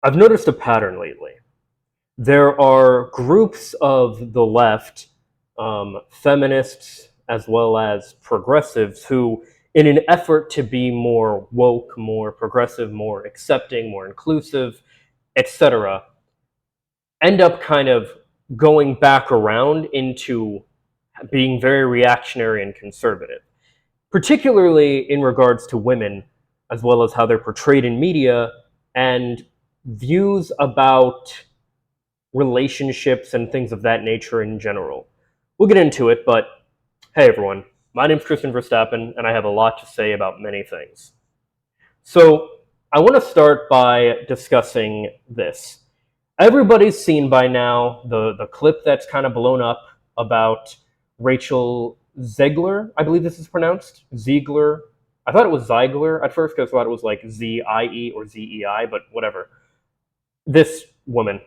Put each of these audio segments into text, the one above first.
I've noticed a pattern lately. There are groups of the left, feminists as well as progressives, who, in an effort to be more woke, more progressive, more accepting, more inclusive, etc., end up kind of going back around into being very reactionary and conservative, particularly in regards to women, as well as how they're portrayed in media and views about relationships and things of that nature in general. We'll get into it, but hey everyone, my name's Tristan Verstappen, and I have a lot to say about many things. So, I want to start by discussing this. Everybody's seen by now the clip that's kind of blown up about Rachel Zegler, I believe this is pronounced. Ziegler. I thought it was Ziegler at first because I thought it was like Z-I-E or Z-E-I, but whatever. This woman,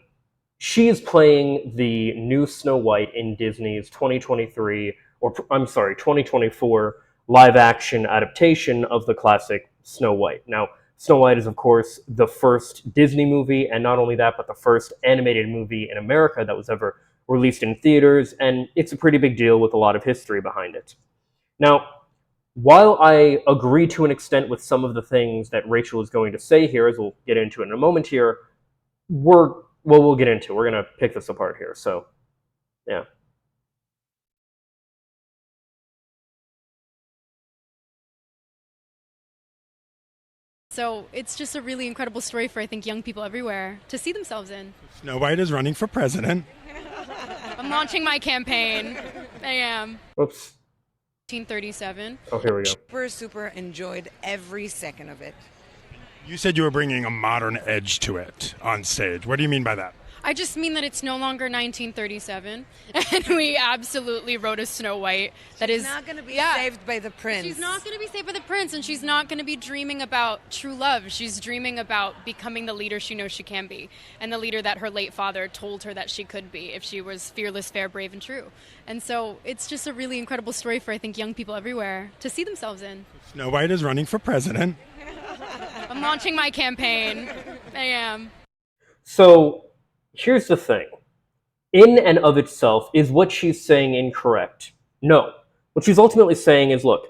she is playing the new Snow White in Disney's 2023, or I'm sorry, 2024 live action adaptation of the classic Snow White. Now, Snow White is, of course, the first Disney movie, and not only that, but the first animated movie in America that was ever released in theaters, and it's a pretty big deal with a lot of history behind it. Now, while I agree to an extent with some of the things that Rachel is going to say here, as we'll get into in a moment here, we'll get into it. We're going to pick this apart here. So, yeah. So it's just a really incredible story for, I think, young people everywhere to see themselves in. Snow White is running for president. I'm launching my campaign. I am. Oops. 1937. Oh, here we go. Super enjoyed every second of it. You said you were bringing a modern edge to it on stage. What do you mean by that? I just mean that it's no longer 1937, and we absolutely wrote a Snow White that is She's not going to be saved by the prince. She's not going to be saved by the prince, and she's not going to be dreaming about true love. She's dreaming about becoming the leader she knows she can be, and the leader that her late father told her that she could be if she was fearless, fair, brave, and true. And so it's just a really incredible story for, I think, young people everywhere to see themselves in. Snow White is running for president. I'm launching my campaign. I am. So, here's the thing. In and of itself, is what she's saying incorrect? No. What she's ultimately saying is, look,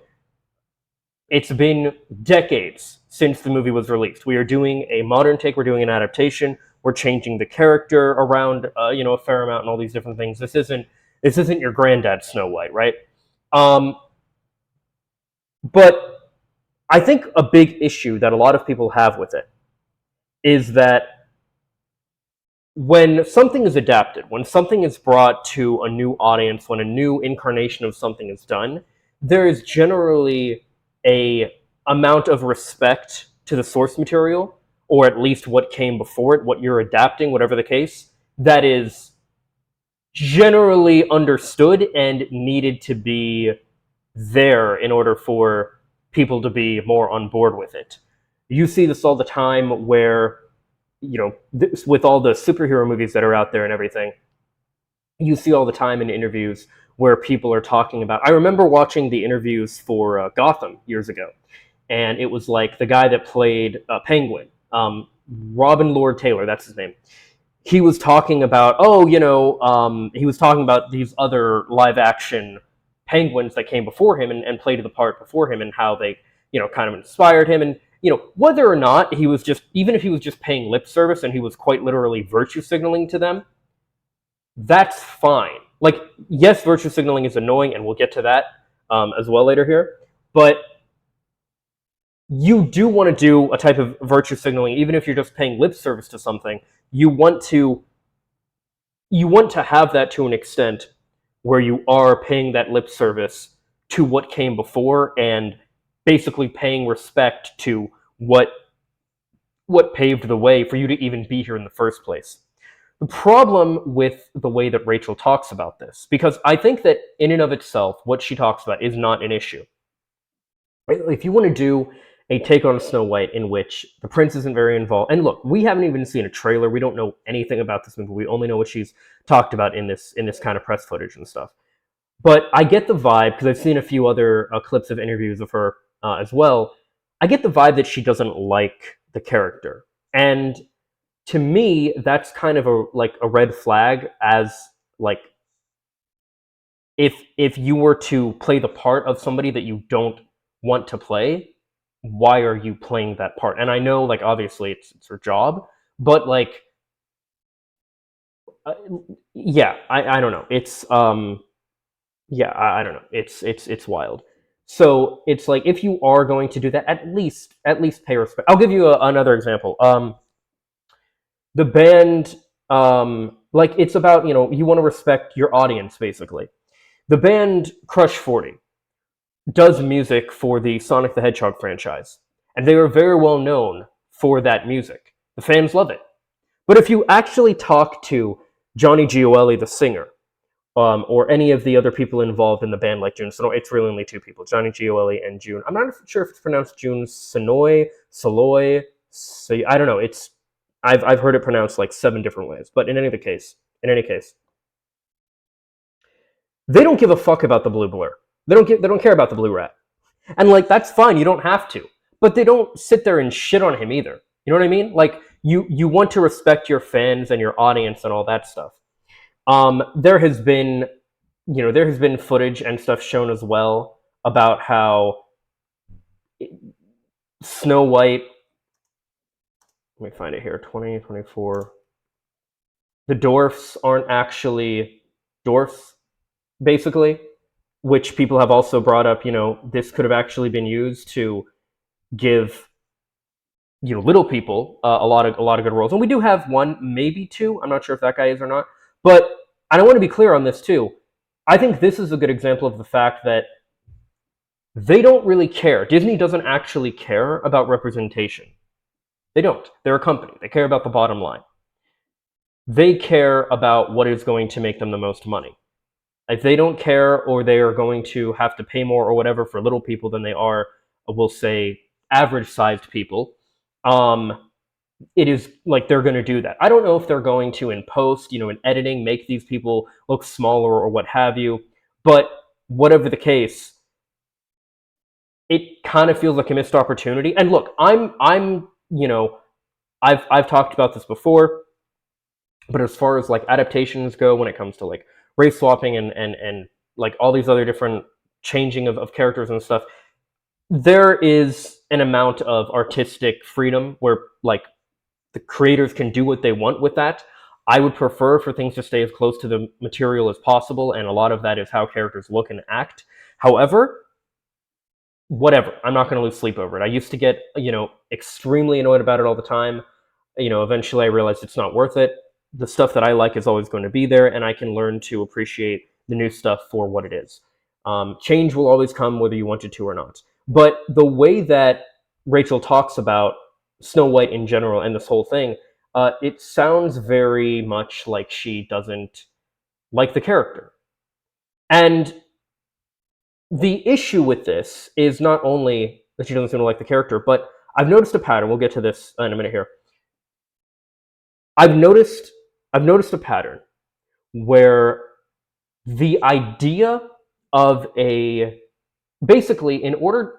it's been decades since the movie was released. We are doing a modern take, we're doing an adaptation, we're changing the character around, a fair amount and all these different things. This isn't your granddad Snow White, right? But I think a big issue that a lot of people have with it is that when something is adapted, when something is brought to a new audience, when a new incarnation of something is done, there is generally a amount of respect to the source material, or at least what came before it, what you're adapting, whatever the case, that is generally understood and needed to be there in order for people to be more on board with it. You see this all the time where, with all the superhero movies that are out there and everything, you see all the time in interviews where people are talking about. I remember watching the interviews for Gotham years ago, and it was like the guy that played Penguin, Robin Lord Taylor, that's his name. He was talking about, he was talking about these other live action Penguins that came before him and played the part before him, and how they, kind of inspired him. And, whether or not he was even if he was just paying lip service and he was quite literally virtue signaling to them, that's fine. Like, yes, virtue signaling is annoying, and we'll get to that as well later here, but you do want to do a type of virtue signaling, even if you're just paying lip service to something. You want to have that to an extent where you are paying that lip service to what came before and basically paying respect to what paved the way for you to even be here in the first place. The problem with the way that Rachel talks about this, because I think that in and of itself, what she talks about is not an issue. If you want to do a take on Snow White in which the prince isn't very involved, and look, we haven't even seen a trailer, we don't know anything about this movie, we only know what she's talked about in this kind of press footage and stuff. But I get the vibe, because I've seen a few other clips of interviews of her as well, I get the vibe that she doesn't like the character. And to me, that's kind of a red flag, as like, if you were to play the part of somebody that you don't want to play, why are you playing that part? And I know, like, obviously it's her job, but like, uh, yeah, I don't know. It's yeah, I don't know. It's wild. So it's like, if you are going to do that, at least pay respect. I'll give you another example. The band, like, it's about, you want to respect your audience, basically. The band Crush 40 does music for the Sonic the Hedgehog franchise, and they are very well known for that music. The fans love it. But if you actually talk to Johnny Gioeli, the singer, or any of the other people involved in the band, like June Sonoy, it's really only two people, Johnny Gioeli and June. I'm not sure if it's pronounced June Sonoy, Soloy. So I don't know. I've heard it pronounced like 7 different ways. But in any case, they don't give a fuck about the blue blur. They don't care about the blue rat. And like, that's fine, you don't have to. But they don't sit there and shit on him either. You know what I mean? Like, you want to respect your fans and your audience and all that stuff. There has been, there has been footage and stuff shown as well about how Snow White, let me find it here, 2024. The dwarfs aren't actually dwarfs, basically, which people have also brought up, this could have actually been used to give, little people a lot of good roles. And we do have one, maybe two. I'm not sure if that guy is or not. But I want to be clear on this too. I think this is a good example of the fact that they don't really care. Disney doesn't actually care about representation. They don't. They're a company. They care about the bottom line. They care about what is going to make them the most money. If they don't care, or they are going to have to pay more or whatever for little people than they are, we'll say, average-sized people, it is like they're going to do that. I don't know if they're going to, in post, in editing, make these people look smaller or what have you, but whatever the case, it kind of feels like a missed opportunity. And look, I've talked about this before, but as far as like adaptations go, when it comes to like race swapping and like all these other different changing of characters and stuff, there is an amount of artistic freedom where like the creators can do what they want with that. I would prefer for things to stay as close to the material as possible, and a lot of that is how characters look and act. However, whatever, I'm not going to lose sleep over it. I used to get, extremely annoyed about it all the time. Eventually I realized it's not worth it. The stuff that I like is always going to be there, and I can learn to appreciate the new stuff for what it is. Change will always come whether you want it to or not. But the way that Rachel talks about Snow White in general and this whole thing, it sounds very much like she doesn't like the character. And the issue with this is not only that she doesn't seem to like the character, but I've noticed a pattern. We'll get to this in a minute here. I've noticed a pattern where the idea of basically, in order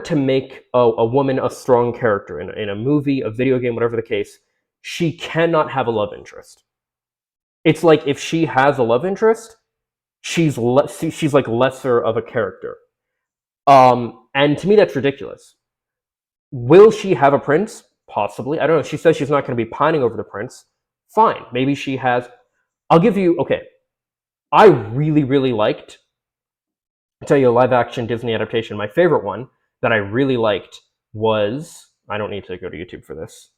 to make a woman a strong character in a movie, a video game, whatever the case, she cannot have a love interest. It's like, if she has a love interest, she's like lesser of a character. And to me, that's ridiculous. Will she have a prince? Possibly. I don't know. She says she's not going to be pining over the prince. Fine. Maybe she has. I'll give you, okay. I really, really liked, I'll tell you a live action Disney adaptation. My favorite one that I really liked was, I don't need to go to YouTube for this,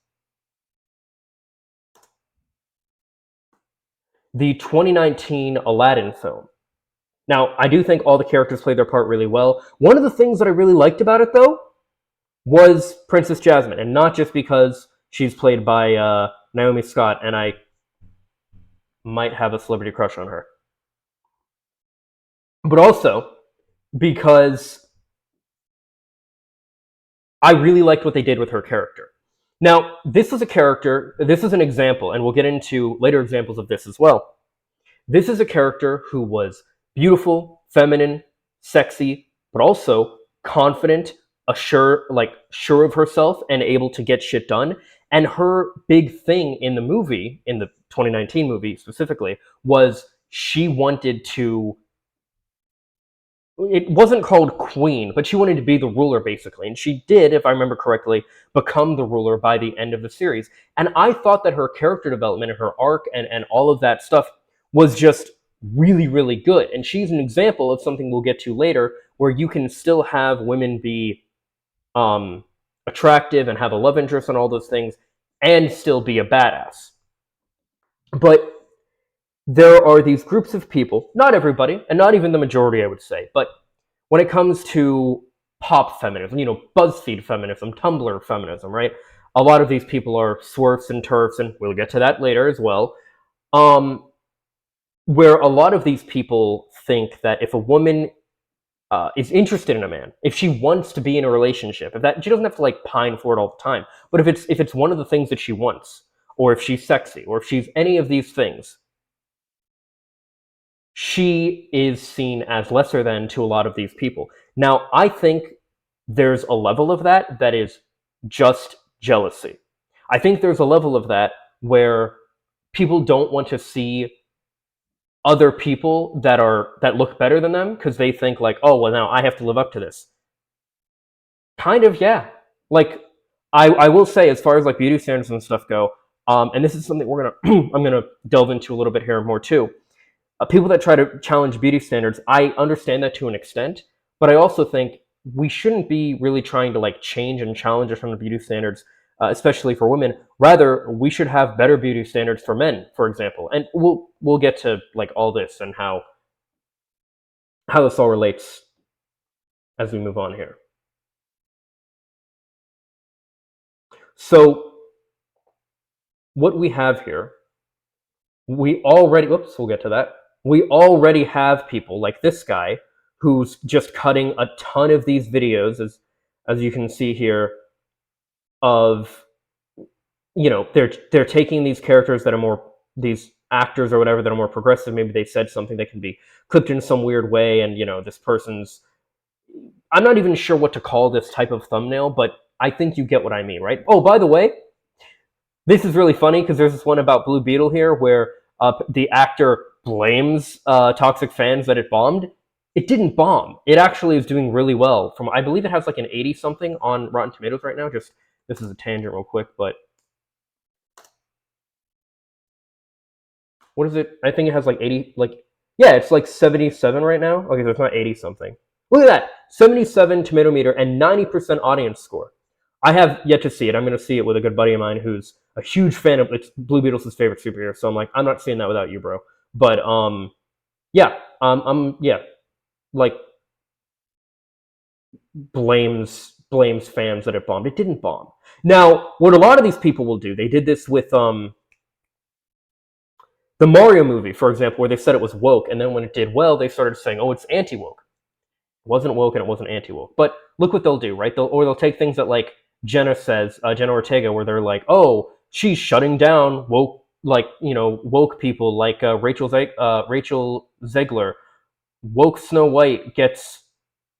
the 2019 Aladdin film. Now, I do think all the characters played their part really well. One of the things that I really liked about it, though, was Princess Jasmine, and not just because she's played by Naomi Scott, and I might have a celebrity crush on her, but also because I really liked what they did with her character. Now, this is an example, and we'll get into later examples of this as well. This is a character who was beautiful, feminine, sexy, but also confident, sure of herself, and able to get shit done. And her big thing in the movie, in the 2019 movie specifically, was she wanted to, it wasn't called queen, but she wanted to be the ruler basically. And she did, if I remember correctly, become the ruler by the end of the series. And I thought that her character development and her arc and all of that stuff was just really, really good. And she's an example of something we'll get to later where you can still have women be attractive and have a love interest and all those things and still be a badass. But there are these groups of people, not everybody, and not even the majority, I would say, but when it comes to pop feminism, BuzzFeed feminism, Tumblr feminism, right? A lot of these people are swerfs and turfs, and we'll get to that later as well. Where a lot of these people think that if a woman is interested in a man, if she wants to be in a relationship, if that she doesn't have to like pine for it all the time, but if it's one of the things that she wants, or if she's sexy, or if she's any of these things, she is seen as lesser than to a lot of these people. Now, I think there's a level of that is just jealousy. I think there's a level of that where people don't want to see other people that look better than them because they think like, oh, well, now I have to live up to this. Kind of, yeah. Like, I will say, as far as like beauty standards and stuff go, and this is something I'm gonna delve into a little bit here more too. People that try to challenge beauty standards, I understand that to an extent, but I also think we shouldn't be really trying to like change and challenge some of the beauty standards, especially for women. Rather, we should have better beauty standards for men, for example. And we'll get to like all this and how this all relates as we move on here. So what we have here, we'll get to that. We already have people like this guy who's just cutting a ton of these videos, as you can see here, of, they're taking these characters that are more, these actors or whatever that are more progressive, maybe they said something that can be clipped in some weird way, and this person's, I'm not even sure what to call this type of thumbnail, but I think you get what I mean, right? Oh, by the way, this is really funny because there's this one about Blue Beetle here where the actor blames Toxic Fans that it bombed. It didn't bomb. It actually is doing really well. I believe it has like an 80 something on Rotten Tomatoes right now. Just, this is a tangent real quick, but what is it? I think it has like 80, yeah, it's like 77 right now. Okay, so it's not 80 something. Look at that, 77 tomato meter and 90% audience score. I have yet to see it. I'm going to see it with a good buddy of mine who's a huge fan of, it's Blue Beetle's his favorite superhero. So I'm like, I'm not seeing that without you, bro. But yeah, like blames fans that it bombed. It didn't bomb. Now, what a lot of these people will do, they did this with the Mario movie, for example, where they said it was woke, and then when it did well, they started saying, oh, it's anti-woke. It wasn't woke and it wasn't anti-woke. But look what they'll do, right? They'll take things that like Jenna says, Jenna Ortega, where they're like, oh, she's shutting down woke, woke people like Rachel Zegler. Woke Snow White gets,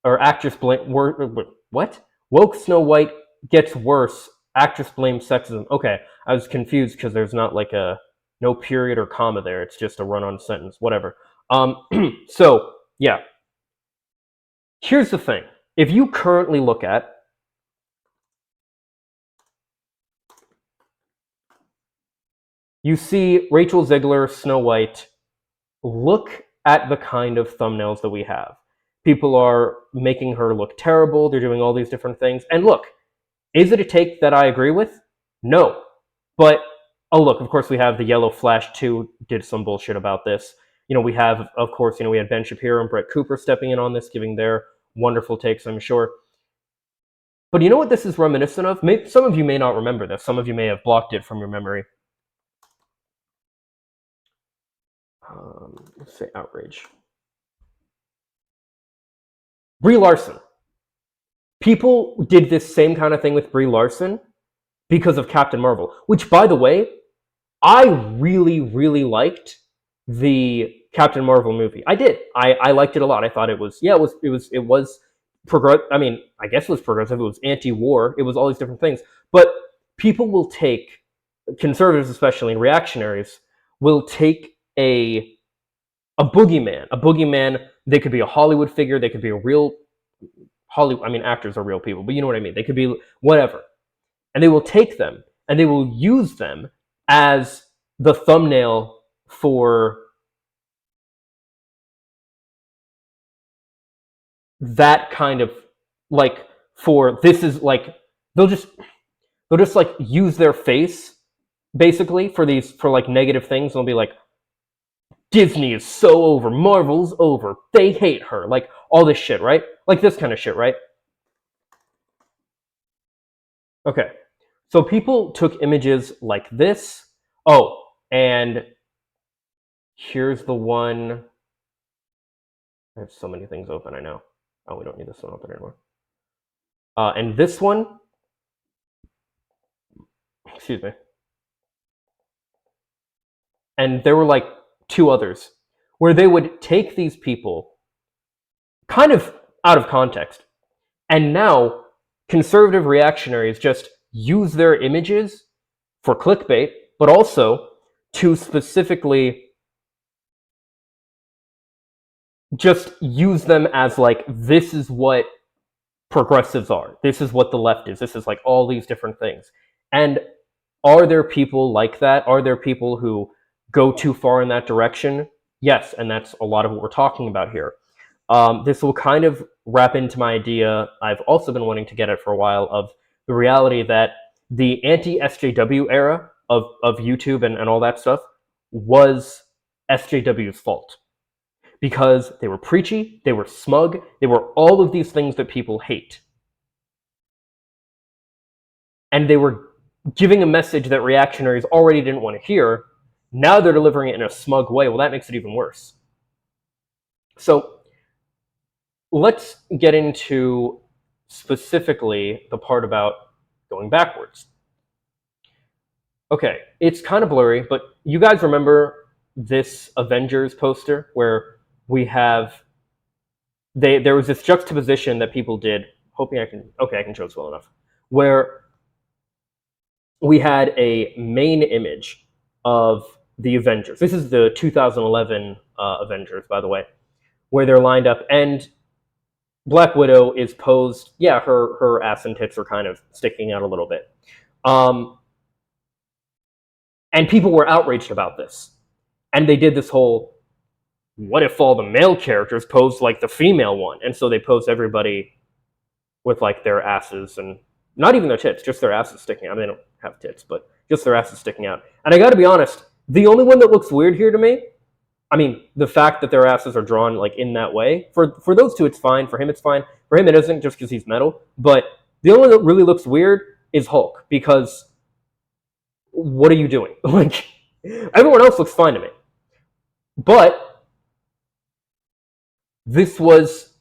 or actress blame, what? Woke Snow White gets worse, actress blames sexism. Okay, I was confused because there's not like no period or comma there. It's just a run-on sentence, whatever. So, yeah. Here's the thing. If you currently look at you see Rachel Zegler, Snow White, look at the kind of thumbnails that we have. People are making her look terrible. They're doing all these different things. And look, is it a take that I agree with? No. But, oh look, of course we have the Yellow Flash 2 did some bullshit about this. We have, of course, we had Ben Shapiro and Brett Cooper stepping in on this, giving their wonderful takes, I'm sure. But you know what this is reminiscent of? Some of you may not remember this. Some of you may have blocked it from your memory. Let's say outrage. Brie Larson. People did this same kind of thing with Brie Larson because of Captain Marvel, which, by the way, I really, really liked the Captain Marvel movie. I did. I liked it a lot. I thought it was progressive. I mean, I guess it was progressive. It was anti-war. It was all these different things. But people will take, conservatives especially and reactionaries, will take a boogeyman. A boogeyman, they could be a Hollywood figure, they could be a real Hollywood, I mean, actors are real people, but you know what I mean. They could be whatever. And they will take them and they will use them as the thumbnail for that kind of, like, for this is like, they'll just like use their face basically for these, for like negative things. They'll be like, Disney is so over, Marvel's over, they hate her, like all this shit, right? Like this kind of shit, right? Okay, so people took images like this. Oh, and here's the one. I have so many things open, I know. Oh, we don't need this one open anymore. And this one, excuse me. And there were like two others where they would take these people kind of out of context. And now conservative reactionaries just use their images for clickbait, but also to specifically just use them as like, this is what progressives are. This is what the left is. This is like all these different things. And are there people like that? Are there people who go too far in that direction? Yes, and that's a lot of what we're talking about here. This will kind of wrap into my idea I've also been wanting to get at for a while, of the reality that the anti-SJW era of YouTube and all that stuff was SJW's fault. Because they were preachy, they were smug, they were all of these things that people hate. And they were giving a message that reactionaries already didn't want to hear. Now they're delivering it in a smug way. Well, that makes it even worse. So let's get into specifically the part about going backwards. Okay, it's kind of blurry, but you guys remember this Avengers poster where we have, there was this juxtaposition that people did, hoping I can show this well enough, where we had a main image of the Avengers. This is the 2011 Avengers, by the way, where they're lined up, and Black Widow is posed, yeah, her ass and tits are kind of sticking out a little bit. And people were outraged about this. And they did this whole, what if all the male characters posed like the female one? And so they posed everybody with like their asses, and not even their tits, just their asses sticking out. I mean, they don't have tits, but just their asses sticking out. And I gotta be honest, the only one that looks weird here to me, I mean, the fact that their asses are drawn like in that way, for those two it's fine, for him it's fine, for him it isn't just because he's metal, but the only one that really looks weird is Hulk, because what are you doing? Like, everyone else looks fine to me. But this was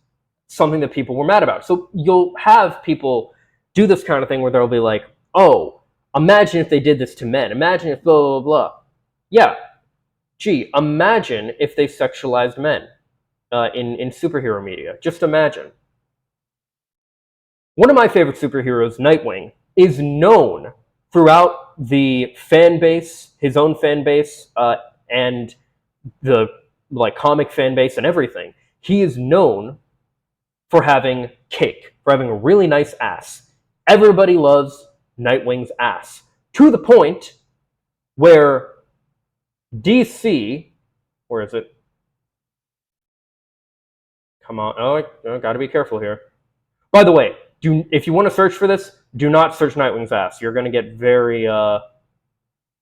something that people were mad about. So you'll have people do this kind of thing where they'll be like, oh, imagine if they did this to men. Imagine if blah, blah, blah. Yeah. Gee, imagine if they sexualized men in superhero media. Just imagine. One of my favorite superheroes, Nightwing, is known throughout the fan base, his own fan base, and the like comic fan base and everything. He is known for having cake, for having a really nice ass. Everybody loves Nightwing's ass, to the point where DC, where is it? Come on, I gotta be careful here. By the way, if you want to search for this, do not search Nightwing's ass. You're gonna get very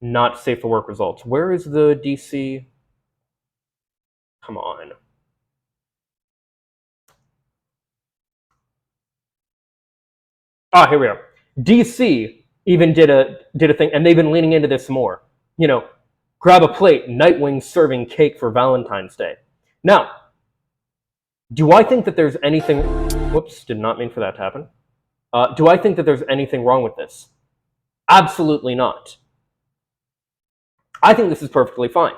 not safe for work results. Where is the DC? Come on. Ah, here we are. DC even did a thing, and they've been leaning into this more. You know, grab a plate, Nightwing serving cake for Valentine's Day. Now, do I think that there's anything... Whoops, did not mean for that to happen. Do I think that there's anything wrong with this? Absolutely not. I think this is perfectly fine.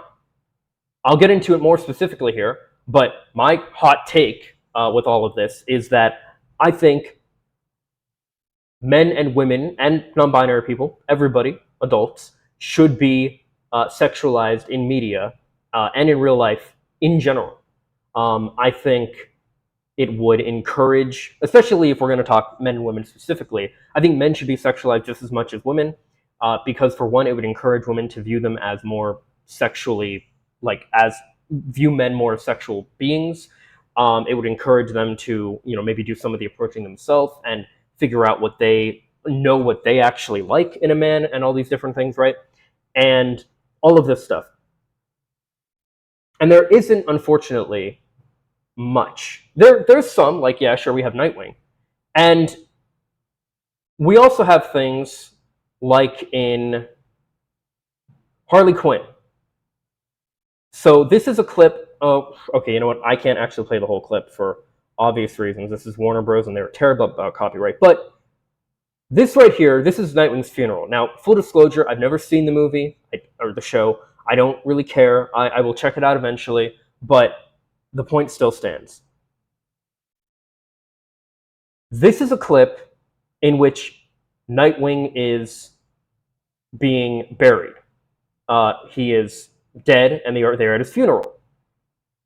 I'll get into it more specifically here, but my hot take with all of this is that I think men and women and non-binary people, everybody, adults, should be sexualized in media and in real life in general. I think it would encourage, especially if we're going to talk men and women specifically, I think men should be sexualized just as much as women, because for one, it would encourage women to view them as more sexually, as view men more as sexual beings. It would encourage them to, maybe do some of the approaching themselves and figure out what they actually like in a man and all these different things, right? And all of this stuff. And there isn't, unfortunately, much. There's some, like, yeah, sure, we have Nightwing. And we also have things like in Harley Quinn. So this is a clip. Oh, okay, you know what? I can't actually play the whole clip for obvious reasons. This is Warner Bros. And they're terrible about copyright. But this right here, this is Nightwing's funeral. Now, full disclosure, I've never seen the movie or the show. I don't really care. I will check it out eventually. But the point still stands. This is a clip in which Nightwing is being buried. He is dead, and they are there at his funeral.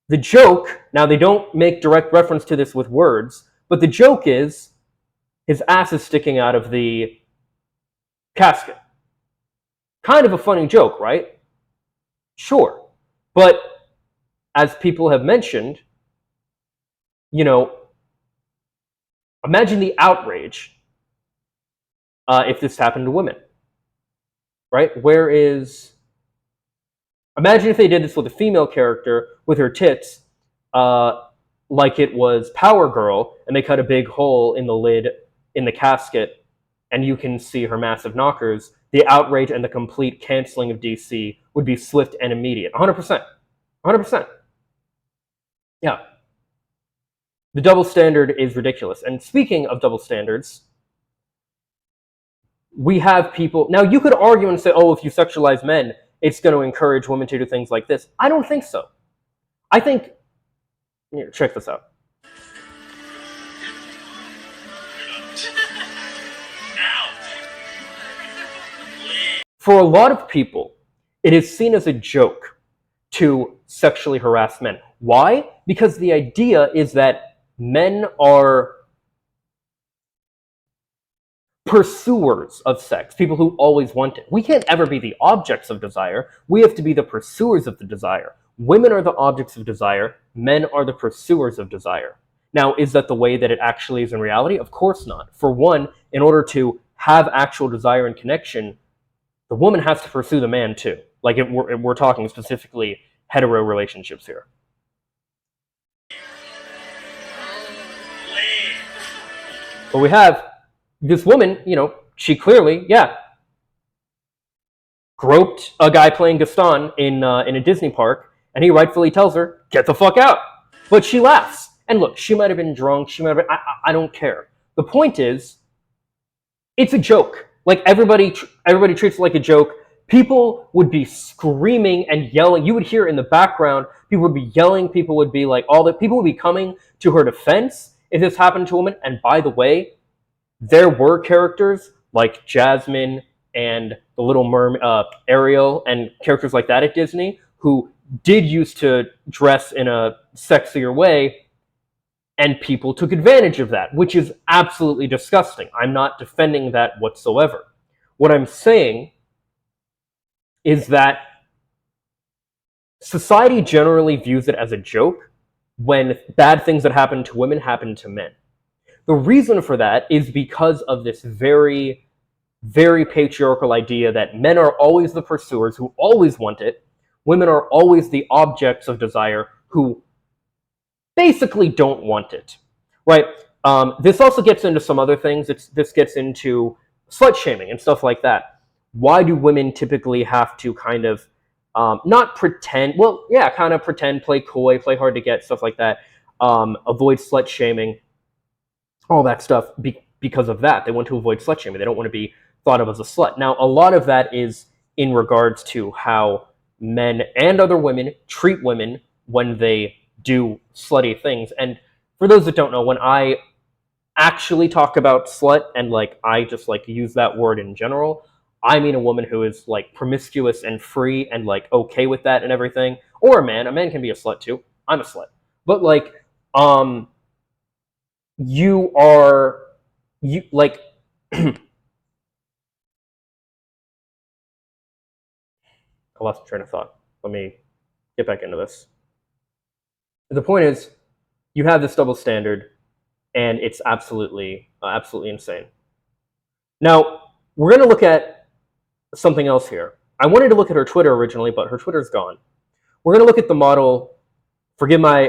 The joke, now they don't make direct reference to this with words, but the joke is his ass is sticking out of the casket. Kind of a funny joke, right? Sure. But as people have mentioned, imagine the outrage if this happened to women, right? Imagine if they did this with a female character with her tits, like it was Power Girl, and they cut a big hole in the lid in the casket, and you can see her massive knockers. The outrage and the complete canceling of DC would be swift and immediate. 100%. 100%. Yeah. The double standard is ridiculous. And speaking of double standards, we have people... Now, you could argue and say, oh, if you sexualize men, it's going to encourage women to do things like this. I don't think so. I think... Here, check this out. For a lot of people, it is seen as a joke to sexually harass men. Why? Because the idea is that men are pursuers of sex, people who always want it. We can't ever be the objects of desire. We have to be the pursuers of the desire. Women are the objects of desire. Men are the pursuers of desire. Now, is that the way that it actually is in reality? Of course not. For one, in order to have actual desire and connection, the woman has to pursue the man too. Like, if we're talking specifically hetero relationships here. But we have this woman, she clearly, groped a guy playing Gaston in a Disney park, and he rightfully tells her, get the fuck out. But she laughs. And look, she might have been drunk, she might have been, I don't care. The point is, it's a joke. Like, everybody treats it like a joke. People would be screaming and yelling. You would hear in the background, people would be yelling, people would be like, people would be coming to her defense if this happened to a woman. And by the way, there were characters like Jasmine and the Little Mermaid, Ariel, and characters like that at Disney who did used to dress in a sexier way, and people took advantage of that, which is absolutely disgusting. I'm not defending that whatsoever. What I'm saying is that society generally views it as a joke when bad things that happen to women happen to men. The reason for that is because of this very, very patriarchal idea that men are always the pursuers who always want it. Women are always the objects of desire who basically don't want it, right? This also gets into some other things. This gets into slut shaming and stuff like that. Why do women typically have to kind of not pretend, kind of pretend, play coy, play hard to get, stuff like that, avoid slut shaming, all that stuff because of that. They want to avoid slut shaming. They don't want to be thought of as a slut. Now, a lot of that is in regards to how men and other women treat women when they do slutty things. And for those that don't know, when I actually talk about slut and like I just like use that word in general, I mean a woman who is like promiscuous and free and like okay with that and everything. Or a man. A man can be a slut too. I'm a slut. But like um you are you like I lost my train of thought. Let me get back into this. The point is, you have this double standard, and it's absolutely insane. Now, we're going to look at something else here. I wanted to look at her Twitter originally, but her Twitter's gone. We're going to look at the model, forgive my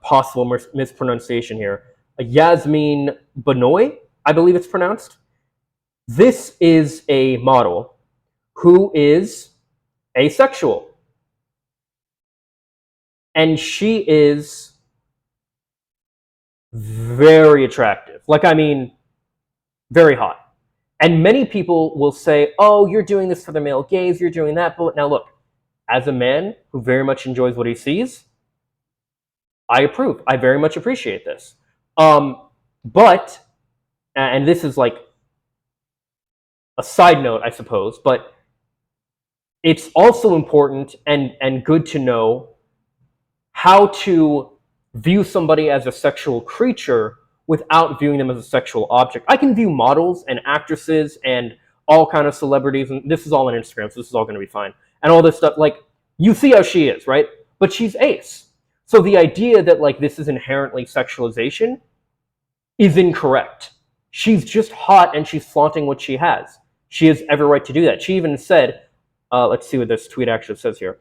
possible mispronunciation here, Yasmin Benoy, I believe it's pronounced. This is a model who is asexual. And she is very attractive. Like, I mean, very hot. And many people will say, oh, you're doing this for the male gaze, you're doing that. But now look, as a man who very much enjoys what he sees, I approve. I very much appreciate this. But, and this is like a side note, I suppose, but it's also important and good to know how to view somebody as a sexual creature without viewing them as a sexual object. I can view models and actresses and all kind of celebrities, and this is all on Instagram, so this is all going to be fine. And all this stuff, like, you see how she is, right? But she's ace. So the idea that, like, this is inherently sexualization is incorrect. She's just hot and she's flaunting what she has. She has every right to do that. She even said, let's see what this tweet actually says here.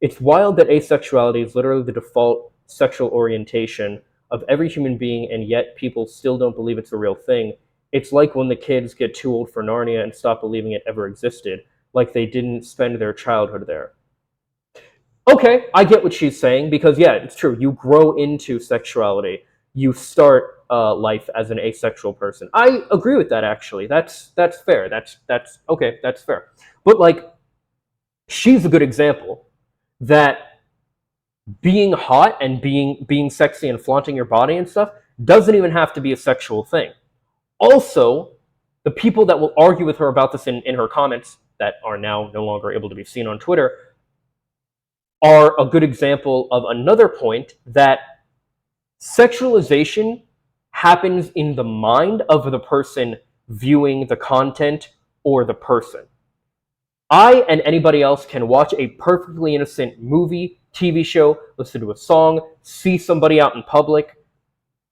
It's wild that asexuality is literally the default sexual orientation of every human being, and yet people still don't believe it's a real thing. It's like when the kids get too old for Narnia and stop believing it ever existed, like they didn't spend their childhood there. Okay, I get what she's saying, because yeah, it's true. You grow into sexuality. You start life as an asexual person. I agree with that, actually. That's fair. That's okay, that's fair. But like, she's a good example that being hot and being sexy and flaunting your body and stuff doesn't even have to be a sexual thing. Also, the people that will argue with her about this in her comments that are now no longer able to be seen on Twitter are a good example of another point, that sexualization happens in the mind of the person viewing the content or the person. I and anybody else can watch a perfectly innocent movie, TV show, listen to a song, see somebody out in public,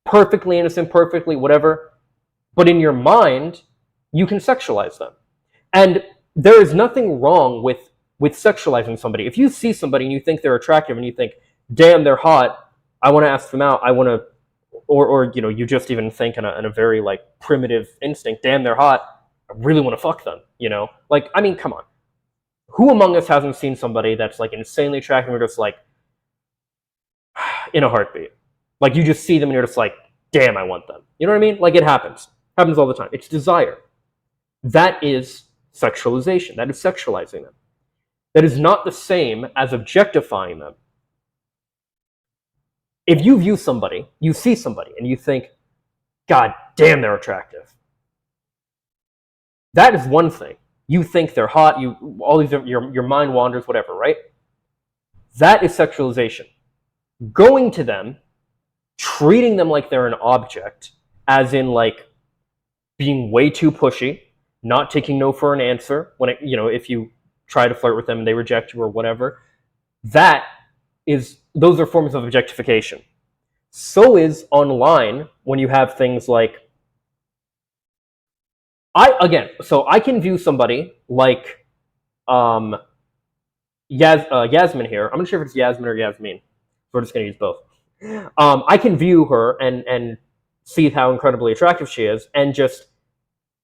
perfectly innocent, perfectly whatever, but in your mind, you can sexualize them. And there is nothing wrong with sexualizing somebody. If you see somebody and you think they're attractive and you think, damn, they're hot, I want to ask them out, I want to, or you know, you just even think in a very like primitive instinct, damn, they're hot, I really want to fuck them, you know? Like, I mean, come on. Who among us hasn't seen somebody that's like insanely attractive and you're just like, in a heartbeat? Like, you just see them and you're just like, damn, I want them. You know what I mean? Like, it happens. Happens all the time. It's desire. That is sexualization. That is sexualizing them. That is not the same as objectifying them. If you view somebody, you see somebody, and you think, God damn, they're attractive. That is one thing. You think they're hot, all these, your mind wanders, whatever, right? That is sexualization. Going to them, treating them like they're an object, as in like being way too pushy, not taking no for an answer when if you try to flirt with them and they reject you or whatever, those are forms of objectification. So is online when you have things like, I can view somebody like Yasmin here. I'm not sure if it's Yasmin or Yasmin. We're just going to use both. I can view her and see how incredibly attractive she is and just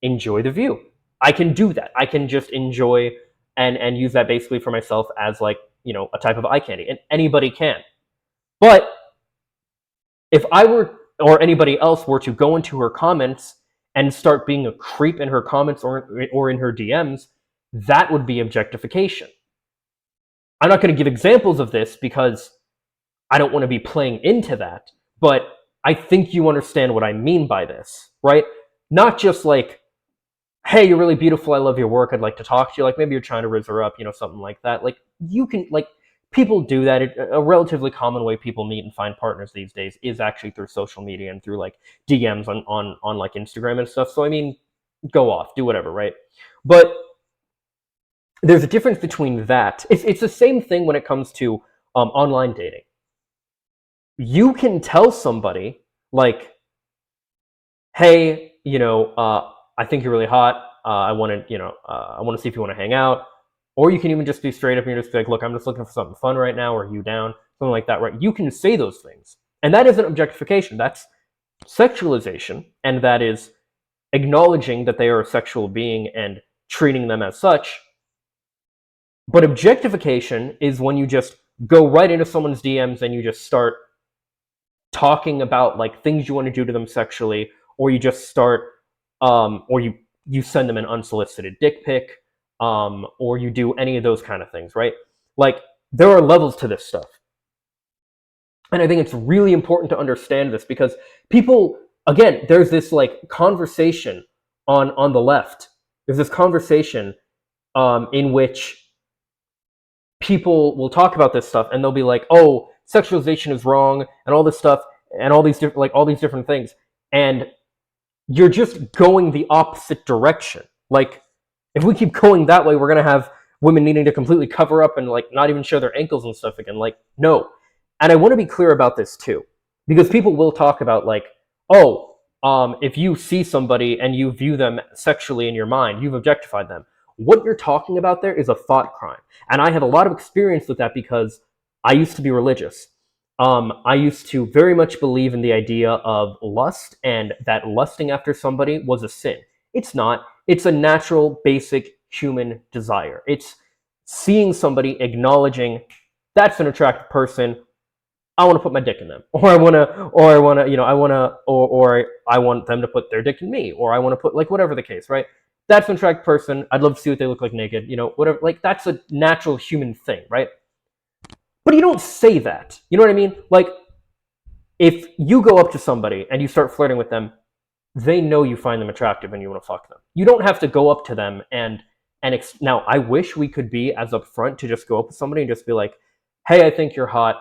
enjoy the view. I can do that. I can just enjoy and use that basically for myself as like, a type of eye candy. And anybody can. But if I were, or anybody else were to go into her comments and start being a creep in her comments or in her DMs, that would be objectification. I'm not going to give examples of this because I don't want to be playing into that, but I think you understand what I mean by this. right? Not just like, hey, you're really beautiful, I love your work, I'd like to talk to you. Like maybe you're trying to rizz her up, something like that. Like you can, like, people do that. A relatively common way people meet and find partners these days is actually through social media and through like DMs on like Instagram and stuff. So I mean, go off, do whatever, right? But there's a difference between that. It's the same thing when it comes to online dating. You can tell somebody like, hey, I think you're really hot. I want to, I want to see if you want to hang out. Or you can even just be straight up and you're just like, look, I'm just looking for something fun right now. Or you down, something like that, right? You can say those things, and that isn't objectification. That's sexualization, and that is acknowledging that they are a sexual being and treating them as such. But objectification is when you just go right into someone's DMs and you just start talking about like things you want to do to them sexually, or you just start, or you send them an unsolicited dick pic, or you do any of those kind of things, right? Like there are levels to this stuff, and I think it's really important to understand this because people, again, there's this like conversation on the left. There's this conversation in which people will talk about this stuff and they'll be like, oh, sexualization is wrong and all this stuff and all these different things, and you're just going the opposite direction. Like if we keep going that way, we're gonna have women needing to completely cover up and like not even show their ankles and stuff again. Like no. And I want to be clear about this too, because people will talk about like, oh, if you see somebody and you view them sexually in your mind, you've objectified them. What you're talking about there is a thought crime. And I have a lot of experience with that because I used to be religious. I used to very much believe in the idea of lust and that lusting after somebody was a sin. It's not. It's a natural, basic human desire. It's seeing somebody, acknowledging that's an attractive person. I want to put my dick in them, or I want them to put their dick in me, or I want to put like whatever the case, right? That's an attractive person. I'd love to see what they look like naked, whatever. Like that's a natural human thing, right? But you don't say that. You know what I mean? Like if you go up to somebody and you start flirting with them, they know you find them attractive and you want to fuck them. You don't have to go up to them now I wish we could be as upfront to just go up to somebody and just be like, hey, I think you're hot.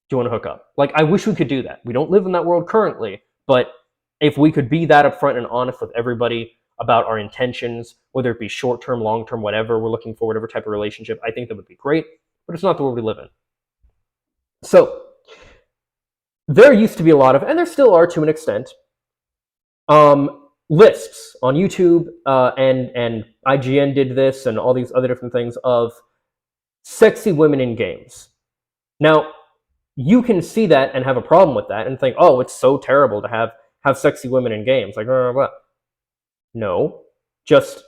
Do you want to hook up? Like, I wish we could do that. We don't live in that world currently, but if we could be that upfront and honest with everybody about our intentions, whether it be short-term, long-term, whatever we're looking for, whatever type of relationship, I think that would be great, but it's not the world we live in. So, there used to be a lot of, and there still are to an extent, lists on YouTube, and IGN did this, and all these other different things of sexy women in games. Now, you can see that and have a problem with that and think, oh, it's so terrible to have sexy women in games. Like, blah. No, just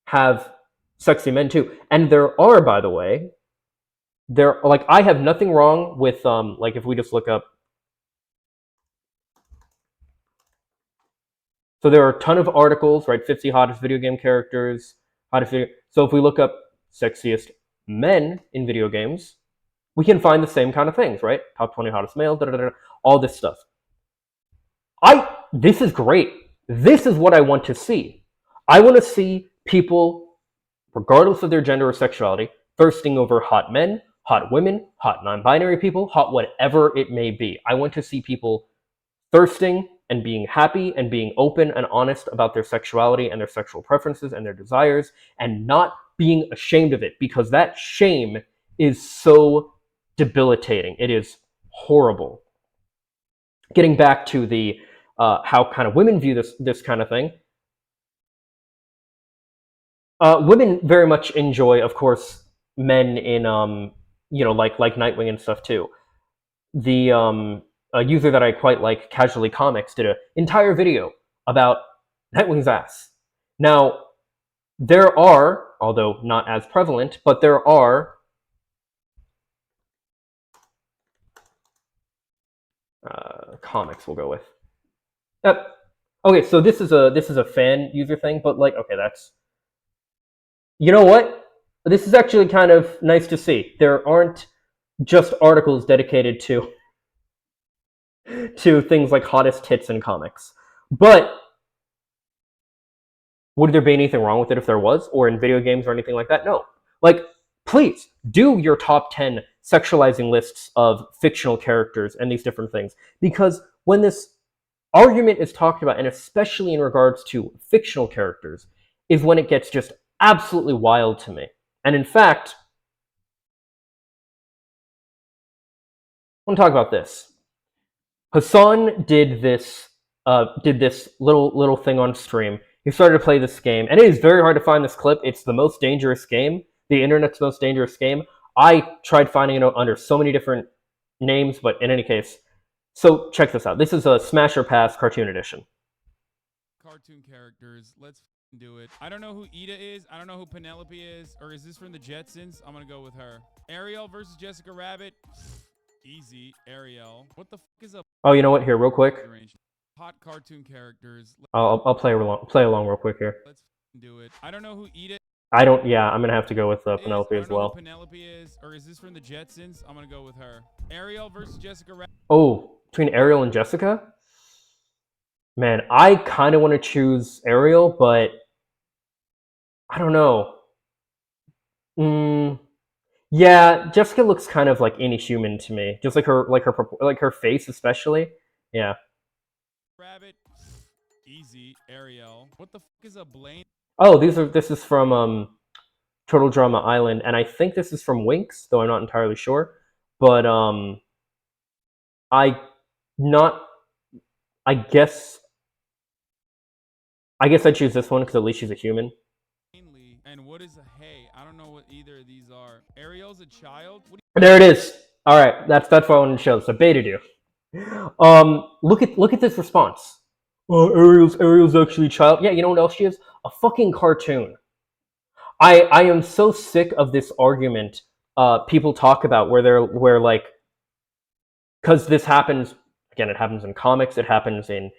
have sexy men too. And there are, by the way, I have nothing wrong with, like if we just look up. So there are a ton of articles, right? 50 hottest video game characters, so if we look up sexiest men in video games, we can find the same kind of things, right? Top 20 hottest males, all this stuff. This is great. This is what I want to see. I want to see people, regardless of their gender or sexuality, thirsting over hot men, hot women, hot non-binary people, hot whatever it may be. I want to see people thirsting and being happy and being open and honest about their sexuality and their sexual preferences and their desires, and not being ashamed of it, because that shame is so debilitating. It is horrible. Getting back to the how kind of women view this kind of thing. Women very much enjoy, of course, men in like Nightwing and stuff too. The a user that I quite like, Casually Comics, did an entire video about Nightwing's ass. Now, there are, although not as prevalent, but there are comics we'll go with. Okay, so this is a fan user thing, but like, okay, that's, you know what? This is actually kind of nice to see. There aren't just articles dedicated to things like hottest tits in comics, But would there be anything wrong with it if there was, or in video games or anything like that? No. Like, please do your top 10 sexualizing lists of fictional characters and these different things. Because when this argument is talked about, and especially in regards to fictional characters, is when it gets just absolutely wild to me. And in fact, I want to talk about this. Hassan did this little thing on stream. He started to play this game, and it is very hard to find this clip. It's the most dangerous game, the internet's most dangerous game. I tried finding it under so many different names, but in any case, so check this out. This is a Smash or Pass Cartoon Edition. Cartoon characters. Let's do it. I don't know who Ida is. I don't know who Penelope is. Or is this from the Jetsons? I'm going to go with her. Ariel versus Jessica Rabbit. Easy. Ariel. What the fuck is up? Oh, you know what? Here, real quick. Hot cartoon characters. I'll play along real quick here. Let's do it. I don't know who Ida. Yeah, I'm gonna have to go with Penelope as well. Penelope is, or is this from the Jetsons? I'm gonna go with her. Ariel versus Jessica Rabbit. Oh, between Ariel and Jessica? Man, I kind of want to choose Ariel, but I don't know. Yeah, Jessica looks kind of like inhuman to me, just like her face, especially. Yeah. Rabbit. Easy. Ariel. What the fuck is a Blaine? Oh, this is from Total Drama Island, and I think this is from Winx, though I'm not entirely sure. But I guess I'd choose this one because at least she's a human. And what is a hey? I don't know what either of these are. Ariel's a child? There it is. All right, that's what I wanted to show. So baited you. Look at this response. Ariel's actually a child. Yeah, you know what else she is? A fucking cartoon. I am so sick of this argument people talk about where like, because this happens again, it happens in comics, it happens in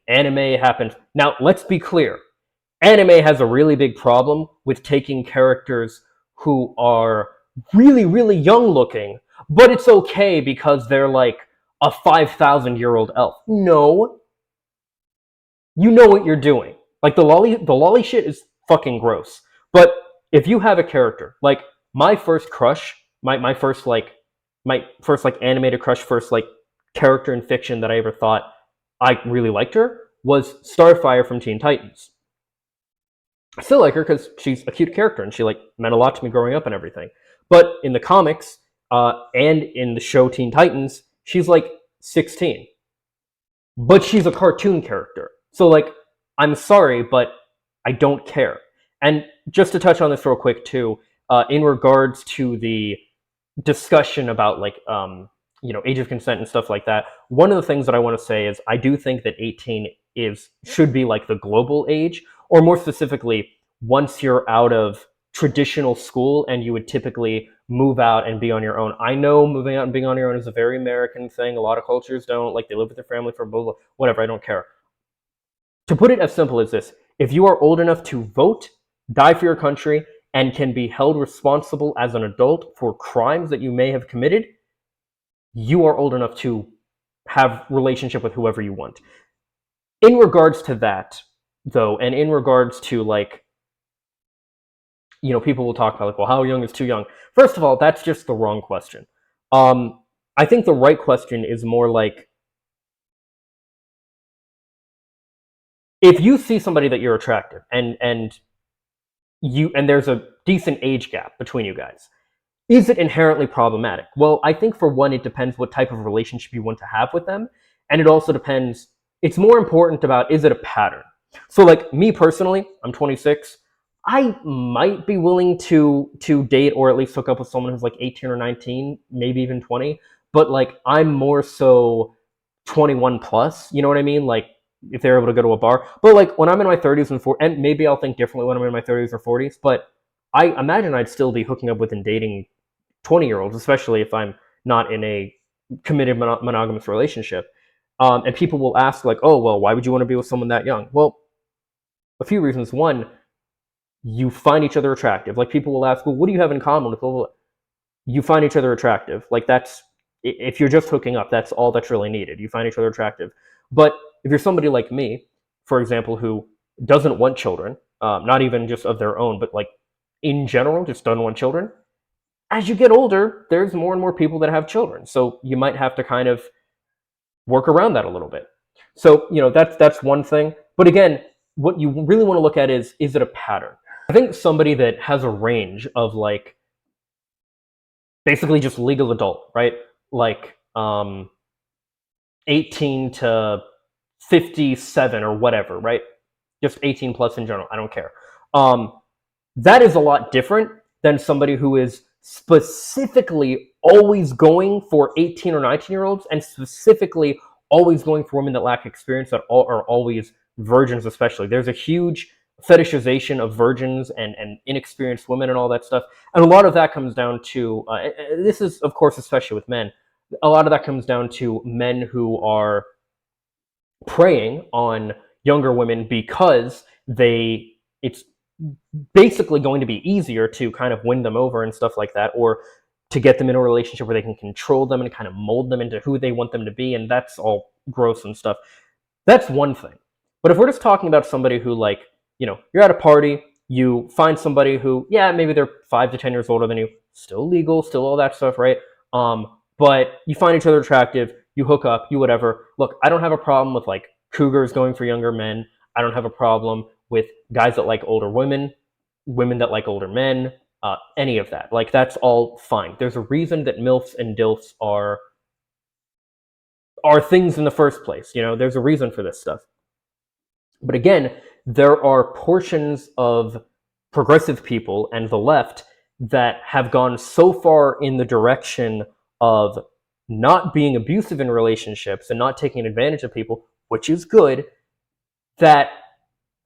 anime, it happens. Now, let's be clear. Anime has a really big problem with taking characters who are really, really young looking, but it's okay because they're like a 5,000-year-old elf. No. You know what you're doing. Like the lolly shit is fucking gross. But if you have a character, like my first crush, my first animated crush, first like character in fiction that I ever thought I really liked her was Starfire from Teen Titans. I still like her because she's a cute character and she like meant a lot to me growing up and everything. But in the comics and in the show Teen Titans, she's like 16. But she's a cartoon character. So like, I'm sorry, but I don't care. And just to touch on this real quick too, in regards to the discussion about like age of consent and stuff like that, one of the things that I want to say is I do think that 18 should be like the global age, or more specifically, once you're out of traditional school and you would typically move out and be on your own. I know moving out and being on your own is a very American thing. A lot of cultures don't. Like, they live with their family for blah, blah, whatever, I don't care. To put it as simple as this, if you are old enough to vote, die for your country, and can be held responsible as an adult for crimes that you may have committed, you are old enough to have relationship with whoever you want. In regards to that, though, and in regards to like, people will talk about like, well, how young is too young? First of all, that's just the wrong question. I think the right question is more like, if you see somebody that you're attractive and there's a decent age gap between you guys, is it inherently problematic? Well, I think for one, it depends what type of relationship you want to have with them. And it also depends, it's more important about, is it a pattern? So like me personally, I'm 26. I might be willing to date or at least hook up with someone who's like 18 or 19, maybe even 20. But like, I'm more so 21 plus, you know what I mean? Like, if they're able to go to a bar. But like, when I'm in my 30s and 40s, and maybe I'll think differently when I'm in my 30s or 40s, but I imagine I'd still be hooking up with and dating 20-year-olds, especially if I'm not in a committed monogamous relationship. And people will ask like, oh, well, why would you want to be with someone that young? Well, a few reasons. One, you find each other attractive. Like, people will ask, well, what do you have in common with people? You find each other attractive. Like, that's, if you're just hooking up, that's all that's really needed. You find each other attractive. But if you're somebody like me, for example, who doesn't want children, not even just of their own, but like in general, just doesn't want children, as you get older, there's more and more people that have children. So you might have to kind of work around that a little bit. So, that's one thing. But again, what you really want to look at is it a pattern? I think somebody that has a range of like basically just legal adult, right? Like 18 to 57 or whatever, right? Just 18 plus in general. I don't care. That is a lot different than somebody who is specifically always going for 18 or 19-year-olds and specifically always going for women that lack experience, that are always virgins, especially. There's a huge fetishization of virgins and inexperienced women and all that stuff. And a lot of that comes down to, this is, of course, especially with men, a lot of that comes down to men who are preying on younger women because it's basically going to be easier to kind of win them over and stuff like that, or to get them in a relationship where they can control them and kind of mold them into who they want them to be, and that's all gross and stuff. That's one thing. But if we're just talking about somebody who, like, you're at a party, you find somebody who, yeah, maybe they're 5 to 10 years older than you, still legal, still all that stuff, right? But you find each other attractive, you hook up, you whatever. Look, I don't have a problem with like cougars going for younger men. I don't have a problem with guys that like older women, women that like older men, any of that. Like, that's all fine. There's a reason that MILFs and DILFs are things in the first place. There's a reason for this stuff. But again, there are portions of progressive people and the left that have gone so far in the direction of not being abusive in relationships and not taking advantage of people, which is good, that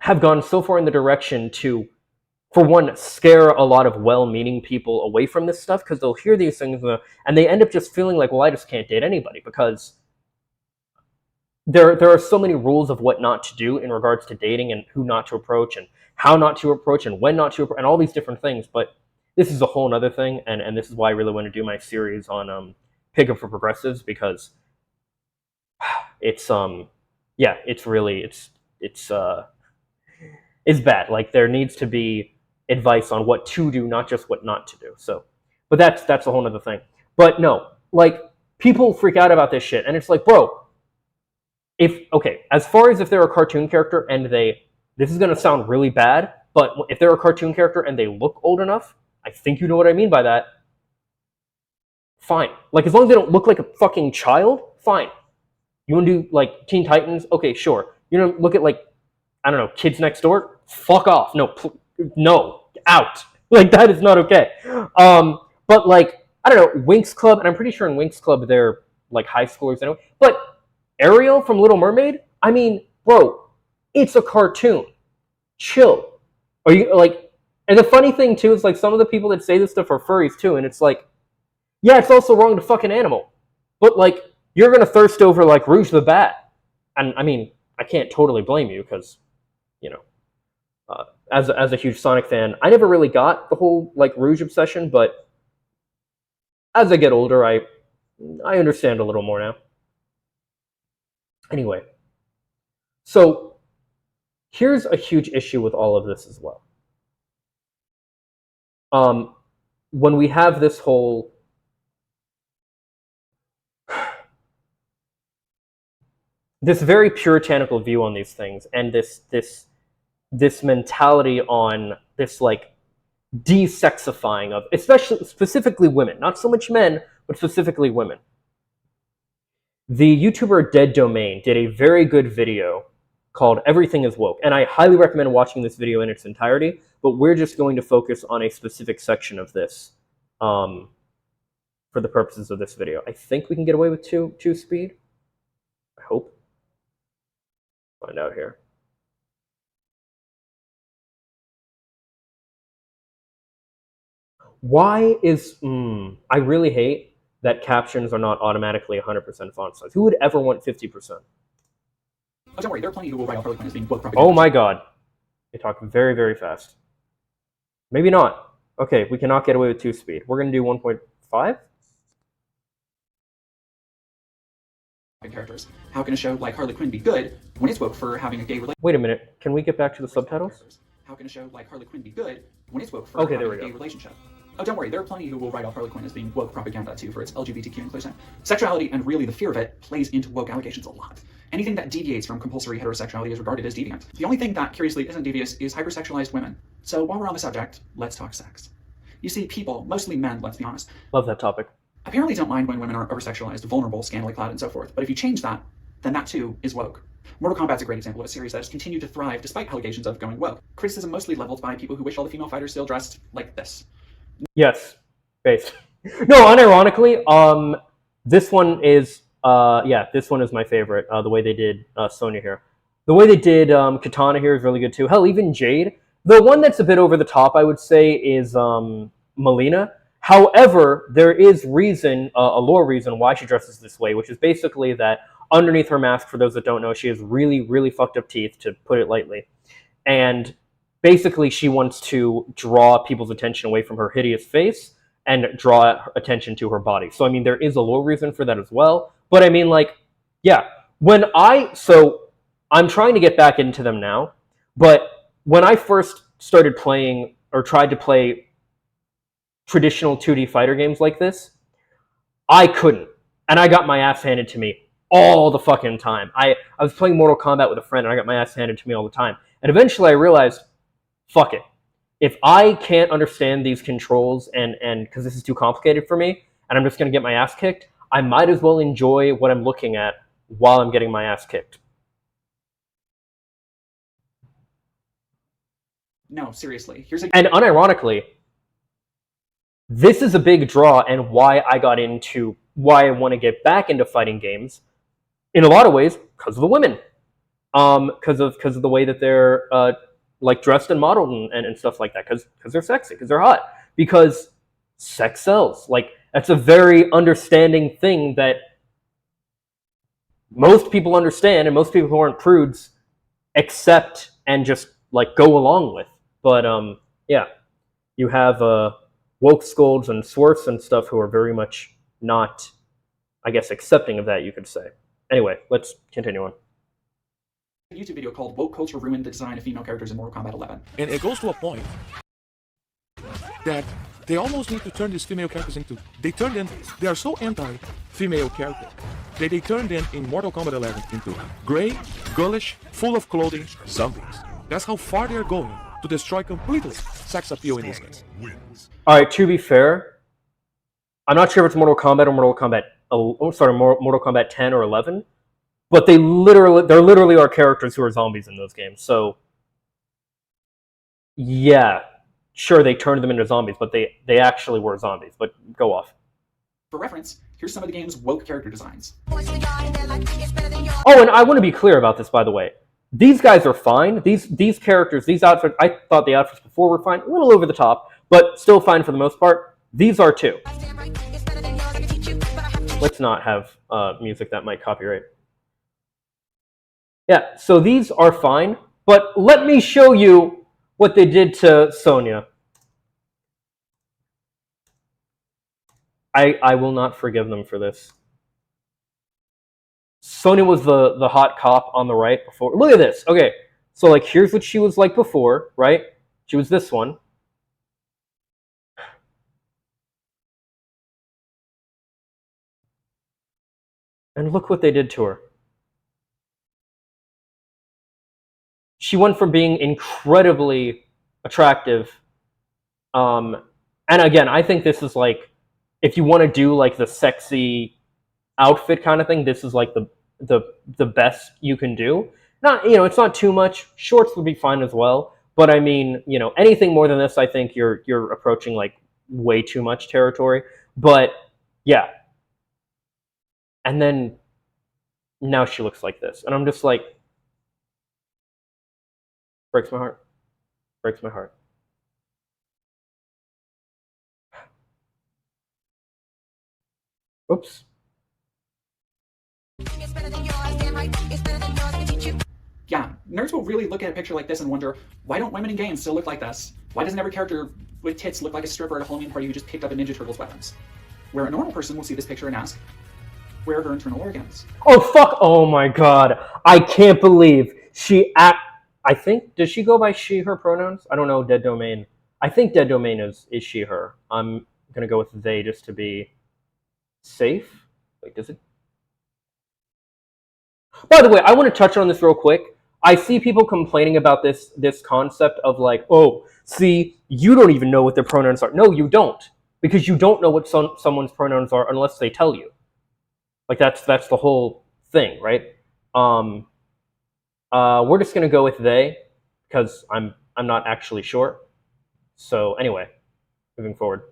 have gone so far in the direction to, for one, scare a lot of well-meaning people away from this stuff, because they'll hear these things and they end up just feeling like, well, I just can't date anybody, because there are so many rules of what not to do in regards to dating and who not to approach and how not to approach and when not to approach and all these different things. But this is a whole other thing, and this is why I really want to do my series on pickup for progressives, because it's bad. Like, there needs to be advice on what to do, not just what not to do. So, but that's a whole other thing. But no, like, people freak out about this shit, and it's like, bro, as far as if they're a cartoon character and this is going to sound really bad, but if they're a cartoon character and they look old enough, I think you know what I mean by that, fine. Like, as long as they don't look like a fucking child, fine. You want to do, like, Teen Titans? Okay, sure. You know, look at, like, I don't know, Kids Next Door? Fuck off. No, out. Like, that is not okay. But, like, I don't know, Winx Club, and I'm pretty sure in Winx Club they're, like, high schoolers anyway, but Ariel from Little Mermaid? I mean, bro, it's a cartoon. Chill. Are you, like, and the funny thing, too, is, like, some of the people that say this stuff are furries, too, and it's like, yeah, it's also wrong to fuck an animal. But, like, you're going to thirst over, like, Rouge the Bat. And, I mean, I can't totally blame you, because, as a huge Sonic fan, I never really got the whole, like, Rouge obsession, but as I get older, I understand a little more now. Anyway, so here's a huge issue with all of this as well. When we have this whole this very puritanical view on these things, and this mentality on this, like, desexifying of, specifically women, not so much men, but specifically women. The YouTuber Dead Domain did a very good video called Everything is Woke, and I highly recommend watching this video in its entirety, but we're just going to focus on a specific section of this for the purposes of this video. I think we can get away with two speed. I hope. Find out here. Why is... I really hate that captions are not automatically 100% font size. Who would ever want 50%? Oh, don't worry, there are plenty who will write off early as being book propaganda. Oh my god. They talk very, very fast. Maybe not. Okay, we cannot get away with 2 speed. We're going to do 1.5? characters. How can a show like Harley Quinn be good when it's woke for having a gay relationship? Wait a minute. Can we get back to the subtitles? How can a show like Harley Quinn be good when it's woke for Okay, having there we a gay go. relationship? Oh, don't worry, there are plenty who will write off Harley Quinn as being woke propaganda too for its LGBTQ inclusion. Sexuality, and really the fear of it, plays into woke allegations a lot. Anything that deviates from compulsory heterosexuality is regarded as deviant. The only thing that, curiously, isn't devious is hypersexualized women. So while we're on the subject, let's talk sex. You see, people, mostly men, let's be honest, Love that topic. apparently don't mind when women are oversexualized, vulnerable, scantily clad, and so forth. But if you change that, then that too is woke. Mortal Kombat's a great example of a series that has continued to thrive despite allegations of going woke. Criticism mostly leveled by people who wish all the female fighters still dressed like this. Yes. Base. No, unironically, this one is, this one is my favorite. The way they did Sonya here. The way they did Katana here is really good too. Hell, even Jade. The one that's a bit over the top, I would say, is Melina. However, there is reason, a lore reason why she dresses this way, which is basically that underneath her mask, for those that don't know, she has really, really fucked up teeth, to put it lightly. And basically, she wants to draw people's attention away from her hideous face and draw attention to her body. So, I mean, there is a lore reason for that as well. But, I mean, like, yeah. So, I'm trying to get back into them now. But when I first started playing, or tried to play traditional 2D fighter games like this, I couldn't. And I got my ass handed to me all the fucking time. I was playing Mortal Kombat with a friend, and I got my ass handed to me all the time. And eventually I realized, fuck it. If I can't understand these controls, and because this is too complicated for me, and I'm just going to get my ass kicked, I might as well enjoy what I'm looking at while I'm getting my ass kicked. No, seriously. Here's a And unironically, this is a big draw, and why I want to get back into fighting games, in a lot of ways, because of the women. Because of the way that they're like dressed and modeled and stuff like that, because they're sexy, because they're hot, because sex sells. Like, that's a very understanding thing that most people understand, and most people who aren't prudes accept and just like go along with. But yeah, you have woke scolds and swarfs and stuff who are very much not, I guess, accepting of that, you could say. Anyway, let's continue on. YouTube video called Woke Culture Ruined the Design of Female Characters in Mortal Kombat 11. And it goes to a point that they almost need to turn these female characters into... They are so anti-female character that they turned in Mortal Kombat 11 into gray, girlish, full of clothing zombies. That's how far they're going to destroy completely sex appeal in this case. Alright, to be fair, I'm not sure if it's Mortal Kombat or Mortal Kombat 10 or 11, but there literally are characters who are zombies in those games. So, yeah, sure, they turned them into zombies, but they actually were zombies. But go off. For reference, here's some of the game's woke character designs. Oh, and I want to be clear about this, by the way. These guys are fine. These characters, these outfits, I thought the outfits before were fine, a little over the top, but still fine for the most part. These are too. Let's not have music that might copyright. Yeah, so these are fine, but let me show you what they did to Sonya. I will not forgive them for this. Sonya was the hot cop on the right before. Look at this. Okay, so like here's what she was like before, right? She was this one. And look what they did to her. She went from being incredibly attractive. And again, I think this is like, if you want to do like the sexy outfit kind of thing, this is like the best you can do. Not, it's not too much. Shorts would be fine as well. But I mean, anything more than this, I think you're approaching like way too much territory. But yeah. And then now she looks like this. And I'm just like, breaks my heart. Breaks my heart. Oops. Yeah, nerds will really look at a picture like this and wonder, why don't women in games still look like this? Why doesn't every character with tits look like a stripper at a Halloween party who just picked up a Ninja Turtles weapons? Where a normal person will see this picture and ask, where are her internal organs? Oh, fuck! Oh my god. I can't believe I think, does she go by she, her pronouns? I don't know, Dead Domain. I think Dead Domain is she, her. I'm gonna go with they just to be safe. Wait, does it? By the way, I want to touch on this real quick. I see people complaining about this concept of like, oh, see, you don't even know what their pronouns are. No, you don't, because you don't know what someone's pronouns are unless they tell you. Like that's the whole thing, right? We're just gonna go with they because I'm not actually sure. So anyway, moving forward.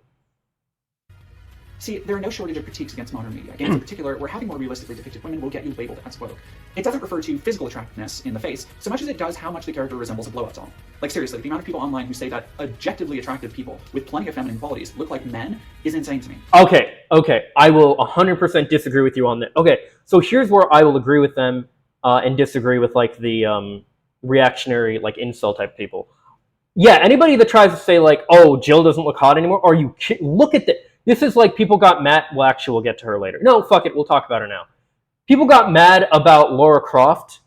See, there are no shortage of critiques against modern media. Games in particular, where having more realistically depicted women will get you labeled as woke. It doesn't refer to physical attractiveness in the face, so much as it does how much the character resembles a blowout doll. Like seriously, the amount of people online who say that objectively attractive people with plenty of feminine qualities look like men is insane to me. Okay, I will 100% disagree with you on that. Okay, so here's where I will agree with them and disagree with like the reactionary, like incel type people. Yeah, anybody that tries to say like, oh, Jill doesn't look hot anymore, are you kidding? Look at this. This is like people got mad. Well, actually, we'll get to her later. No, fuck it. We'll talk about her now. People got mad about Lara Croft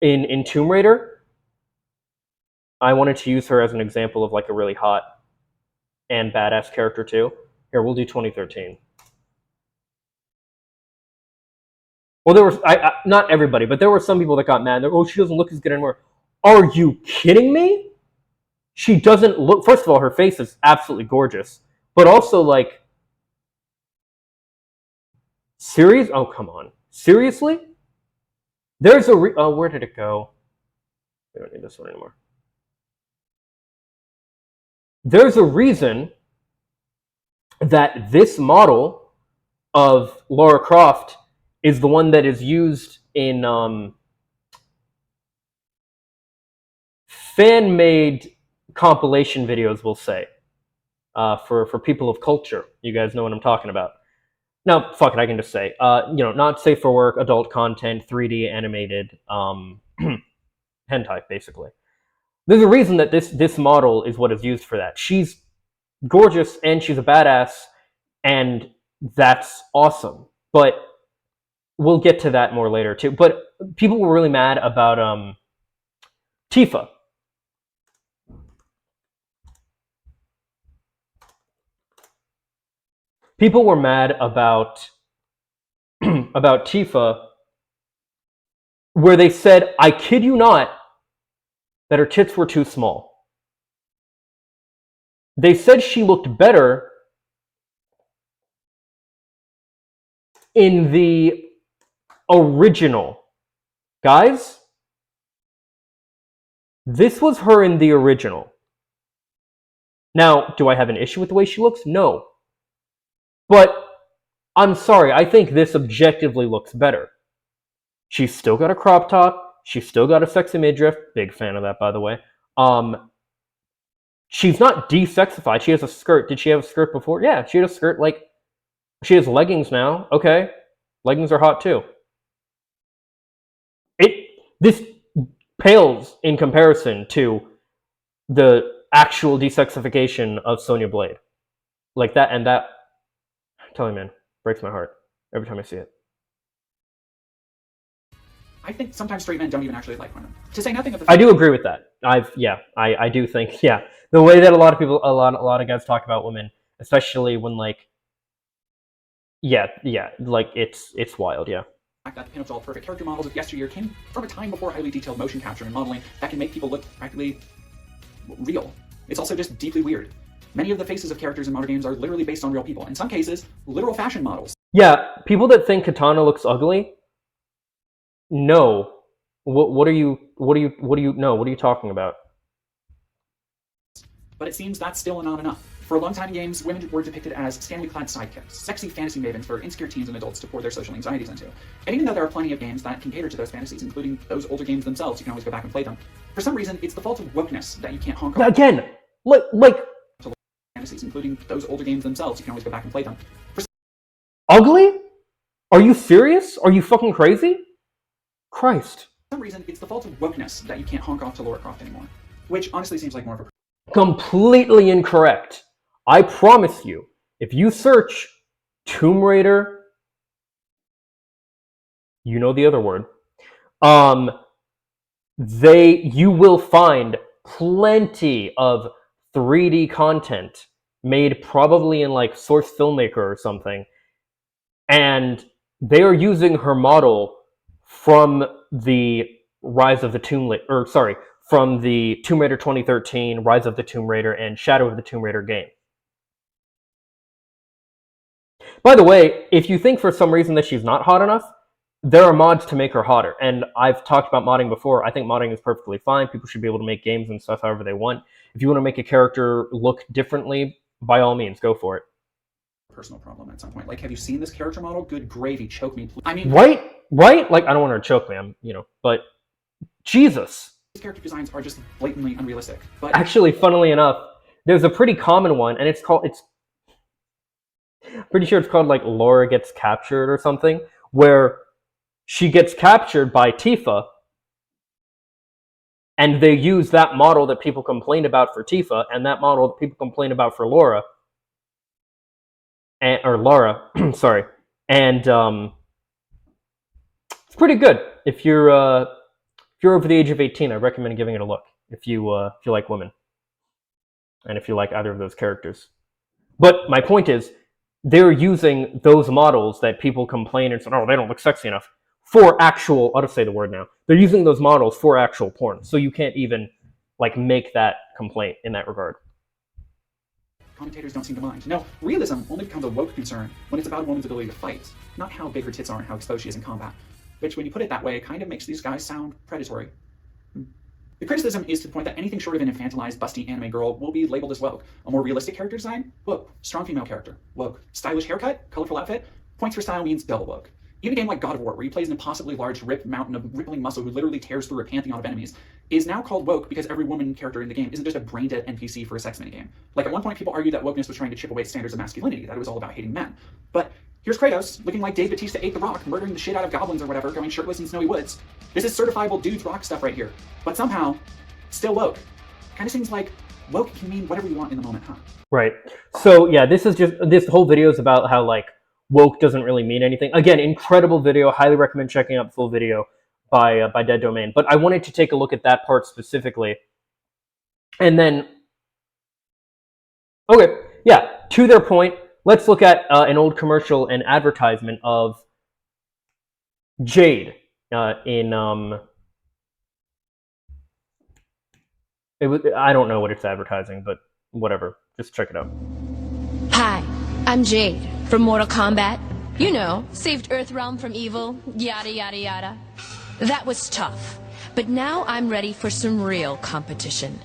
in Tomb Raider. I wanted to use her as an example of like a really hot and badass character too. Here, we'll do 2013. Well, there was not everybody, but there were some people that got mad. They're, oh, she doesn't look as good anymore. Are you kidding me? She doesn't look. First of all, her face is absolutely gorgeous, but also like, serious? Oh, come on, seriously? There's a oh, where did it go? We don't need this one anymore. There's a reason that this model of Lara Croft is the one that is used in fan-made compilation videos, we'll say, for people of culture. You guys know what I'm talking about. Now, fuck it, I can just say, not safe for work, adult content, 3D animated, hentai, basically. There's a reason that this model is what is used for that. She's gorgeous and she's a badass, and that's awesome. But we'll get to that more later too. But people were really mad about Tifa. People were mad about about Tifa, where they said, I kid you not, that her tits were too small. They said she looked better in the original. Guys, this was her in the original. Now, do I have an issue with the way she looks? No. But I'm sorry, I think this objectively looks better. She's still got a crop top. She's still got a sexy midriff. Big fan of that, by the way. She's not de-sexified. She has a skirt. Did she have a skirt before? Yeah, she had a skirt. Like, she has leggings now. Okay, leggings are hot too. This pales in comparison to the actual de-sexification of Sonya Blade. Like that, and that, I'm telling you, man, breaks my heart every time I see it. I think sometimes straight men don't even actually like women. To say nothing of the fact I do agree with that. I do think, yeah, the way that a lot of guys talk about women, especially when like, like it's wild, yeah. that the pinups all perfect character models of yesteryear came from a time before highly detailed motion capture and modeling that can make people look practically real. It's also just deeply weird. Many of the faces of characters in modern games are literally based on real people. In some cases, literal fashion models. Yeah, people that think Katana looks ugly. No, what are you talking about? But it seems that's still not enough. For a long time in games, women were depicted as scantily clad sidekicks, sexy fantasy mavens for insecure teens and adults to pour their social anxieties into. And even though there are plenty of games that can cater to those fantasies, including those older games themselves, you can always go back and play them. For some reason, it's the fault of wokeness that you can't honk off. Again, like fantasies, including those older games themselves, you can always go back and play them. Ugly? Are you serious? Are you fucking crazy? Christ. For some reason, it's the fault of wokeness that you can't honk off to Lara Croft anymore. Which honestly seems like more of a... Completely incorrect. I promise you, if you search Tomb Raider, you know the other word, you will find plenty of 3D content made probably in like Source Filmmaker or something, and they are using her model from the Rise of the Tomb Raider, or sorry, from the Tomb Raider 2013, Rise of the Tomb Raider, and Shadow of the Tomb Raider game. By the way, if you think for some reason that she's not hot enough, there are mods to make her hotter. And I've talked about modding before. I think modding is perfectly fine. People should be able to make games and stuff however they want. If you want to make a character look differently, by all means, go for it. Personal problem at some point. Like, have you seen this character model? Good gravy, choke me. I mean, right? Like, I don't want her to choke me, but Jesus. These character designs are just blatantly unrealistic. But actually, funnily enough, there's a pretty common one, and it's pretty sure it's called like Laura Gets Captured or something, where she gets captured by Tifa, and they use that model that people complained about for Tifa, and that model that people complained about for Laura, or Laura, sorry, and it's pretty good. If you're over the age of 18, I recommend giving it a look. If you like women, and if you like either of those characters. But my point is, they're using those models that people complain and say, oh, they don't look sexy enough, for actual, I'll just say the word now, they're using those models for actual porn. So you can't even like make that complaint in that regard. Commentators don't seem to mind. No, realism only becomes a woke concern when it's about a woman's ability to fight, not how big her tits are and how exposed she is in combat. Which, when you put it that way, kind of makes these guys sound predatory. The criticism is to the point that anything short of an infantilized, busty anime girl will be labeled as woke. A more realistic character design? Woke. Strong female character? Woke. Stylish haircut? Colorful outfit? Points for style means double woke. Even a game like God of War, where he plays an impossibly large, ripped mountain of rippling muscle who literally tears through a pantheon of enemies, is now called woke because every woman character in the game isn't just a brain-dead NPC for a sex minigame. Like, at one point, people argued that wokeness was trying to chip away at standards of masculinity, that it was all about hating men. But here's Kratos, looking like Dave Bautista ate the rock, murdering the shit out of goblins or whatever, going shirtless in snowy woods. This is certifiable dudes rock stuff right here. But somehow, still woke. Kind of seems like woke can mean whatever you want in the moment, huh? Right. So yeah, this whole video is about how like woke doesn't really mean anything. Again, incredible video. Highly recommend checking out the full video by Dead Domain. But I wanted to take a look at that part specifically. And then, okay, yeah, to their point, let's look at an old commercial and advertisement of Jade in I don't know what it's advertising, but whatever. Just check it out. Hi, I'm Jade from Mortal Kombat. You know, saved Earthrealm from evil, yada yada yada. That was tough, but now I'm ready for some real competition.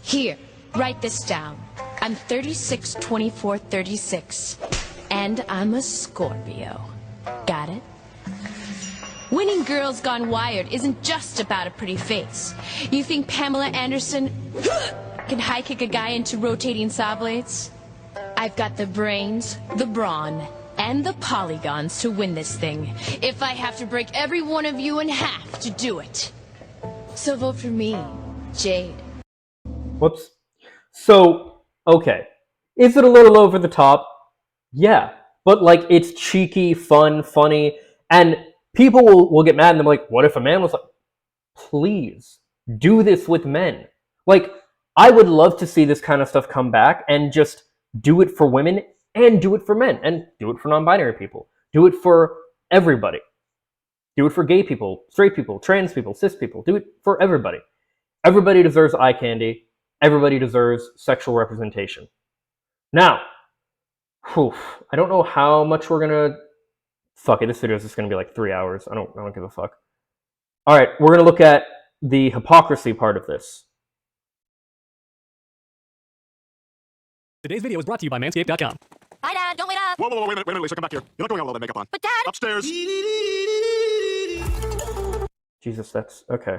Here, write this down. I'm 36, 24, 36, and I'm a Scorpio. Got it? Winning Girls Gone Wired isn't just about a pretty face. You think Pamela Anderson can high kick a guy into rotating saw blades? I've got the brains, the brawn, and the polygons to win this thing, if I have to break every one of you in half to do it. So vote for me, Jade. Whoops. So, okay. Is it a little over the top? Yeah. But, like, it's cheeky, fun, funny, and people will get mad and they're like, what if a man was like, please, do this with men. Like, I would love to see this kind of stuff come back and just do it for women and do it for men and do it for non-binary people. Do it for everybody. Do it for gay people, straight people, trans people, cis people. Do it for everybody. Everybody deserves eye candy. Everybody deserves sexual representation. Now, I don't know how much we're gonna... Fuck it, this video is just gonna be like 3 hours. I don't give a fuck. Alright, we're gonna look at the hypocrisy part of this. Today's video is brought to you by Manscaped.com. Hi, Dad. Don't wait up. Whoa, wait a minute, Lisa, come back here. You're not going out with all that makeup on. But, Dad... Upstairs. Jesus, that's... okay.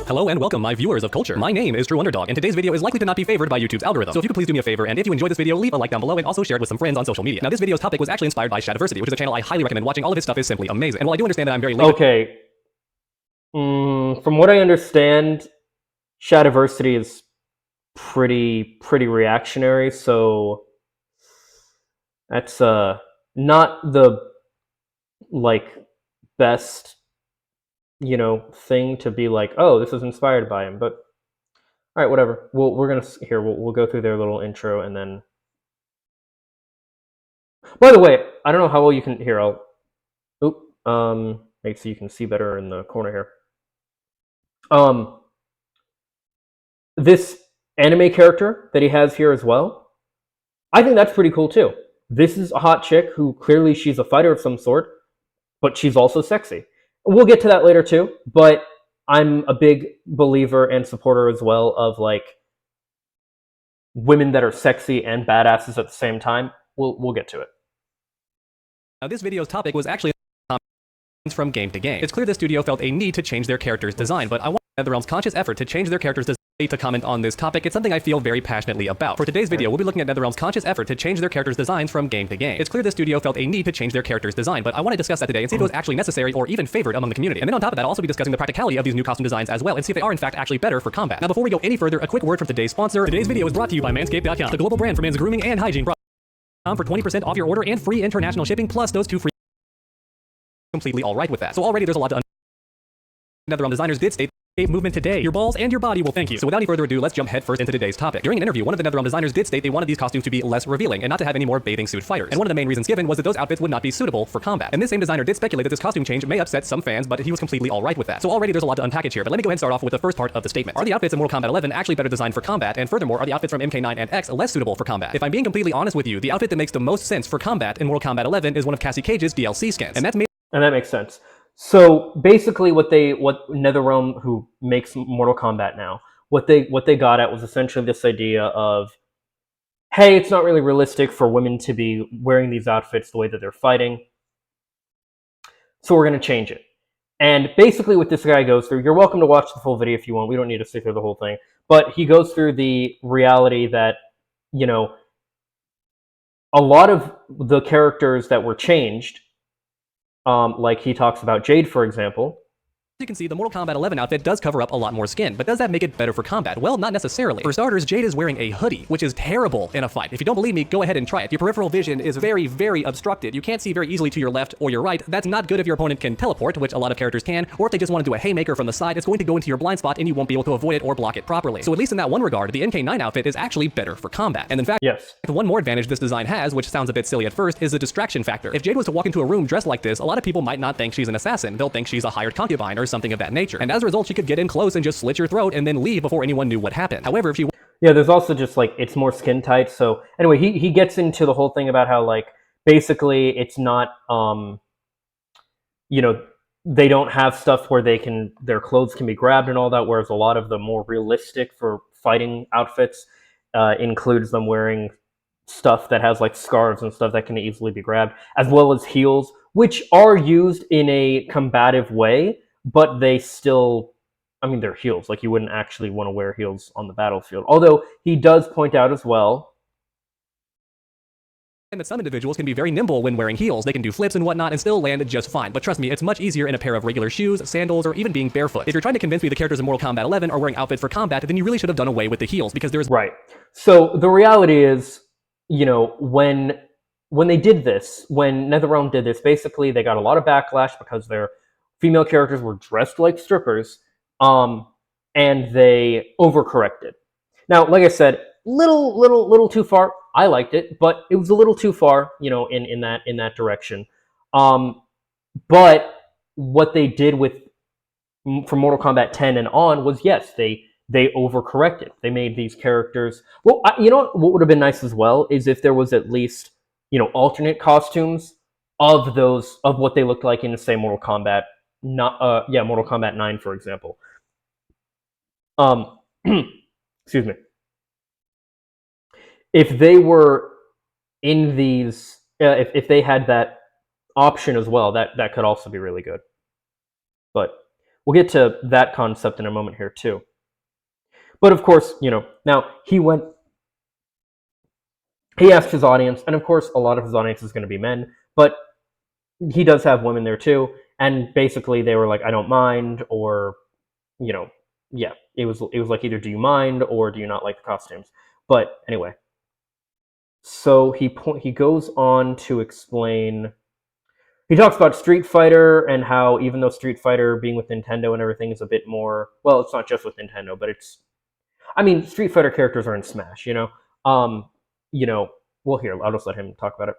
Hello and welcome, my viewers of culture. My name is True Underdog, and today's video is likely to not be favored by YouTube's algorithm. So if you could please do me a favor, and if you enjoyed this video, leave a like down below and also share it with some friends on social media. Now, this video's topic was actually inspired by Shadiversity, which is a channel I highly recommend watching. All of his stuff is simply amazing. And while I do understand that I'm very late... Okay. From what I understand, Shadiversity is pretty reactionary. So that's not the like best, thing to be like, oh, this is inspired by him. But all right, whatever. We'll go through their little intro and then. By the way, I don't know how well you can hear. Make so you can see better in the corner here. This anime character that he has here as well, I think that's pretty cool too. This is a hot chick who clearly she's a fighter of some sort, but she's also sexy. We'll get to that later too, but I'm a big believer and supporter as well of like women that are sexy and badasses at the same time. We'll get to it. Now, this video's topic was actually from game to game. It's clear the studio felt a need to change their character's design, but I want NetherRealm's conscious effort to change their character's design. To comment on this topic, it's something I feel very passionately about. For today's video, we'll be looking at NetherRealm's conscious effort to change their characters' designs from game to game. It's clear the studio felt a need to change their character's design, but I want to discuss that today and see if it was actually necessary or even favored among the community. And then on top of that, I'll also be discussing the practicality of these new costume designs as well and see if they are in fact actually better for combat. Now, before we go any further, a quick word from today's sponsor. Today's video is brought to you by Manscaped.com, the global brand for men's grooming and hygiene products. For 20% off your order and free international shipping, plus those 2 free. Completely all right with that. So already there's a lot to NetherRealm designers did state movement today. Your balls and your body will thank you. So without any further ado, let's jump headfirst into today's topic. During an interview, one of the NetherRealm designers did state they wanted these costumes to be less revealing and not to have any more bathing suit fighters. And one of the main reasons given was that those outfits would not be suitable for combat. And this same designer did speculate that this costume change may upset some fans, but he was completely all right with that. So already there's a lot to unpackage here, but let me go ahead and start off with the first part of the statement. Are the outfits in Mortal Kombat 11 actually better designed for combat? And furthermore, are the outfits from MK9 and X less suitable for combat? If I'm being completely honest with you, the outfit that makes the most sense for combat in Mortal Kombat 11 is one of Cassie Cage's DLC skins. And that makes sense. So basically what NetherRealm, who makes Mortal Kombat now, what they got at was essentially this idea of, hey, it's not really realistic for women to be wearing these outfits the way that they're fighting, so we're going to change it. And basically what this guy goes through, you're welcome to watch the full video if you want, we don't need to sit through the whole thing, but he goes through the reality that, a lot of the characters that were changed, like he talks about Jade, for example. You can see the Mortal Kombat 11 outfit does cover up a lot more skin, but does that make it better for combat? Well, not necessarily. For starters, Jade is wearing a hoodie, which is terrible in a fight. If you don't believe me, go ahead and try it. Your peripheral vision is very, very obstructed. You can't see very easily to your left or your right. That's not good if your opponent can teleport, which a lot of characters can, or if they just want to do a haymaker from the side, it's going to go into your blind spot and you won't be able to avoid it or block it properly. So at least in that one regard, the MK9 outfit is actually better for combat. And in fact, yes, one more advantage this design has, which sounds a bit silly at first, is the distraction factor. If Jade was to walk into a room dressed like this, a lot of people might not think she's an assassin. They'll think she's a hired concubine or something of that nature. And as a result, she could get in close and just slit your throat and then leave before anyone knew what happened. However, if she... Yeah, there's also just, like, it's more skin tight. So, anyway, he gets into the whole thing about how, like, basically it's not, they don't have stuff where their clothes can be grabbed and all that, whereas a lot of the more realistic for fighting outfits includes them wearing stuff that has, like, scarves and stuff that can easily be grabbed, as well as heels, which are used in a combative way, but they still, they're heels. Like, you wouldn't actually want to wear heels on the battlefield. Although, he does point out as well, and that some individuals can be very nimble when wearing heels. They can do flips and whatnot and still land just fine. But trust me, it's much easier in a pair of regular shoes, sandals, or even being barefoot. If you're trying to convince me the characters in Mortal Kombat 11 are wearing outfits for combat, then you really should have done away with the heels, because there's... Right. So, the reality is, when they did this, when NetherRealm did this, basically they got a lot of backlash because their female characters were dressed like strippers, and they overcorrected. Now, like I said, little too far. I liked it, but it was a little too far, in that direction. But what they did from Mortal Kombat 10 and on was, yes, they overcorrected. They made these characters. Well, what would have been nice as well is if there was at least, alternate costumes of what they looked like in, say, Mortal Kombat. Mortal Kombat 9, for example. Excuse me. If they were in these, if they had that option as well, that could also be really good. But we'll get to that concept in a moment here too. But of course, now he asked his audience, and of course a lot of his audience is going to be men, but he does have women there too, and basically they were like, I don't mind, or, yeah, it was like either do you mind or do you not like the costumes. But anyway, so he goes on to explain. He talks about Street Fighter and how even though Street Fighter being with Nintendo and everything is a bit more, well, it's not just with Nintendo, but it's, I mean, Street Fighter characters are in Smash, you know. Um, you know, well, here I'll just let him talk about it.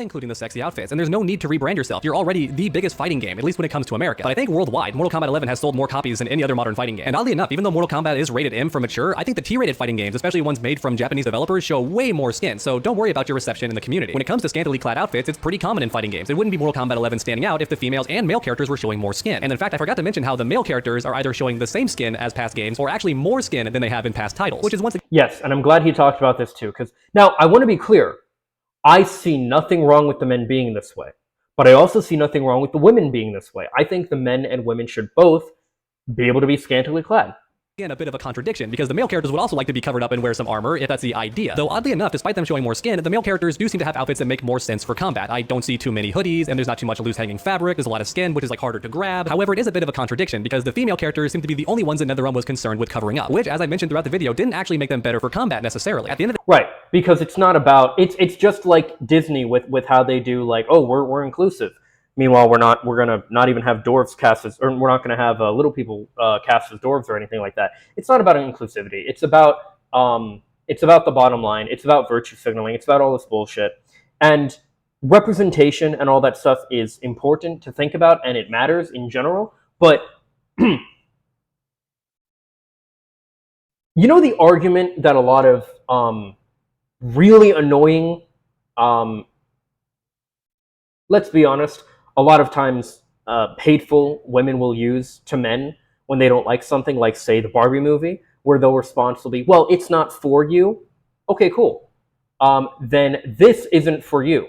Including the sexy outfits, and there's no need to rebrand yourself. You're already the biggest fighting game, at least when it comes to America. But I think worldwide, Mortal Kombat 11 has sold more copies than any other modern fighting game. And oddly enough, even though Mortal Kombat is rated M for mature, I think the T-rated fighting games, especially ones made from Japanese developers, show way more skin, so don't worry about your reception in the community. When it comes to scantily clad outfits, it's pretty common in fighting games. It wouldn't be Mortal Kombat 11 standing out if the females and male characters were showing more skin. And in fact, I forgot to mention how the male characters are either showing the same skin as past games, or actually more skin than they have in past titles, which is once again... Yes, and I'm glad he talked about this too, because now I want to be clear. I see nothing wrong with the men being this way, but I also see nothing wrong with the women being this way. I think the men and women should both be able to be scantily clad. Again, a bit of a contradiction, because the male characters would also like to be covered up and wear some armor, if that's the idea. Though oddly enough, despite them showing more skin, the male characters do seem to have outfits that make more sense for combat. I don't see too many hoodies, and there's not too much loose hanging fabric, there's a lot of skin, which is like harder to grab. However, it is a bit of a contradiction, because the female characters seem to be the only ones that NetherRealm was concerned with covering up, which, as I mentioned throughout the video, didn't actually make them better for combat necessarily. At the end of the Right, because it's not about, it's just like Disney with how they do, like, oh, we're inclusive. Meanwhile, we're gonna not even have dwarves cast as, or we're not gonna have little people cast as dwarves or anything like that. It's not about inclusivity. It's about the bottom line. It's about virtue signaling. It's about all this bullshit. And representation and all that stuff is important to think about, and it matters in general. But you know the argument that a lot of really annoying, let's be honest, a lot of times hateful women will use to men when they don't like something, like, say, the Barbie movie, where they'll respond to be, well, it's not for you. Okay, cool. Then this isn't for you.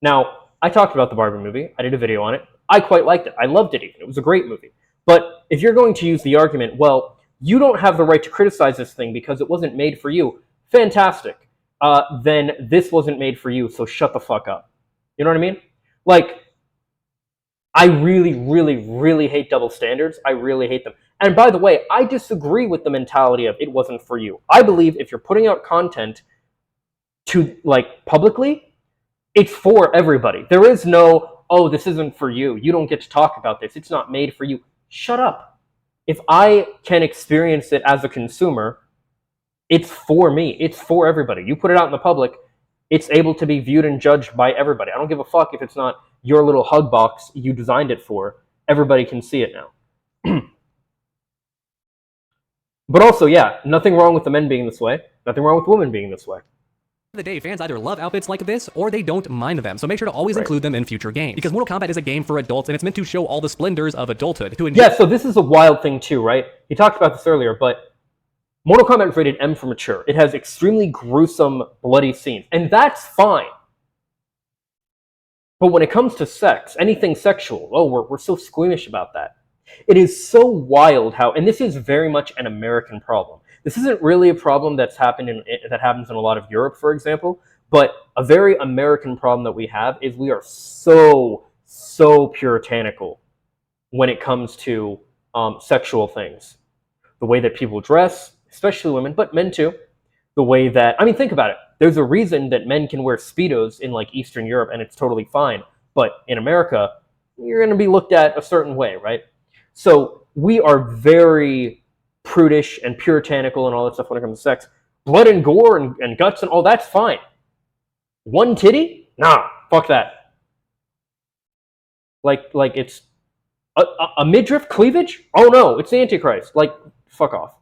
Now, I talked about the Barbie movie. I did a video on it. I quite liked it. I loved it even. It was a great movie. But if you're going to use the argument, well, you don't have the right to criticize this thing because it wasn't made for you, fantastic. Then this wasn't made for you, so shut the fuck up. You know what I mean? Like, I really, really, really hate double standards. I really hate them. And by the way, I disagree with the mentality of it wasn't for you. I believe if you're putting out content to, like, publicly, it's for everybody. There is no, oh, this isn't for you. You don't get to talk about this. It's not made for you. Shut up. If I can experience it as a consumer, it's for me. It's for everybody. You put it out in the public, it's able to be viewed and judged by everybody. I don't give a fuck if it's not your little hug box you designed it for. Everybody can see it now. But also, yeah, nothing wrong with the men being this way. Nothing wrong with women being this way. Of the day, fans either love outfits like this or they don't mind them, so make sure to always include them in future games. Because Mortal Kombat is a game for adults, and it's meant to show all the splendors of adulthood. Yeah, so this is a wild thing too, right? He talked about this earlier, but Mortal Kombat is rated M for mature. It has extremely gruesome, bloody scenes, and that's fine. But when it comes to sex, anything sexual, oh, we're so squeamish about that. It is so wild how, and this is very much an American problem. This isn't really a problem that happens in a lot of Europe, for example, but a very American problem that we have is we are so puritanical when it comes to sexual things. The way that people dress, especially women, but men too. The way that, I mean, think about it. There's a reason that men can wear Speedos in, like, Eastern Europe, and it's totally fine. But in America, you're going to be looked at a certain way, right? So we are very prudish and puritanical and all that stuff when it comes to sex. Blood and gore and guts and all that's fine. One titty? Nah, fuck that. Like it's a midriff cleavage? Oh no, it's the Antichrist. Like, fuck off.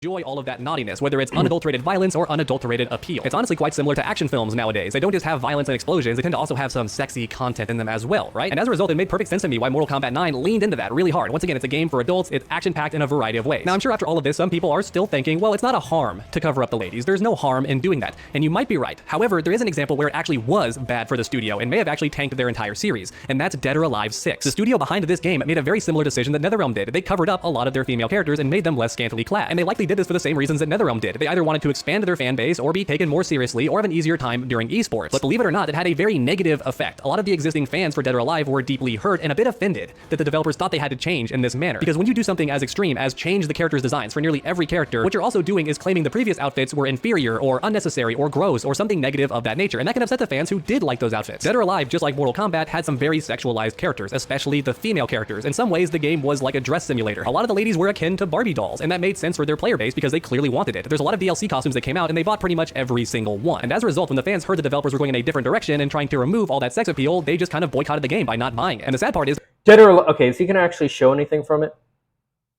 Enjoy all of that naughtiness, whether it's unadulterated violence or unadulterated appeal. It's honestly quite similar to action films nowadays. They don't just have violence and explosions, they tend to also have some sexy content in them as well, right? And as a result, it made perfect sense to me why Mortal Kombat 9 leaned into that really hard. Once again, it's a game for adults, it's action-packed in a variety of ways. Now, I'm sure after all of this, some people are still thinking, well, it's not a harm to cover up the ladies. There's no harm in doing that. And you might be right. However, there is an example where it actually was bad for the studio and may have actually tanked their entire series, and that's Dead or Alive 6. The studio behind this game made a very similar decision that NetherRealm did. They covered up a lot of their female characters and made them less scantily clad. And they likely did this for the same reasons that NetherRealm did. They either wanted to expand their fan base or be taken more seriously or have an easier time during esports. But believe it or not, it had a very negative effect. A lot of the existing fans for Dead or Alive were deeply hurt and a bit offended that the developers thought they had to change in this manner. Because when you do something as extreme as change the character's designs for nearly every character, what you're also doing is claiming the previous outfits were inferior or unnecessary or gross or something negative of that nature, and that can upset the fans who did like those outfits. Dead or Alive, just like Mortal Kombat, had some very sexualized characters, especially the female characters. In some ways, the game was like a dress simulator. A lot of the ladies were akin to Barbie dolls, and that made sense for their player base because they clearly wanted it. There's a lot of DLC costumes that came out, and they bought pretty much every single one. And as a result, when the fans heard the developers were going in a different direction and trying to remove all that sex appeal, they just kind of boycotted the game by not buying it. And the sad part is, Dead or Alive, okay, is he going to actually show anything from it?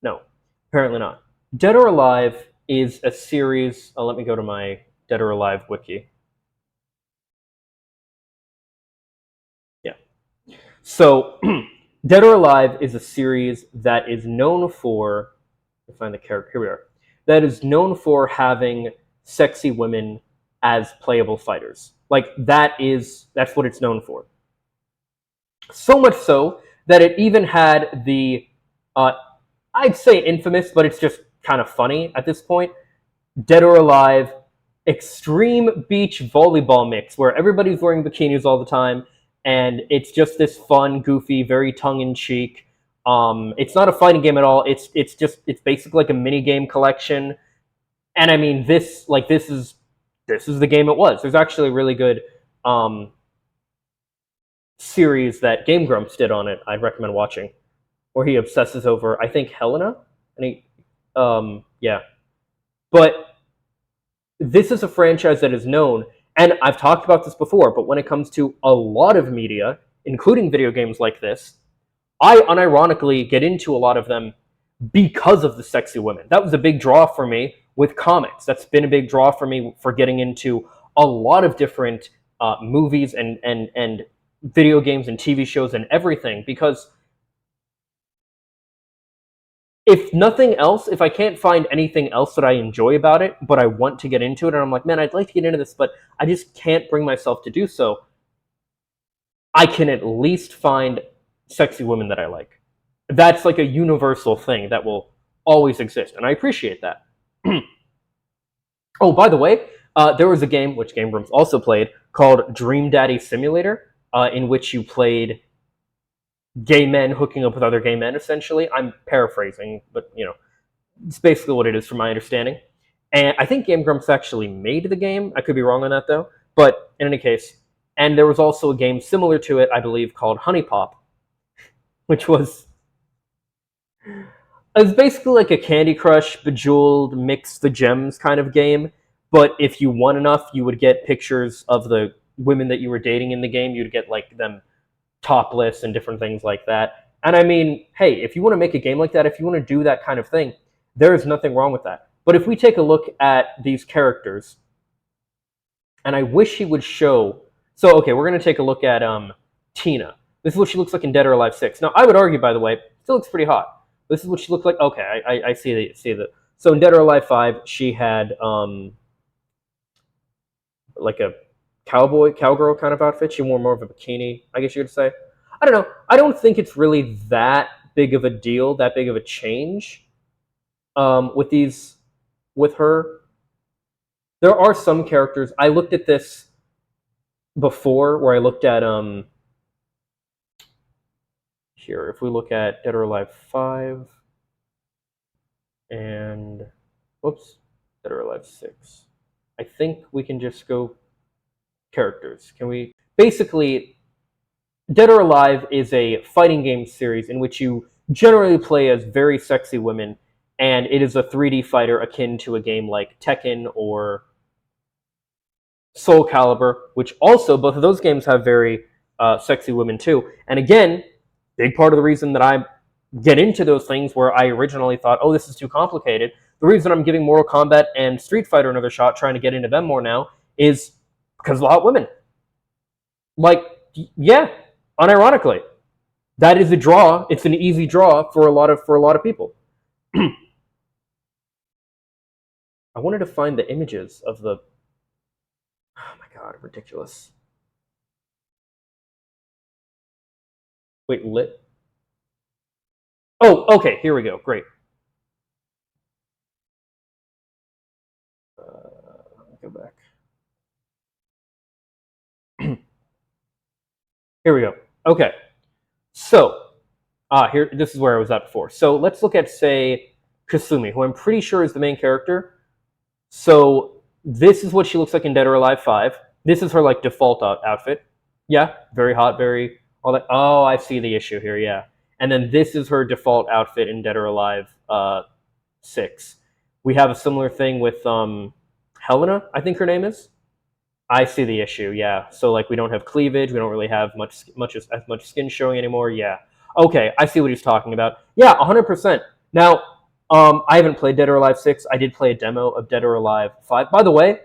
No, apparently not. Dead or Alive is a series, let me go to my Dead or Alive wiki. Yeah. So, Dead or Alive is a series that is known for, let me find the character, here we are, that is known for having sexy women as playable fighters. Like, that's what it's known for. So much so that it even had the, I'd say infamous, but it's just kind of funny at this point, Dead or Alive extreme beach volleyball mix where everybody's wearing bikinis all the time, and it's just this fun, goofy, very tongue-in-cheek. It's not a fighting game at all. It's basically like a mini game collection. And I mean, this is the game it was. There's actually a really good series that Game Grumps did on it. I'd recommend watching, where he obsesses over, I think, Helena, and he, yeah. But this is a franchise that is known, and I've talked about this before, but when it comes to a lot of media, including video games like this, I unironically get into a lot of them because of the sexy women. That was a big draw for me with comics. That's been a big draw for me for getting into a lot of different movies and video games and TV shows and everything, because if nothing else, if I can't find anything else that I enjoy about it, but I want to get into it, and I'm like, man, I'd like to get into this, but I just can't bring myself to do so, I can at least find sexy women that I like. That's like a universal thing that will always exist, and I appreciate that. Oh, by the way, there was a game, which Game Grumps also played, called Dream Daddy Simulator, in which you played gay men hooking up with other gay men, essentially. I'm paraphrasing, but, you know, it's basically what it is from my understanding. And I think Game Grumps actually made the game. I could be wrong on that, though. But in any case, and there was also a game similar to it, I believe, called Honey Pop, which was basically like a Candy Crush, Bejeweled, Mix the Gems kind of game. But if you won enough, you would get pictures of the women that you were dating in the game. You'd get, like, them topless and different things like that. And I mean, hey, if you want to make a game like that, if you want to do that kind of thing, there is nothing wrong with that. But if we take a look at these characters, and I wish he would show... So, okay, we're going to take a look at Tina. This is what she looks like in Dead or Alive 6. Now, I would argue, by the way, still looks pretty hot. This is what she looked like. Okay, I see that. So in Dead or Alive 5, she had like a cowgirl kind of outfit. She wore more of a bikini, I guess you could say. I don't know. I don't think it's really that big of a deal, that big of a change with her. There are some characters. I looked at this before, where I looked at here. If we look at Dead or Alive 5 and whoops, Dead or Alive 6. I think we can just go characters. Can we? Basically, Dead or Alive is a fighting game series in which you generally play as very sexy women, and it is a 3D fighter akin to a game like Tekken or Soul Calibur, which also, both of those games have very sexy women too. And again, big part of the reason that I get into those things where I originally thought, oh, this is too complicated, the reason I'm giving Mortal Kombat and Street Fighter another shot, trying to get into them more now, is because of the hot women. Like, yeah, unironically, that is a draw. It's an easy draw for a lot of people. I wanted to find the images of the... Oh my god, ridiculous. Wait, lit? Oh, okay, here we go. Great. Here we go. Okay. So, here, this is where I was at before. So let's look at, say, Kasumi, who I'm pretty sure is the main character. So this is what she looks like in Dead or Alive 5. This is her, like, default outfit. Yeah, very hot, very, all that. Oh, I see the issue here, yeah. And then this is her default outfit in Dead or Alive 6. We have a similar thing with Helena, I think her name is. I see the issue, yeah. So, like, we don't have cleavage, we don't really have as much skin showing anymore, yeah. Okay, I see what he's talking about. Yeah, 100%. Now, I haven't played Dead or Alive 6. I did play a demo of Dead or Alive 5. By the way,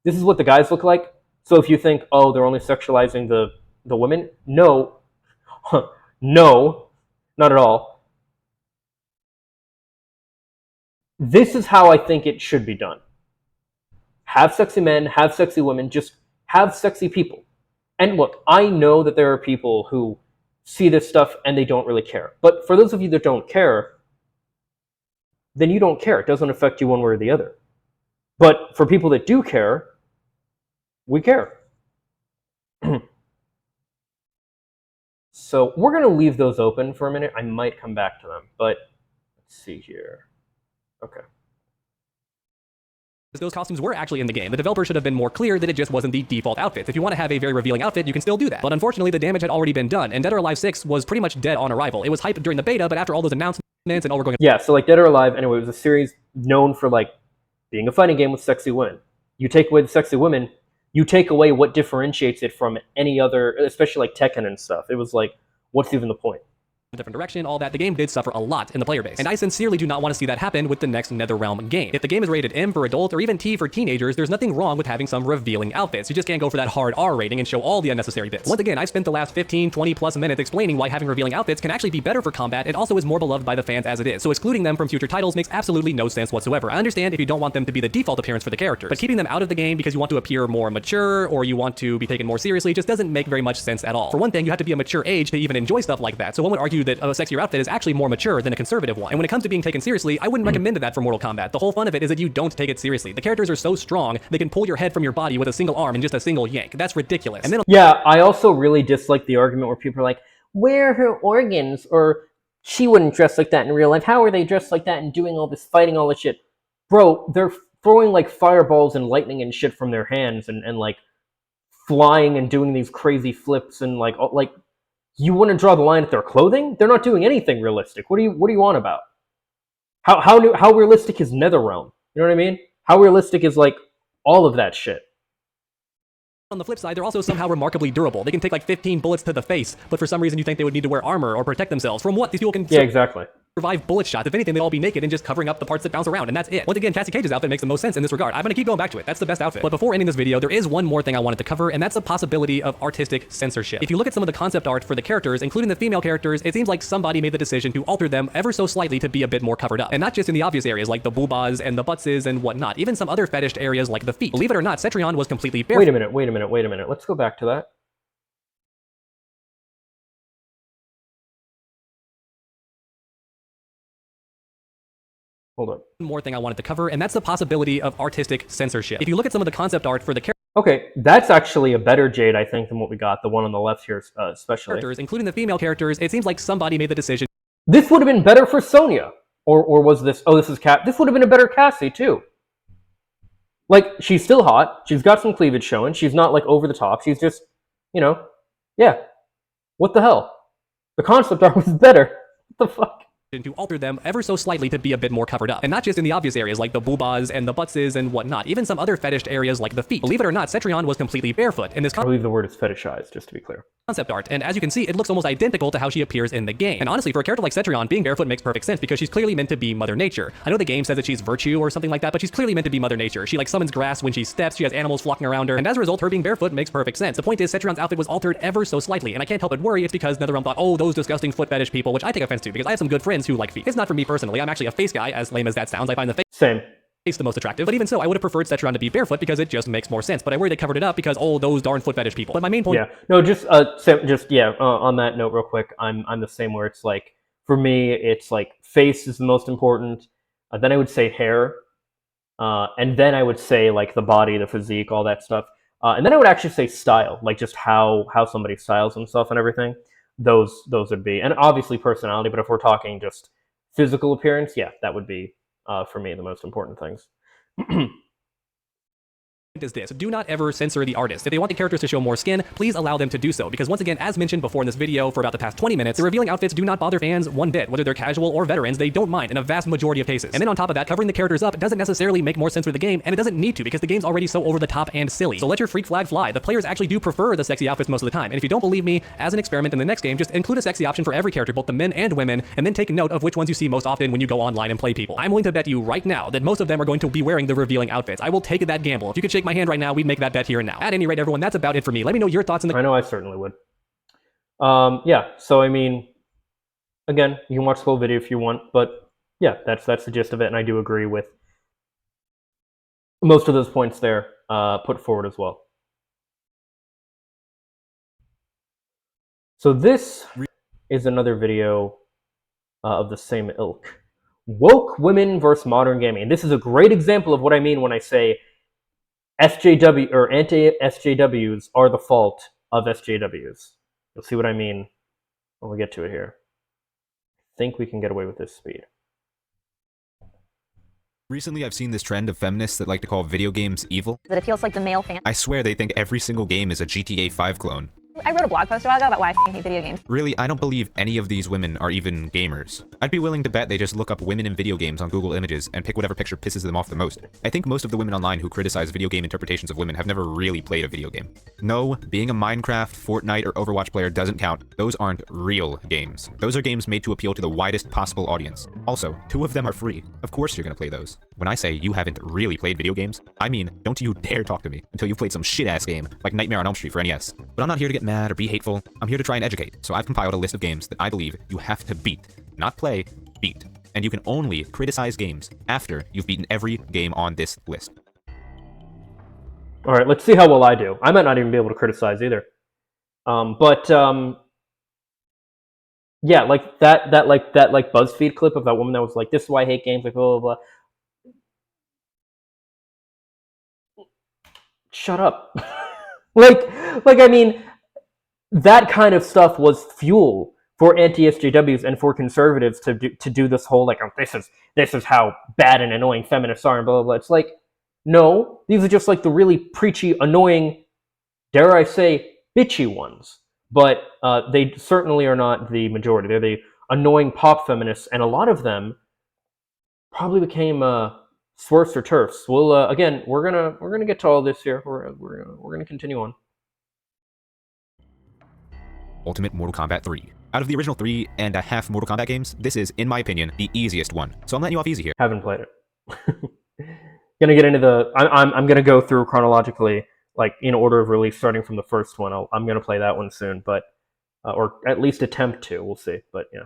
this is what the guys look like. So if you think, oh, they're only sexualizing the women, no. No, not at all. This is how I think it should be done. Have sexy men, have sexy women, just have sexy people. And look, I know that there are people who see this stuff and they don't really care. But for those of you that don't care, then you don't care. It doesn't affect you one way or the other. But for people that do care, we care. So we're going to leave those open for a minute. I might come back to them, but let's see here. Okay. Those costumes were actually in the game. The developer should have been more clear that it just wasn't the default outfit. If you want to have a very revealing outfit, you can still do that. But unfortunately, the damage had already been done, and Dead or Alive 6 was pretty much dead on arrival. It was hyped during the beta, but after all those announcements and all we're going Yeah, so like Dead or Alive, anyway, it was a series known for like being a fighting game with sexy women. You take away the sexy women, you take away what differentiates it from any other, especially like Tekken and stuff. It was like, what's even the point? different direction, all that, the game did suffer a lot in the player base. And I sincerely do not want to see that happen with the next NetherRealm game. If the game is rated M for adult or even T for teenagers, there's nothing wrong with having some revealing outfits. You just can't go for that hard R rating and show all the unnecessary bits. Once again, I've spent the last 15, 20 plus minutes explaining why having revealing outfits can actually be better for combat and also is more beloved by the fans as it is. So excluding them from future titles makes absolutely no sense whatsoever. I understand if you don't want them to be the default appearance for the characters, but keeping them out of the game because you want to appear more mature or you want to be taken more seriously just doesn't make very much sense at all. For one thing, you have to be a mature age to even enjoy stuff like that. So one would argue that a sexier outfit is actually more mature than a conservative one. And when it comes to being taken seriously, I wouldn't recommend that for Mortal Kombat. The whole fun of it is that you don't take it seriously. The characters are so strong, they can pull your head from your body with a single arm in just a single yank. That's ridiculous. And then yeah, I also really dislike the argument where people are like, where are her organs? Or she wouldn't dress like that in real life. How are they dressed like that and doing all this fighting, all this shit? Bro, they're throwing like fireballs and lightning and shit from their hands and like flying and doing these crazy flips and like you want to draw the line at their clothing? They're not doing anything realistic. What do you on about? How realistic is NetherRealm? You know what I mean? How realistic is like all of that shit? on the flip side, they're also somehow remarkably durable. They can take like 15 bullets to the face, but for some reason you think they would need to wear armor or protect themselves. From what? These people can exactly survive bullet shots. If anything, they'd all be naked and just covering up the parts that bounce around, and that's it. Once again, Cassie Cage's outfit makes the most sense in this regard. I'm gonna keep going back to it. That's the best outfit. But before ending this video, there is one more thing I wanted to cover, and that's the possibility of artistic censorship. If you look at some of the concept art for the characters, including the female characters, it seems like somebody made the decision to alter them ever so slightly to be a bit more covered up. And not just in the obvious areas like the boobas and the buttses and whatnot, even some other fetished areas like the feet. Believe it or not, Cetrion was completely bare. Wait a minute. Let's go back to that. Hold on. One more thing I wanted to cover, and that's the possibility of artistic censorship. If you look at some of the concept art for the characters, okay, that's actually a better Jade, I think, than what we got. The one on the left here, especially. Including the female characters, it seems like somebody made the decision. This would have been better for Sonya. Or was this... Oh, this is Cat. This would have been a better Cassie, too. Like, she's still hot. She's got some cleavage showing. She's not, like, over the top. She's just, you know... Yeah. What the hell? The concept art was better. What the fuck? To alter them ever so slightly to be a bit more covered up. And not just in the obvious areas like the boobas and the buttses and whatnot, even some other fetished areas like the feet. Believe it or not, Cetrion was completely barefoot in this I believe the word is fetishized, just to be clear. Concept art, and as you can see, it looks almost identical to how she appears in the game. And honestly, for a character like Cetrion, being barefoot makes perfect sense because she's clearly meant to be Mother Nature. I know the game says that she's virtue or something like that, but she's clearly meant to be Mother Nature. She like summons grass when she steps, she has animals flocking around her, and as a result, her being barefoot makes perfect sense. The point is, Cetrion's outfit was altered ever so slightly, and I can't help but worry it's because NetherRealm thought, oh, those disgusting foot fetish people, which I take offense to because I have some good friends who like feet. It's not for me personally, I'm actually a face guy, as lame as that sounds. I find the face the most attractive, but even so, I would have preferred Cetrion to be barefoot because it just makes more sense. But I worry they covered it up because, oh, those darn foot fetish people. But my main point... Yeah, no, on that note real quick, I'm the same where it's like, for me, it's like face is the most important, then I would say hair, and then I would say like the body, the physique, all that stuff. And then I would actually say style, like just how somebody styles himself and everything. Those would be, and obviously personality. But if we're talking just physical appearance, yeah, that would be for me the most important things. Is this: do not ever censor the artist. If they want the characters to show more skin, please allow them to do so, because once again, as mentioned before in this video for about the past 20 minutes, the revealing outfits do not bother fans one bit. Whether they're casual or veterans, they don't mind in a vast majority of cases. And then on top of that, covering the characters up doesn't necessarily make more sense for the game, and it doesn't need to, because the game's already so over the top and silly. So let your freak flag fly. The players actually do prefer the sexy outfits most of the time, and if you don't believe me, as an experiment in the next game, just include a sexy option for every character, both the men and women, and then take note of which ones you see most often when you go online and play people. I'm willing to bet you right now that most of them are going to be wearing the revealing outfits. I will take that gamble. If you could shake my hand right now, we'd make that bet here and now. At any rate, everyone, that's about it for me. Let me know your thoughts in the... I know I certainly would. Yeah, so I mean, again, you can watch the whole video if you want, but yeah, that's the gist of it, and I do agree with most of those points there put forward as well. So this is another video of the same ilk. Woke women versus modern gaming. And this is a great example of what I mean when I say SJW or anti-SJWs are the fault of SJWs. You'll see what I mean when we get to it here. I think we can get away with this speed. Recently, I've seen this trend of feminists that like to call video games evil. That it feels like the male fan. I swear they think every single game is a GTA 5 clone. I wrote a blog post a while ago about why I hate video games. Really, I don't believe any of these women are even gamers. I'd be willing to bet they just look up women in video games on Google Images and pick whatever picture pisses them off the most. I think most of the women online who criticize video game interpretations of women have never really played a video game. No, being a Minecraft, Fortnite, or Overwatch player doesn't count. Those aren't real games. Those are games made to appeal to the widest possible audience. Also, 2 of them are free. Of course you're gonna play those. When I say you haven't really played video games, I mean, don't you dare talk to me until you've played some shit-ass game like Nightmare on Elm Street for NES. But I'm not here to get mad or be hateful. I'm here to try and educate, so I've compiled a list of games that I believe you have to beat. Not play, beat. And you can only criticize games after you've beaten every game on this list. Alright, let's see how well I do. I might not even be able to criticize either. Yeah, like that BuzzFeed clip of that woman that was like, this is why I hate games, like blah blah blah. Shut up. like I mean, that kind of stuff was fuel for anti-SJWs and for conservatives to do this whole like, oh, this is how bad and annoying feminists are and blah blah blah. It's like, no, these are just like the really preachy, annoying, dare I say, bitchy ones. But they certainly are not the majority. They're the annoying pop feminists, and a lot of them probably became Swerfs or turfs. Well, again, we're gonna get to all this here. We're gonna continue on. Ultimate Mortal Kombat 3. Out of the original 3.5 Mortal Kombat games, this is, in my opinion, the easiest one. So I'm letting you off easy here. Haven't played it. Gonna get into the. I'm gonna go through chronologically, like in order of release, starting from the first one. I'm gonna play that one soon, but or at least attempt to. We'll see. But yeah.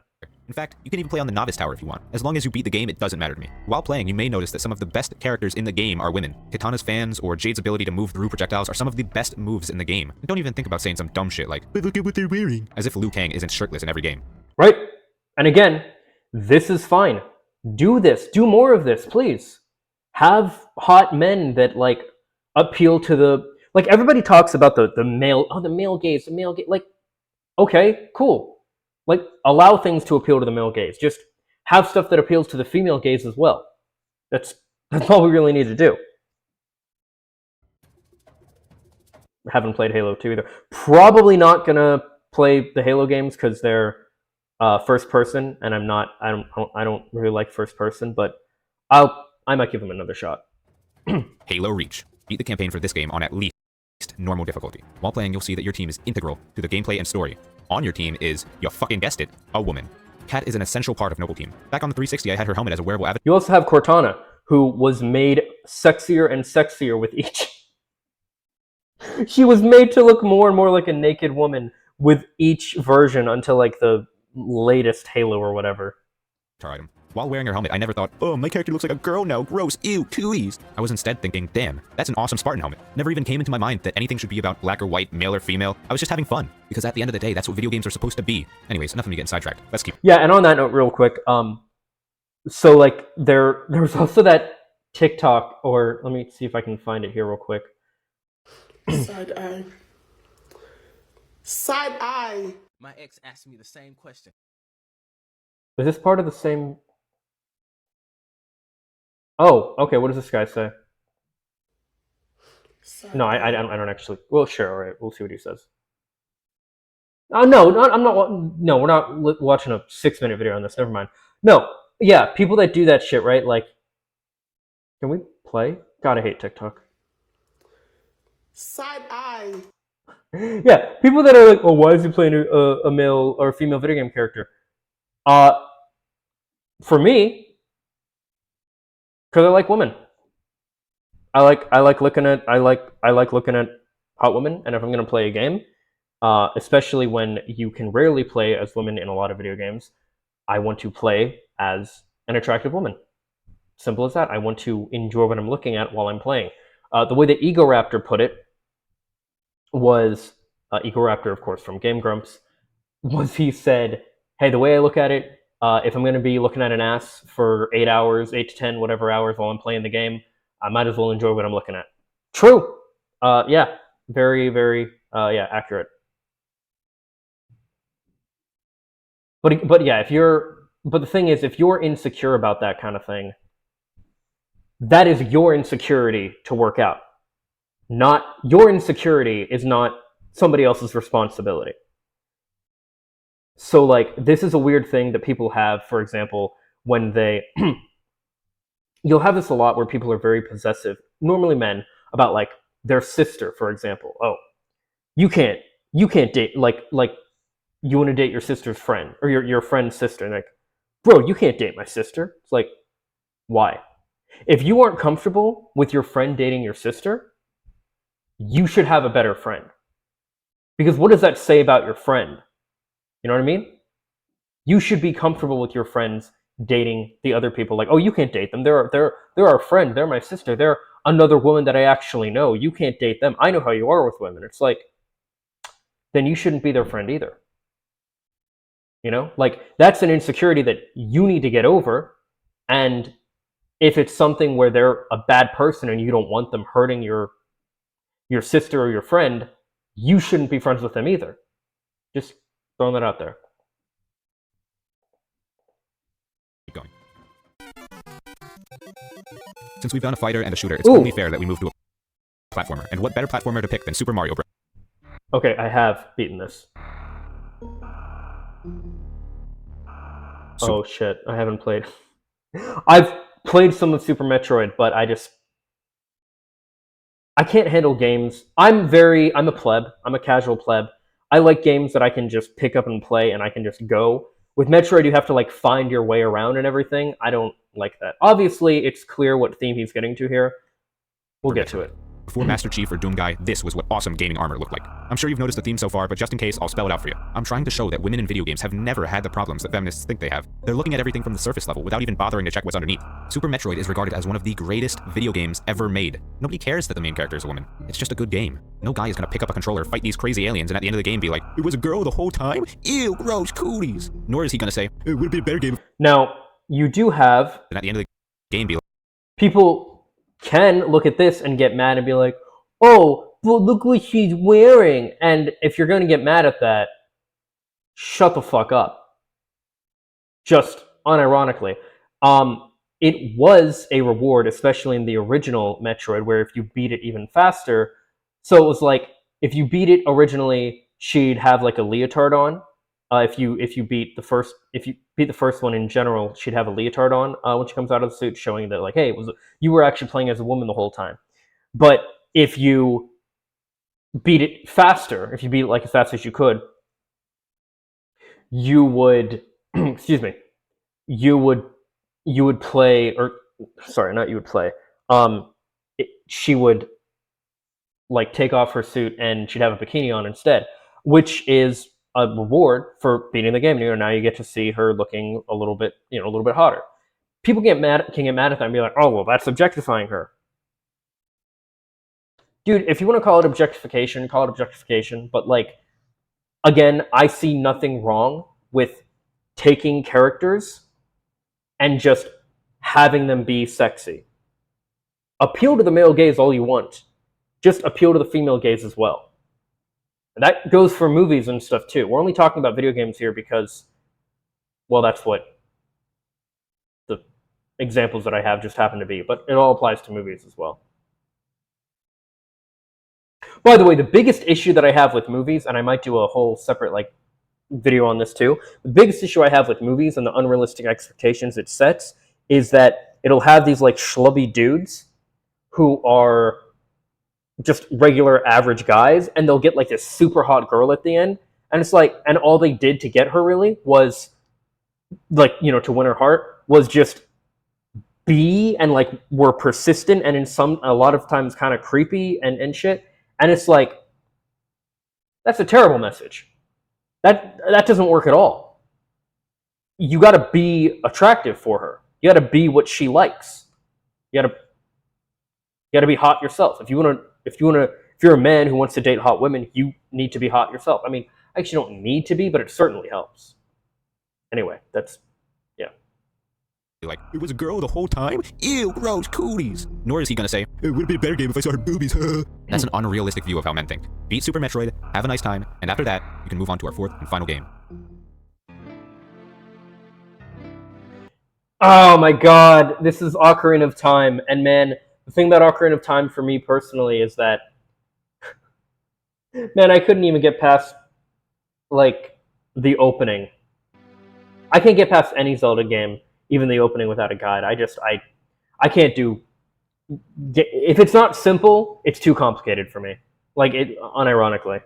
In fact, you can even play on the Novice Tower if you want. As long as you beat the game, it doesn't matter to me. While playing, you may notice that some of the best characters in the game are women. Kitana's fans or Jade's ability to move through projectiles are some of the best moves in the game. And don't even think about saying some dumb shit like, but look at what they're wearing, as if Liu Kang isn't shirtless in every game. Right. And again, this is fine. Do this. Do more of this, please. Have hot men that like appeal to the, like everybody talks about the male, the male gaze, like, okay, cool. Like, allow things to appeal to the male gaze. Just have stuff that appeals to the female gaze as well. That's all we really need to do. Haven't played Halo 2 either. Probably not gonna play the Halo games because they're first person, and I don't really like first person, but I might give them another shot. Halo Reach. Beat the campaign for this game on at least normal difficulty. While playing, you'll see that your team is integral to the gameplay and story. On your team is, you fucking guessed it, a woman. Kat is an essential part of Noble Team. Back on the 360, I had her helmet as a wearable avatar. You also have Cortana, who was made sexier and sexier with each. She was made to look more and more like a naked woman with each version until like the latest Halo or whatever. Item. While wearing her helmet, I never thought, oh, my character looks like a girl now, gross, ew, cooties. I was instead thinking, damn, that's an awesome Spartan helmet. Never even came into my mind that anything should be about black or white, male or female. I was just having fun, because at the end of the day, that's what video games are supposed to be. Anyways, enough of me getting sidetracked. Let's keep. Yeah, and on that note, real quick, so like there was also that TikTok, or let me see if I can find it here real quick. Side eye. Side eye. My ex asked me the same question. Is this part of the same? Oh, okay. What does this guy say? No, I don't actually. Well, sure. All right, we'll see what he says. Oh no, I'm not. No, we're not watching a 6-minute video on this. Never mind. No, yeah, people that do that shit, right? Like, can we play? God, I hate TikTok. Side eye. Yeah, people that are like, oh, why is he playing a male or a female video game character? For me, because I like women. I like looking at hot women, and if I'm gonna play a game, especially when you can rarely play as women in a lot of video games, I want to play as an attractive woman. Simple as that. I want to enjoy what I'm looking at while I'm playing. The way that Ego Raptor put it was Ego Raptor, of course, from Game Grumps, was he said, "Hey, the way I look at it, if I'm going to be looking at an ass for 8 hours, 8 to 10, whatever hours while I'm playing the game, I might as well enjoy what I'm looking at." True. Yeah. Very, very, yeah, accurate. But yeah, but the thing is, if you're insecure about that kind of thing, that is your insecurity to work out. Not your insecurity is not somebody else's responsibility. So like, this is a weird thing that people have, for example, when they you'll have this a lot where people are very possessive, normally men, about like their sister, for example. Oh, you can't date like you want to date your sister's friend or your friend's sister, and like, bro, you can't date my sister. It's like, why? If you aren't comfortable with your friend dating your sister, you should have a better friend. Because what does that say about your friend? You know what I mean? You should be comfortable with your friends dating the other people. Like, oh, you can't date them. They're our friend. They're my sister. They're another woman that I actually know. You can't date them. I know how you are with women. It's like, then you shouldn't be their friend either. You know, like, that's an insecurity that you need to get over. And if it's something where they're a bad person and you don't want them hurting your sister or your friend, you shouldn't be friends with them either. Just throwing that out there. Keep going. Since we've done a fighter and a shooter, it's only fair that we move to a platformer. And what better platformer to pick than Super Mario Bros. Okay, I have beaten this. Oh shit, I haven't played. I've played some of Super Metroid, but I can't handle games. I'm a pleb. I'm a casual pleb. I like games that I can just pick up and play and I can just go. With Metroid, you have to like find your way around and everything. I don't like that. Obviously, it's clear what theme he's getting to here. We'll get to it. Before Master Chief or Doom Guy, this was what awesome gaming armor looked like. I'm sure you've noticed the theme so far, but just in case, I'll spell it out for you. I'm trying to show that women in video games have never had the problems that feminists think they have. They're looking at everything from the surface level without even bothering to check what's underneath. Super Metroid is regarded as one of the greatest video games ever made. Nobody cares that the main character is a woman. It's just a good game. No guy is gonna pick up a controller, fight these crazy aliens, and at the end of the game be like, it was a girl the whole time? Ew, gross, cooties. Nor is he gonna say, it would have been a better game. Now, you do have... And at the end of the game be like... People can look at this and get mad and be like, oh, but look what she's wearing. And if you're going to get mad at that, shut the fuck up. Just unironically. It was a reward, especially in the original Metroid, where if you beat it even faster, so it was like, if you beat it originally, she'd have like a leotard on. If you beat the first one in general, she'd have a leotard on when she comes out of the suit, showing that like, hey, you were actually playing as a woman the whole time. But if you beat it faster, if you beat it like as fast as you could, you would, excuse me, you would play, or sorry, not you would play. She would like take off her suit and she'd have a bikini on instead, which is a reward for beating the game. You know, now you get to see her looking a little bit hotter. People can get mad at that and be like, oh, well, that's objectifying her. Dude, if you want to call it objectification, call it objectification. But like, again, I see nothing wrong with taking characters and just having them be sexy. Appeal to the male gaze all you want. just appeal to the female gaze as well. And that goes for movies and stuff too. We're only talking about video games here because, well, that's what the examples that I have just happen to be, but it all applies to movies as well. By the way, the biggest issue that I have with movies, and I might do a whole separate video on this too, the biggest issue I have with movies and the unrealistic expectations it sets is that it'll have these schlubby dudes who are just regular average guys, and they'll get this super hot girl at the end, and it's and all they did to get her really was to win her heart was just be and were persistent and a lot of times kind of creepy and shit, and it's that's a terrible message. That doesn't work at all. You got to be attractive for her. You got to be what she likes. You got to be hot yourself. If you're a man who wants to date hot women, you need to be hot yourself. I mean, I actually don't need to be, but it certainly helps. Anyway, that's it was a girl the whole time? Ew, gross cooties. Nor is he gonna say, it would be a better game if I saw her boobies. That's an unrealistic view of how men think. Beat Super Metroid, have a nice time, and after that, you can move on to our fourth and final game. Oh my god, this is Ocarina of Time, and man, the thing about Ocarina of Time for me personally is that, man, I couldn't even get past, the opening. I can't get past any Zelda game, even the opening, without a guide. I can't do... If it's not simple, it's too complicated for me. Unironically.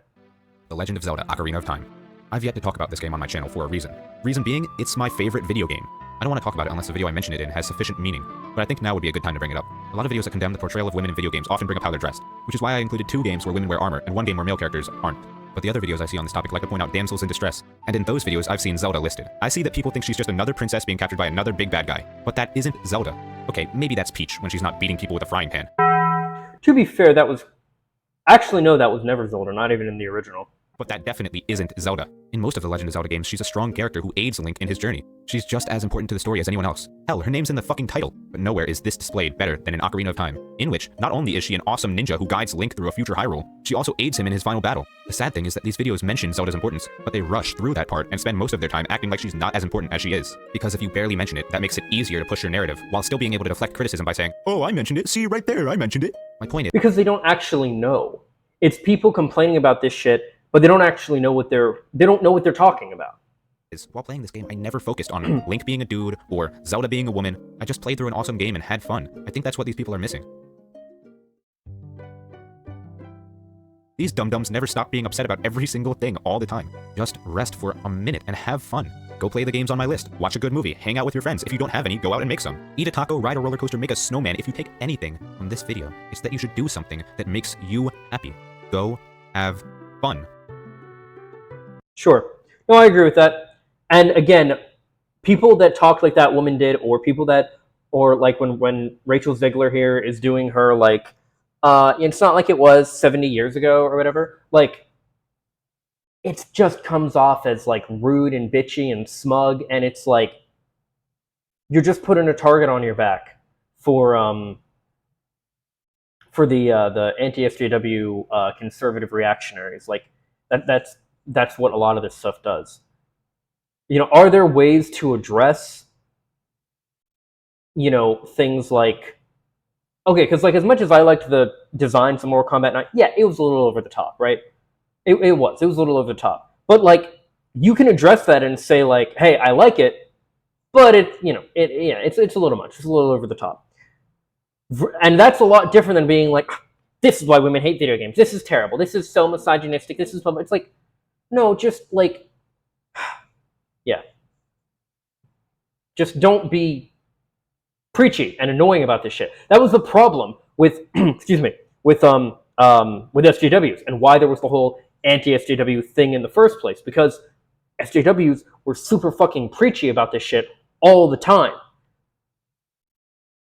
The Legend of Zelda Ocarina of Time. I've yet to talk about this game on my channel for a reason. Reason being, it's my favorite video game. I don't want to talk about it unless the video I mention it in has sufficient meaning, but I think now would be a good time to bring it up. A lot of videos that condemn the portrayal of women in video games often bring up how they're dressed, which is why I included 2 games where women wear armor and 1 game where male characters aren't. But the other videos I see on this topic like to point out damsels in distress, and in those videos I've seen Zelda listed. I see that people think she's just another princess being captured by another big bad guy, but that isn't Zelda. Okay, maybe that's Peach when she's not beating people with a frying pan. To be fair, that was... Actually, no, that was never Zelda, not even in the original. But that definitely isn't Zelda. In most of the Legend of Zelda games, she's a strong character who aids Link in his journey. She's just as important to the story as anyone else. Hell, her name's in the fucking title. But nowhere is this displayed better than in Ocarina of Time, in which not only is she an awesome ninja who guides Link through a future Hyrule, she also aids him in his final battle. The sad thing is that these videos mention Zelda's importance, but they rush through that part and spend most of their time acting like she's not as important as she is. Because if you barely mention it, that makes it easier to push your narrative, while still being able to deflect criticism by saying, oh, I mentioned it, see right there, I mentioned it. My point is... Because they don't actually know. It's people complaining about this shit, but they don't actually know what they don't know what they're talking about. While playing this game, I never focused on Link being a dude or Zelda being a woman. I just played through an awesome game and had fun. I think that's what these people are missing. These dum-dums never stop being upset about every single thing all the time. Just rest for a minute and have fun. Go play the games on my list, watch a good movie, hang out with your friends. If you don't have any, go out and make some. Eat a taco, ride a roller coaster, make a snowman. If you take anything from this video, it's that you should do something that makes you happy. Go have fun. Sure. No, I agree with that. And again, people that talk like that woman did, or people that, or when Rachel Ziegler here is doing her it's not like it was 70 years ago or whatever. It just comes off as rude and bitchy and smug, and it's you're just putting a target on your back for the anti-SJW conservative reactionaries. That's what a lot of this stuff does. Are there ways to address, things okay, because as much as I liked the designs of Mortal Kombat 9, yeah, it was a little over the top, right? It was a little over the top. But you can address that and say hey, I like it, but it's a little much. It's a little over the top. And that's a lot different than being this is why women hate video games. This is terrible. This is so misogynistic. This is... It's no, just yeah. Just don't be preachy and annoying about this shit. That was the problem with excuse me, with SJWs, and why there was the whole anti-SJW thing in the first place, because SJWs were super fucking preachy about this shit all the time.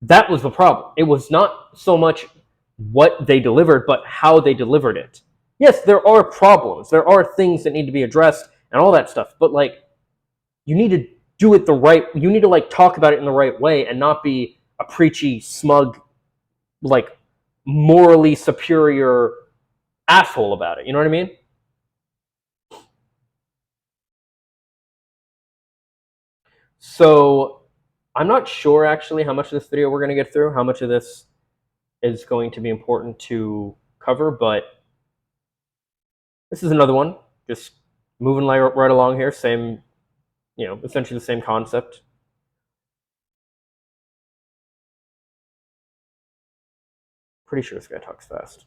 That was the problem. It was not so much what they delivered, but how they delivered it. Yes, there are problems. There are things that need to be addressed and all that stuff, but you need to do it the right... You need to talk about it in the right way and not be a preachy, smug, morally superior asshole about it. You know what I mean? So I'm not sure actually how much of this video we're going to get through, how much of this is going to be important to cover, but this is another one. Just moving right along here, same, essentially the same concept. Pretty sure this guy talks fast.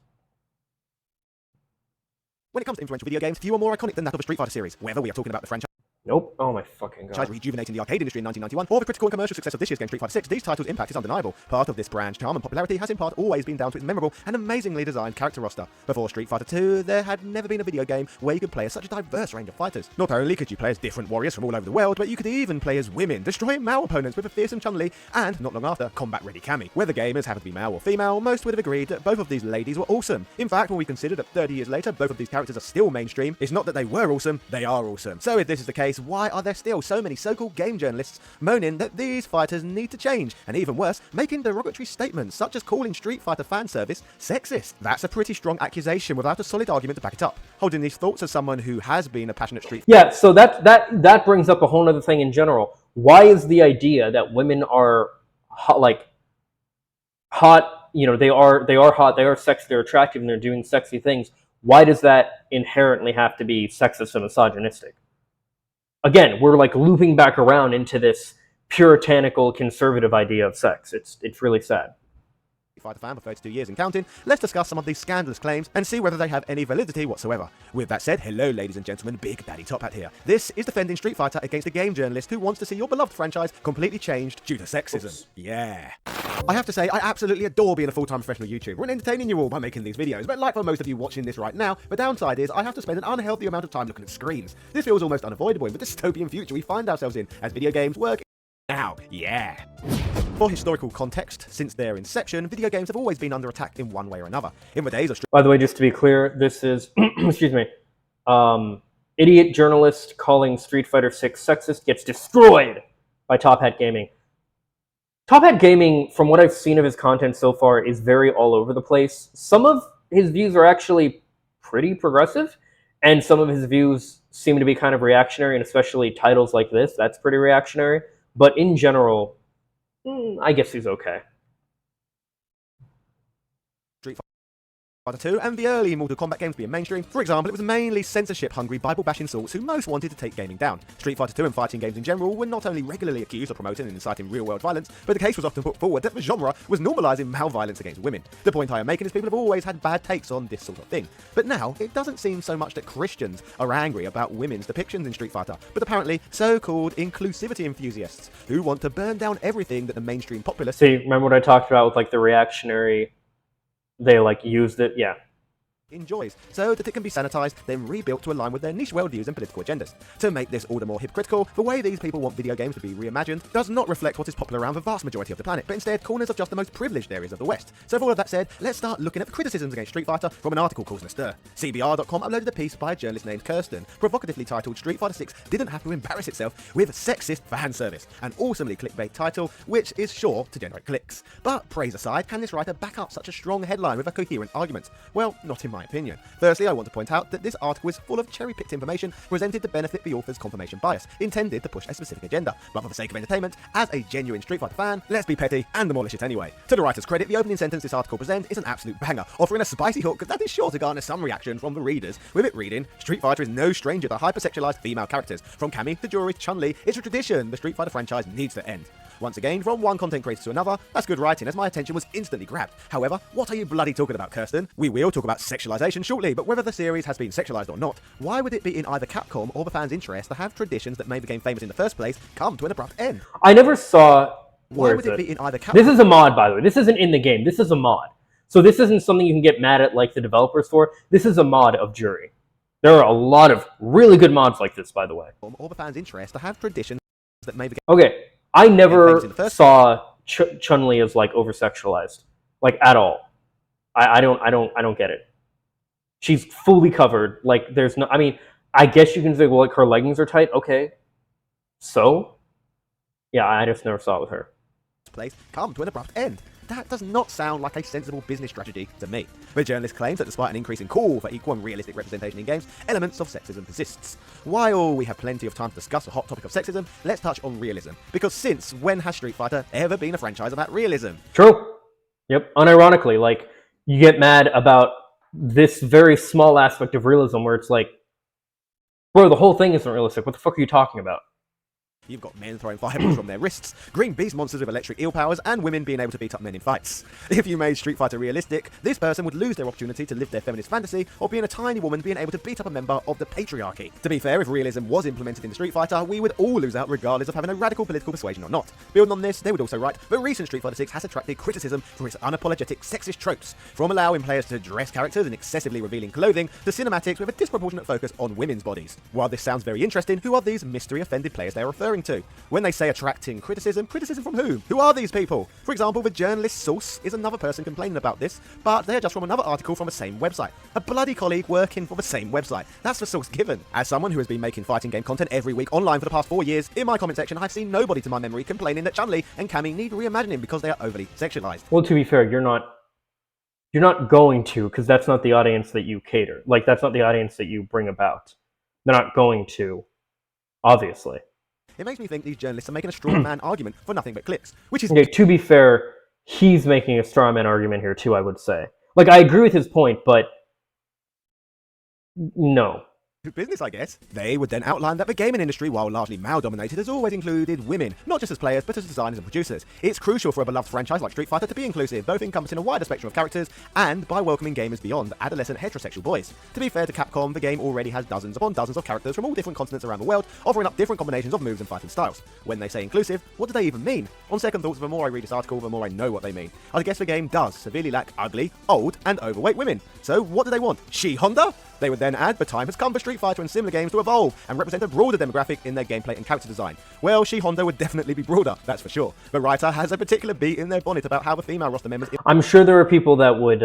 When it comes to influential video games, few are more iconic than that of a Street Fighter series, whether we are talking about the franchise. Nope. Oh my fucking god. Rejuvenating the arcade industry in 1991, or the critical and commercial success of this year's game Street Fighter 6, these titles' impact is undeniable. Part of this brand's charm and popularity has in part always been down to its memorable and amazingly designed character roster. Before Street Fighter 2, there had never been a video game where you could play as such a diverse range of fighters. Not only could you play as different warriors from all over the world, but you could even play as women, destroying male opponents with a fearsome Chun-Li and, not long after, combat-ready Cammy. Whether gamers happened to be male or female, most would have agreed that both of these ladies were awesome. In fact, when we consider that 30 years later, both of these characters are still mainstream, it's not that they were awesome, they are awesome. So if this is the case, why are there still so many so-called game journalists moaning that these fighters need to change, and even worse, making derogatory statements such as calling Street Fighter fan service sexist? That's a pretty strong accusation without a solid argument to back it up. Holding these thoughts as someone who has been a passionate Street Yeah, so that brings up a whole other thing in general. Why is the idea that women are hot, they are hot, they are sexy, they're attractive, and they're doing sexy things? Why does that inherently have to be sexist and misogynistic? Again, we're looping back around into this puritanical conservative idea of sex. It's really sad. Fighter fan for 32 years and counting, let's discuss some of these scandalous claims and see whether they have any validity whatsoever. With that said, hello ladies and gentlemen, Big Daddy Top Hat here. This is defending Street Fighter against a game journalist who wants to see your beloved franchise completely changed due to sexism. Oops. Yeah. I have to say, I absolutely adore being a full-time professional YouTuber and entertaining you all by making these videos, but like for most of you watching this right now, the downside is I have to spend an unhealthy amount of time looking at screens. This feels almost unavoidable in the dystopian future we find ourselves in as video games work now. Yeah. For historical context, since their inception, video games have always been under attack in one way or another. In the days of By the way, just to be clear, this is, excuse me, idiot journalist calling Street Fighter 6 sexist gets destroyed by Top Hat Gaming. Top Hat Gaming, from what I've seen of his content so far, is very all over the place. Some of his views are actually pretty progressive, and some of his views seem to be kind of reactionary, and especially titles like this, that's pretty reactionary. But in general, I guess he's okay. Street Fighter 2 and the early Mortal Kombat games being mainstream. For example, it was mainly censorship-hungry, Bible-bashing sorts who most wanted to take gaming down. Street Fighter 2 and fighting games in general were not only regularly accused of promoting and inciting real-world violence, but the case was often put forward that the genre was normalizing malviolence against women. The point I am making is people have always had bad takes on this sort of thing. But now, it doesn't seem so much that Christians are angry about women's depictions in Street Fighter, but apparently so-called inclusivity enthusiasts who want to burn down everything that the mainstream populace... See, remember what I talked about with the reactionary, they used it? Yeah. Enjoys, so that it can be sanitized, then rebuilt to align with their niche worldviews and political agendas. To make this all the more hypocritical, the way these people want video games to be reimagined does not reflect what is popular around the vast majority of the planet, but instead corners of just the most privileged areas of the West. So with all of that said, let's start looking at the criticisms against Street Fighter from an article causing a stir. CBR.com uploaded a piece by a journalist named Kirsten, provocatively titled Street Fighter 6 didn't have to embarrass itself with sexist fan service, an awesomely clickbait title which is sure to generate clicks. But praise aside, can this writer back up such a strong headline with a coherent argument? Well, not in my opinion. Firstly, I want to point out that this article is full of cherry-picked information presented to benefit the author's confirmation bias, intended to push a specific agenda. But for the sake of entertainment, as a genuine Street Fighter fan, let's be petty and demolish it anyway. To the writer's credit, the opening sentence this article presents is an absolute banger, offering a spicy hook that is sure to garner some reaction from the readers, with it reading, Street Fighter is no stranger to hypersexualized female characters. From Cammy to Juri to Chun-Li, it's a tradition the Street Fighter franchise needs to end. Once again, from one content creator to another, that's good writing as my attention was instantly grabbed. However, what are you bloody talking about, Kirsten? We will talk about sexualization shortly, but whether the series has been sexualized or not, why would it be in either Capcom or the fans' interest to have traditions that made the game famous in the first place come to an abrupt end? I never saw... Why would it be in either Capcom... This is a mod, by the way. This isn't in the game. This is a mod. So this isn't something you can get mad at the developers for. This is a mod of Juri. There are a lot of really good mods like this, by the way. Or the fans' interest to have traditions that made the game... Okay. I never saw Chun-Li as over-sexualized, at all. I don't get it. She's fully covered. There's no. I mean, I guess you can say, well, her leggings are tight. Okay, so yeah, I just never saw it with her. Place come to an abrupt end. That does not sound like a sensible business strategy to me. The journalist claims that despite an increase in call for equal and realistic representation in games, elements of sexism persists. While we have plenty of time to discuss the hot topic of sexism, let's touch on realism. Because since when has Street Fighter ever been a franchise about realism? True. Yep. Unironically, like, you get mad about this very small aspect of realism where it's like, bro, the whole thing isn't realistic. What the fuck are you talking about? You've got men throwing fireballs from their wrists, green beast monsters with electric eel powers, and women being able to beat up men in fights. If you made Street Fighter realistic, this person would lose their opportunity to live their feminist fantasy of being a tiny woman being able to beat up a member of the patriarchy. To be fair, if realism was implemented in Street Fighter, we would all lose out regardless of having a radical political persuasion or not. Building on this, they would also write, but recent Street Fighter 6 has attracted criticism for its unapologetic sexist tropes, from allowing players to dress characters in excessively revealing clothing to cinematics with a disproportionate focus on women's bodies. While this sounds very interesting, who are these mystery offended players they are referring to? When they say attracting criticism from whom? Who are these people? For example, the journalist source is another person complaining about this, but they're just from another article from the same website. A bloody colleague working for the same website. That's the source given. As someone who has been making fighting game content every week online for the past 4 years, in my comment section I've seen nobody to my memory complaining that Chun-Li and Cammy need reimagining because they are overly sexualized. Well, to be fair, you're not going to, because that's not the audience that you cater. Like, that's not the audience that you bring about. They're not going to, obviously. It makes me think these journalists are making a straw man argument for nothing but clicks, which is... Okay, to be fair, he's making a straw man argument here too, I would say. Like, I agree with his point, but no. business, I guess. They would then outline that the gaming industry, while largely male-dominated, has always included women, not just as players, but as designers and producers. It's crucial for a beloved franchise like Street Fighter to be inclusive, both encompassing a wider spectrum of characters, and by welcoming gamers beyond adolescent heterosexual boys. To be fair to Capcom, the game already has dozens upon dozens of characters from all different continents around the world, offering up different combinations of moves and fighting styles. When they say inclusive, what do they even mean? On second thoughts, the more I read this article, the more I know what they mean. I guess the game does severely lack ugly, old, and overweight women. So what do they want? She-Honda? They would then add, the time has come for Street Fighter and similar games to evolve and represent a broader demographic in their gameplay and character design. Well, She-Honda would definitely be broader, that's for sure. The writer has a particular beat in their bonnet about how the female roster members... I'm sure there are people that would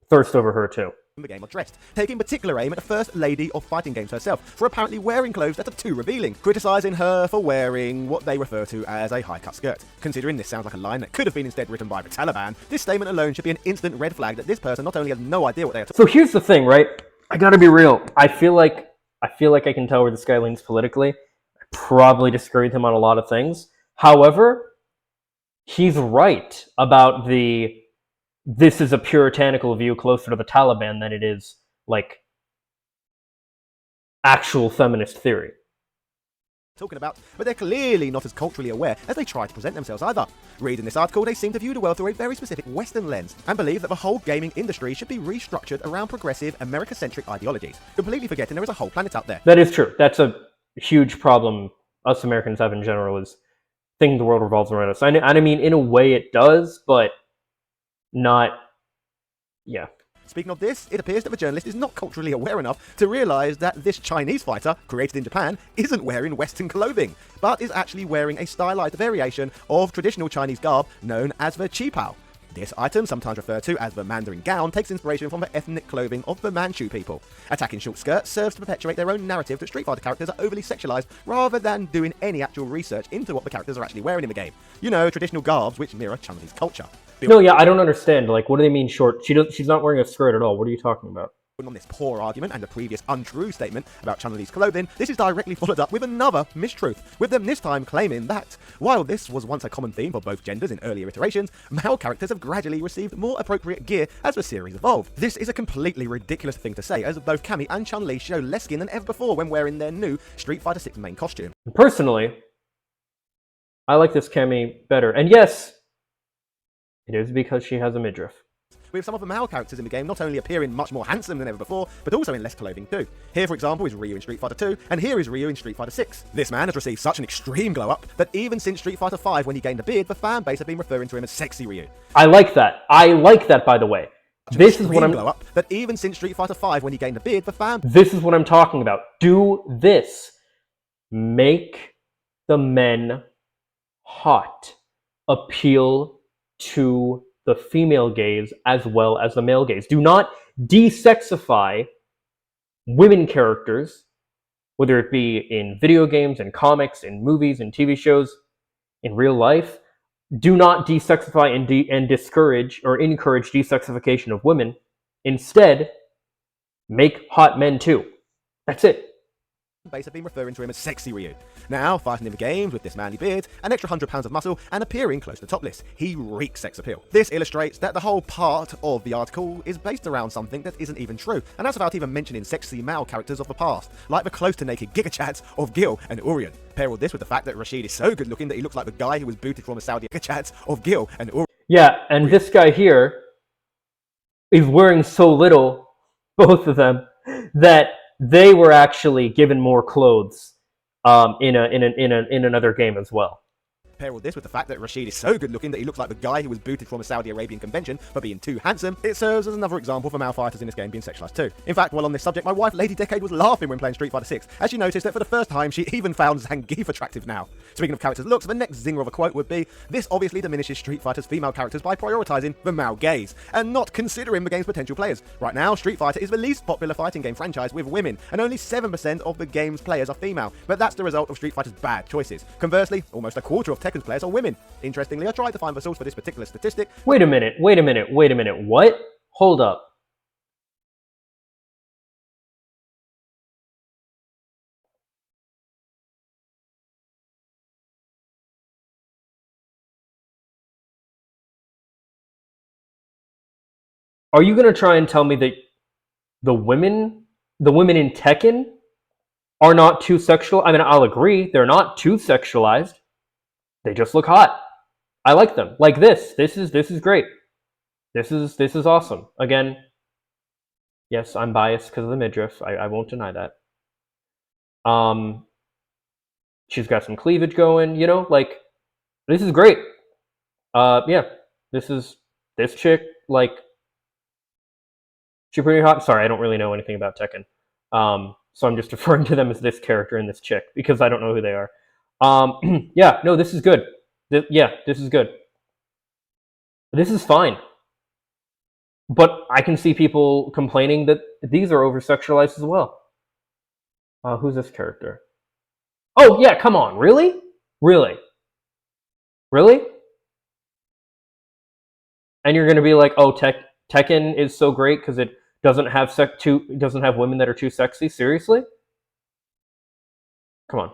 thirst over her too. The game are dressed, taking particular aim at the first lady of fighting games herself for apparently wearing clothes that are too revealing, criticising her for wearing what they refer to as a high-cut skirt. Considering this sounds like a line that could have been instead written by the Taliban, this statement alone should be an instant red flag that this person not only has no idea what they are talking about. So here's the thing, right? I gotta be real. I feel like I can tell where this guy leans politically. I probably disagree with him on a lot of things. However, he's right about this is a puritanical view closer to the Taliban than it is, like, actual feminist theory. Talking about, but they're clearly not as culturally aware as they try to present themselves either. Reading this article, they seem to view the world through a very specific Western lens and believe that the whole gaming industry should be restructured around progressive, America-centric ideologies, completely forgetting there is a whole planet out there. That is true. That's a huge problem us Americans have in general, is thinking the world revolves around us. I mean, in a way it does, but not, yeah. Speaking of this, it appears that the journalist is not culturally aware enough to realise that this Chinese fighter, created in Japan, isn't wearing Western clothing, but is actually wearing a stylized variation of traditional Chinese garb known as the qipao. This item, sometimes referred to as the Mandarin gown, takes inspiration from the ethnic clothing of the Manchu people. Attacking short skirts serves to perpetuate their own narrative that Street Fighter characters are overly sexualized, rather than doing any actual research into what the characters are actually wearing in the game. You know, traditional garbs which mirror Chun-Li's culture. No, yeah, I don't understand. Like, what do they mean short? She's not wearing a skirt at all. What are you talking about? On this poor argument and a previous untrue statement about Chun-Li's clothing, this is directly followed up with another mistruth, with them this time claiming that, while this was once a common theme for both genders in earlier iterations, male characters have gradually received more appropriate gear as the series evolved. This is a completely ridiculous thing to say, as both Cammy and Chun-Li show less skin than ever before when wearing their new Street Fighter 6 main costume. Personally, I like this Cammy better. And yes, it is because she has a midriff. With some of the male characters in the game not only appearing much more handsome than ever before, but also in less clothing too. Here, for example, is Ryu in Street Fighter 2, and here is Ryu in Street Fighter 6. This man has received such an extreme glow-up that even since Street Fighter 5 when he gained a beard, the fan base have been referring to him as Sexy Ryu. I like that. I like that, by the way. This is what I'm... glow-up that even since Street Fighter 5 when he gained a beard, the fan... This is what I'm talking about. Do this. Make the men hot. Appeal to the female gaze as well as the male gaze. Do not desexify women characters, whether it be in video games, in comics, in movies, in TV shows, in real life. do not desexify and discourage or encourage desexification of women. Instead, make hot men too. That's it. Base have been referring to him as Sexy Ryu. Now, fighting in the games with this manly beard, an extra 100 pounds of muscle, and appearing close to topless, he reeks sex appeal. This illustrates that the whole part of the article is based around something that isn't even true, and that's without even mentioning sexy male characters of the past, like the close to naked giga chads of Gil and Orion. Pair all this with the fact that Rashid is so good looking that he looks like the guy who was booted from the Saudi giga chads of Gil and Orion. Yeah, and this guy here is wearing so little, both of them, that they were actually given more clothes in another game as well. Pair all this with the fact that Rashid is so good looking that he looks like the guy who was booted from a Saudi Arabian convention for being too handsome. It serves as another example for male fighters in this game being sexualized too. In fact, while on this subject, my wife Lady Decade was laughing when playing Street Fighter 6, as she noticed that for the first time she even found Zangief attractive now. Speaking of characters' looks, the next zinger of a quote would be, this obviously diminishes Street Fighter's female characters by prioritizing the male gaze, and not considering the game's potential players. Right now, Street Fighter is the least popular fighting game franchise with women, and only 7% of the game's players are female, but that's the result of Street Fighter's bad choices. Conversely, almost a quarter of Tekken's players are women. Interestingly, I tried to find the source for this particular statistic. Wait a minute, what? Hold up. Are you gonna try and tell me that the women in Tekken are not too sexual? I mean, I'll agree, they're not too sexualized. They just look hot. I like them. Like this. This is great. This is awesome. Again, yes, I'm biased because of the midriff. I won't deny that. She's got some cleavage going, you know, like this is great. Yeah, this chick, like, she's pretty hot. Sorry, I don't really know anything about Tekken. So I'm just referring to them as this character and this chick because I don't know who they are. Yeah, no, this is good. Yeah, this is good. This is fine. But I can see people complaining that these are over-sexualized as well. Who's this character? Oh, yeah, come on. Really? Really? Really? And you're going to be like, oh, Tekken is so great because it doesn't have women that are too sexy? Seriously? Come on.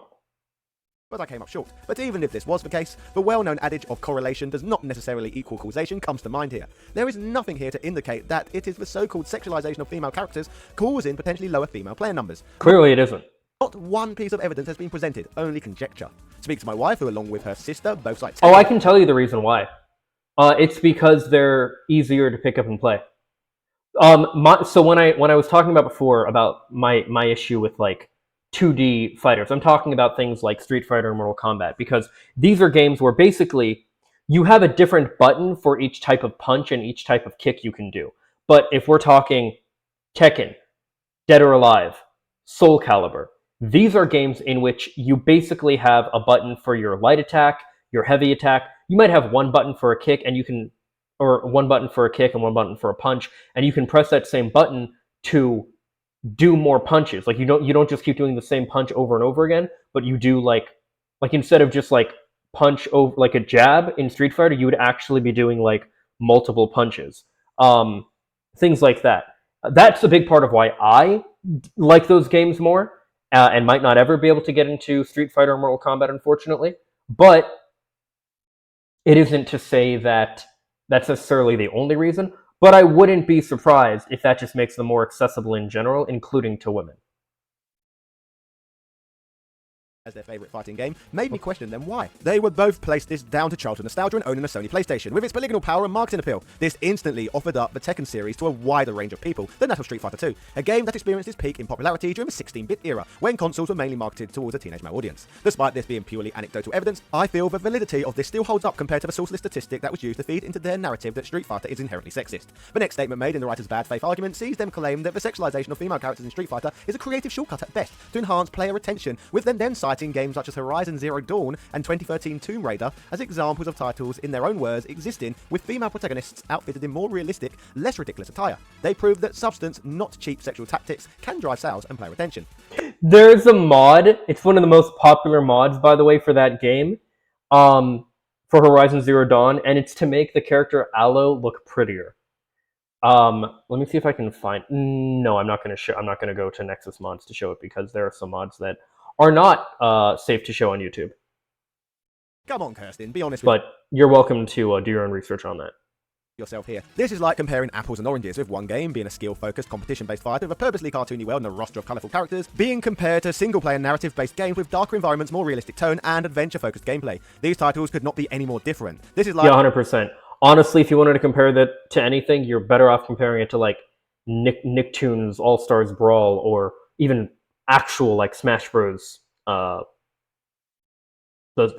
But I came up short. But even if this was the case, the well-known adage of correlation does not necessarily equal causation comes to mind here. There is nothing here to indicate that it is the so-called sexualization of female characters causing potentially lower female player numbers. Clearly it isn't. Not one piece of evidence has been presented, only conjecture. Speak to my wife, who along with her sister, both sides. Oh, I can tell you the reason why. It's because they're easier to pick up and play. So when I was talking about before about my issue with like 2D fighters, I'm talking about things like Street Fighter and Mortal Kombat, because these are games where basically you have a different button for each type of punch and each type of kick you can do. But if we're talking Tekken, Dead or Alive, Soul Calibur, these are games in which you basically have a button for your light attack, your heavy attack. You might have one button for a kick or one button for a kick and one button for a punch, and you can press that same button to do more punches. Like you don't just keep doing the same punch over and over again, but you do like instead of just like punch over like a jab in Street Fighter, you would actually be doing like multiple punches. Things like that. That's a big part of why I like those games more, and might not ever be able to get into Street Fighter or Mortal Kombat, unfortunately. But it isn't to say that that's necessarily the only reason. But I wouldn't be surprised if that just makes them more accessible in general, including to women. As their favourite fighting game, made me question them why. They would both place this down to childhood nostalgia and owning a Sony PlayStation. With its polygonal power and marketing appeal, this instantly offered up the Tekken series to a wider range of people than that of Street Fighter 2, a game that experienced its peak in popularity during the 16-bit era, when consoles were mainly marketed towards a teenage male audience. Despite this being purely anecdotal evidence, I feel the validity of this still holds up compared to the sourceless statistic that was used to feed into their narrative that Street Fighter is inherently sexist. The next statement made in the writer's bad faith argument sees them claim that the sexualization of female characters in Street Fighter is a creative shortcut at best to enhance player retention, with them then citing games such as Horizon Zero Dawn and 2013 Tomb Raider as examples of titles, in their own words, existing with female protagonists outfitted in more realistic, less ridiculous attire. They prove that substance, not cheap sexual tactics, can drive sales and player retention. There's a mod, it's one of the most popular mods, by the way, for that game, for Horizon Zero Dawn, and it's to make the character Aloe look prettier. Let me see if I can find. No, I'm not going to show. I'm not going to go to Nexus mods to show it because there are some mods that are not safe to show on YouTube. Come on, Kirsten, be honest with But you're welcome to do your own research on that. yourself here. This is like comparing apples and oranges, with one game being a skill-focused, competition-based fighter with a purposely cartoony world and a roster of colourful characters, being compared to single-player narrative-based games with darker environments, more realistic tone, and adventure-focused gameplay. These titles could not be any more different. This is like... Yeah, 100%. Honestly, if you wanted to compare that to anything, you're better off comparing it to, like, Nicktoons All-Stars Brawl, or even actual, like, Smash Bros. The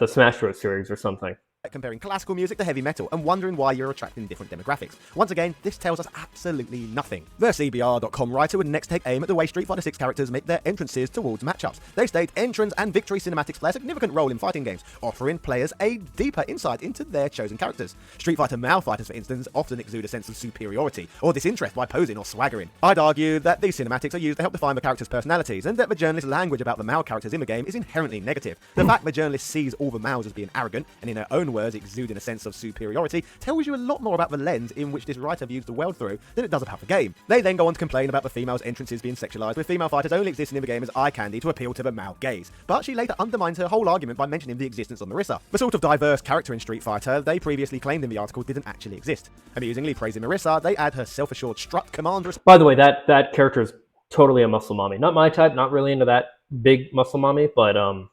Smash Bros. Series or something. Comparing classical music to heavy metal and wondering why you're attracting different demographics. Once again, this tells us absolutely nothing. The CBR.com writer would next take aim at the way Street Fighter 6 characters make their entrances towards matchups. They state entrance and victory cinematics play a significant role in fighting games, offering players a deeper insight into their chosen characters. Street Fighter male fighters, for instance, often exude a sense of superiority or disinterest by posing or swaggering. I'd argue that these cinematics are used to help define the characters' personalities, and that the journalist's language about the male characters in the game is inherently negative. The fact the journalist sees all the males as being arrogant, and in her own words exuding a sense of superiority, tells you a lot more about the lens in which this writer views the world through than it does about the game. They then go on to complain about the females' entrances being sexualized, with female fighters only existing in the game as eye candy to appeal to the male gaze. But she later undermines her whole argument by mentioning the existence of Marissa. The sort of diverse character in Street Fighter they previously claimed in the article didn't actually exist. Amusingly, praising Marissa, they add her self-assured strut command. By the way, that character is totally a muscle mommy. Not my type, not really into that big muscle mommy, but you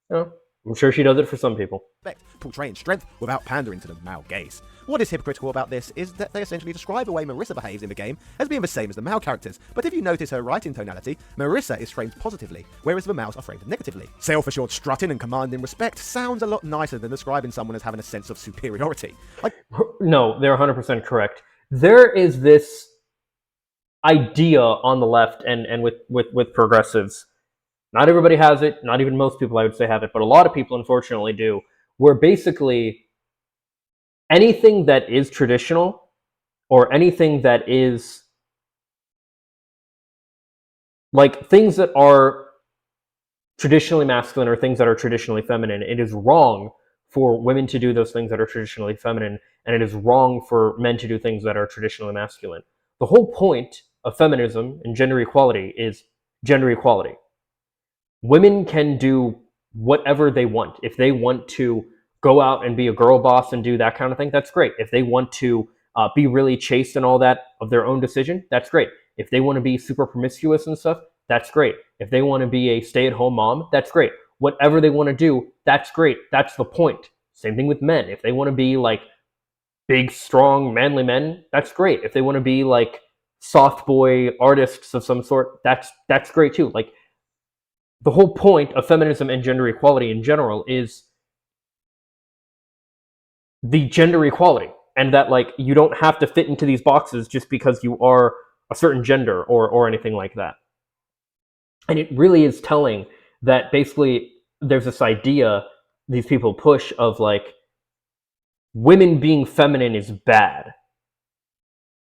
know, I'm sure she does it for some people. Portraying strength without pandering to the male gaze. What is hypocritical about this is that they essentially describe the way Marissa behaves in the game as being the same as the male characters, but if you notice her writing tonality, Marissa is framed positively, whereas the males are framed negatively. Self-assured strutting and commanding respect sounds a lot nicer than describing someone as having a sense of superiority. No, they're 100% correct. There is this idea on the left and with progressives. Not everybody has it, not even most people I would say have it, but a lot of people unfortunately do, where basically anything that is traditional or anything that is like things that are traditionally masculine or things that are traditionally feminine, it is wrong for women to do those things that are traditionally feminine, and it is wrong for men to do things that are traditionally masculine. The whole point of feminism and gender equality is gender equality. Women can do whatever they want. If they want to go out and be a girl boss and do that kind of thing, that's great. If they want to be really chaste and all that of their own decision, that's great. If they want to be super promiscuous and stuff, that's great. If they want to be a stay-at-home mom, that's great. Whatever they want to do, that's great. That's the point. Same thing with men. If they want to be like big, strong, manly men, that's great. If they want to be like soft boy artists of some sort, that's great too. Like, the whole point of feminism and gender equality in general is the gender equality, and that like you don't have to fit into these boxes just because you are a certain gender or anything like that. And it really is telling that basically there's this idea these people push of like women being feminine is bad.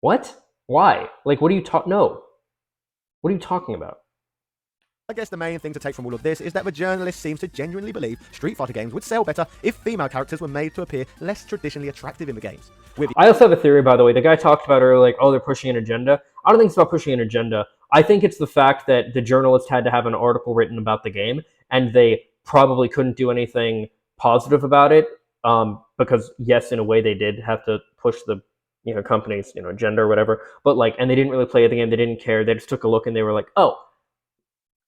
What? Why? Like, what are you No. What are you talking about? I guess the main thing to take from all of this is that the journalist seems to genuinely believe Street Fighter games would sell better if female characters were made to appear less traditionally attractive in the games. I also have a theory, by the way. The guy talked about earlier, like, oh, they're pushing an agenda. I don't think it's about pushing an agenda. I think it's the fact that the journalist had to have an article written about the game, and they probably couldn't do anything positive about it, because, yes, in a way they did have to push the company's agenda or whatever, but like, and they didn't really play the game. They didn't care. They just took a look and they were like, oh,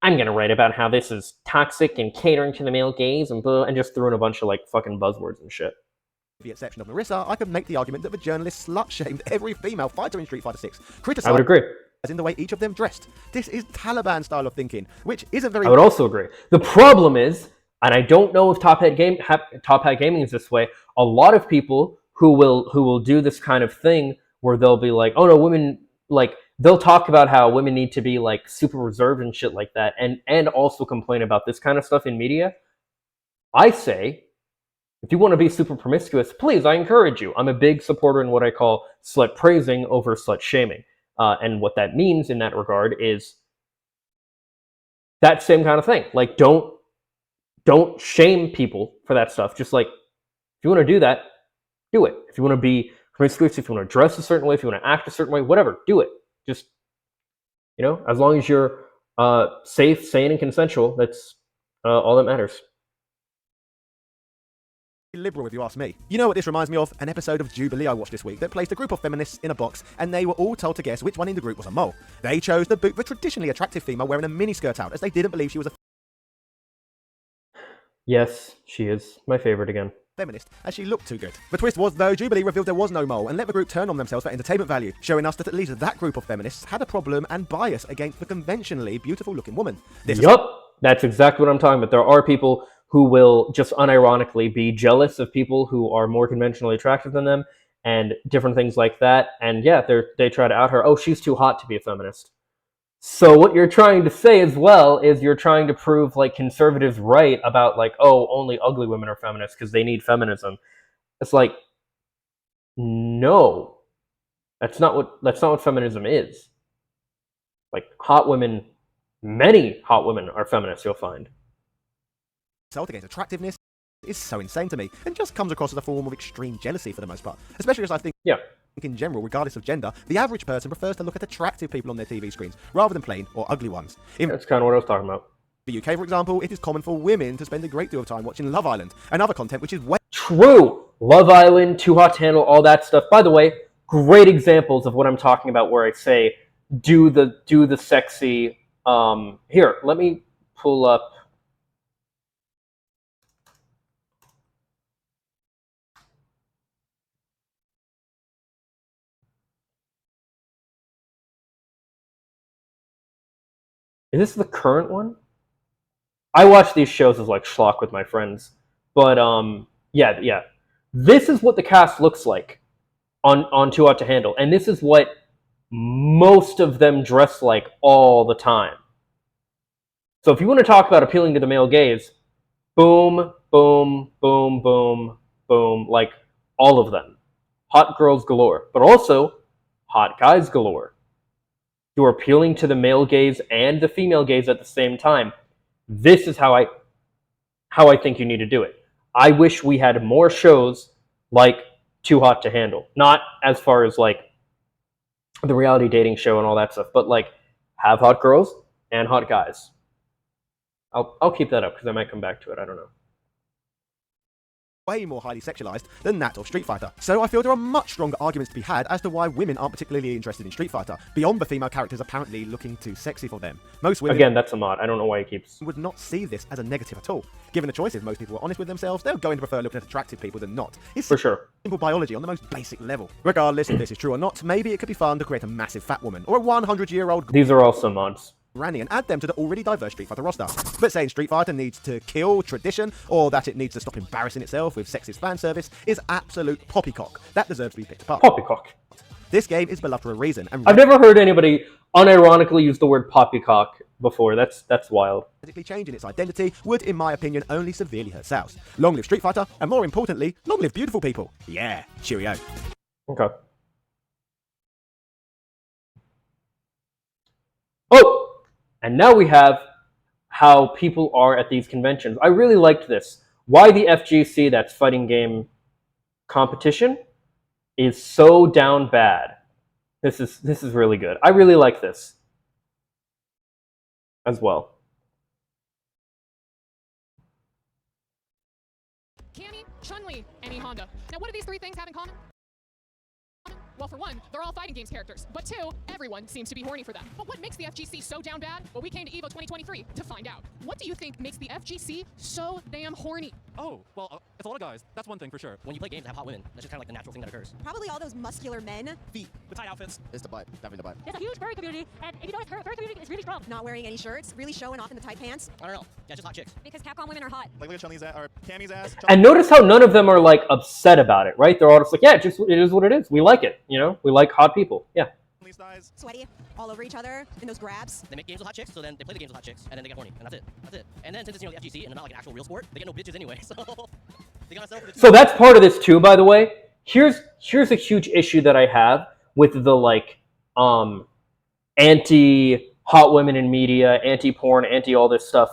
I'm going to write about how this is toxic and catering to the male gaze and blah, and just threw in a bunch of like fucking buzzwords and shit. With the exception of Marissa, I could make the argument that the journalist slut-shamed every female fighter in Street Fighter 6. I would agree. As in the way each of them dressed. This is Taliban style of thinking, which isn't very... I would also agree. The problem is, and I don't know if Top Hat Gaming is this way, a lot of people who will do this kind of thing where they'll be like, oh no, women, like, they'll talk about how women need to be like super reserved and shit like that, and also complain about this kind of stuff in media. I say, if you want to be super promiscuous, please, I encourage you. I'm a big supporter in what I call slut praising over slut shaming. And what that means in that regard is that same kind of thing. Like, don't shame people for that stuff. Just like, If you want to do that, do it. If you want to be promiscuous, if you want to dress a certain way, if you want to act a certain way, whatever, do it. Just, as long as you're safe, sane, and consensual, that's all that matters. Liberal, if you ask me. You know what this reminds me of? An episode of Jubilee I watched this week that placed a group of feminists in a box, and they were all told to guess which one in the group was a mole. They chose to boot the traditionally attractive female wearing a miniskirt out, as they didn't believe she was a Yes, she is my favorite again. feminist, as she looked too good. The twist was, though, Jubilee revealed there was no mole and let the group turn on themselves for entertainment value, showing us that at least that group of feminists had a problem and bias against the conventionally beautiful-looking woman. Yup, that's exactly what I'm talking about. There are people who will just unironically be jealous of people who are more conventionally attractive than them and different things like that. And yeah, they try to out her. Oh, she's too hot to be a feminist. So what you're trying to say as well is you're trying to prove like conservatives right about like, oh, only ugly women are feminists because they need feminism. It's like, no, that's not what feminism is. Like hot women, many hot women are feminists, you'll find. Assault against attractiveness is so insane to me, and just comes across as a form of extreme jealousy for the most part. Especially as I think, in general, regardless of gender, the average person prefers to look at attractive people on their TV screens, rather than plain or ugly ones. That's kind of what I was talking about. In the UK, for example, it is common for women to spend a great deal of time watching Love Island, and other content which is way... True! Love Island, Too Hot to Handle, all that stuff. By the way, great examples of what I'm talking about where I say, do the sexy... Here, let me pull up... Is this the current one? I watch these shows as like schlock with my friends, but yeah. This is what the cast looks like on Too Hot to Handle, and this is what most of them dress like all the time. So if you want to talk about appealing to the male gaze, boom, boom, boom, boom, boom, like all of them. Hot girls galore, but also hot guys galore. You're appealing to the male gaze and the female gaze at the same time. This is how I think you need to do it. I wish we had more shows like Too Hot to Handle. Not as far as like the reality dating show and all that stuff, but like have hot girls and hot guys. I'll keep that up because I might come back to it. I don't know. Way more highly sexualized than that of Street Fighter. So I feel there are much stronger arguments to be had as to why women aren't particularly interested in Street Fighter, beyond the female characters apparently looking too sexy for them. Most women... Again, that's a mod. I don't know why he keeps... ...would not see this as a negative at all. Given the choice, if most people are honest with themselves, they're going to prefer looking at attractive people than not. It's for sure simple biology on the most basic level. Regardless if this is true or not, maybe it could be fun to create a massive fat woman, or a 100-year-old... These are also mods. Granny and add them to the already diverse Street Fighter roster. But saying Street Fighter needs to kill tradition, or that it needs to stop embarrassing itself with sexist fan service, is absolute poppycock. That deserves to be picked apart. Poppycock. This game is beloved for a reason. And I've never heard anybody unironically use the word poppycock before. That's wild. Changing its identity would, in my opinion, only severely hurt sales. Long live Street Fighter, and more importantly, long live beautiful people. Yeah, cheerio. Okay. Oh! And now we have how people are at these conventions. I really liked this. Why the FGC, that's fighting game competition, is so down bad. This is really good. I really like this as well. Cammy, Chun-Li, and E-Honda. Now, what do these three things have in common? Well, for one, they're all fighting games characters. But two, everyone seems to be horny for them. But what makes the FGC so down bad? Well, we came to EVO 2023 to find out. What do you think makes the FGC so damn horny? Oh, well, it's a lot of guys. That's one thing for sure. When you play games that have hot women, that's just kind of like the natural thing that occurs. Probably all those muscular men. Feet, the tight outfits. It's the butt. Definitely the butt. There's a huge furry community, and if you notice, her furry community is really strong. Not wearing any shirts, really showing off in the tight pants. I don't know. Yeah, just hot chicks. Because Capcom women are hot. Like look at Chun-Li's ass, or Cammy's ass. And notice how none of them are like upset about it, right? They're all just like, yeah, it is what it is. We like it, you know? We like hot people. Yeah. Sweaty, all over each other, in those grabs. They make games with hot chicks, so then they play the games with hot chicks, and then they get horny, and that's it. That's it. And then since it's, the FGC and not like an actual real sport, they get no bitches anyway, so they gotta settle for the So that's part of this too, by the way. Here's a huge issue that I have with the like anti hot women in media, anti porn, anti all this stuff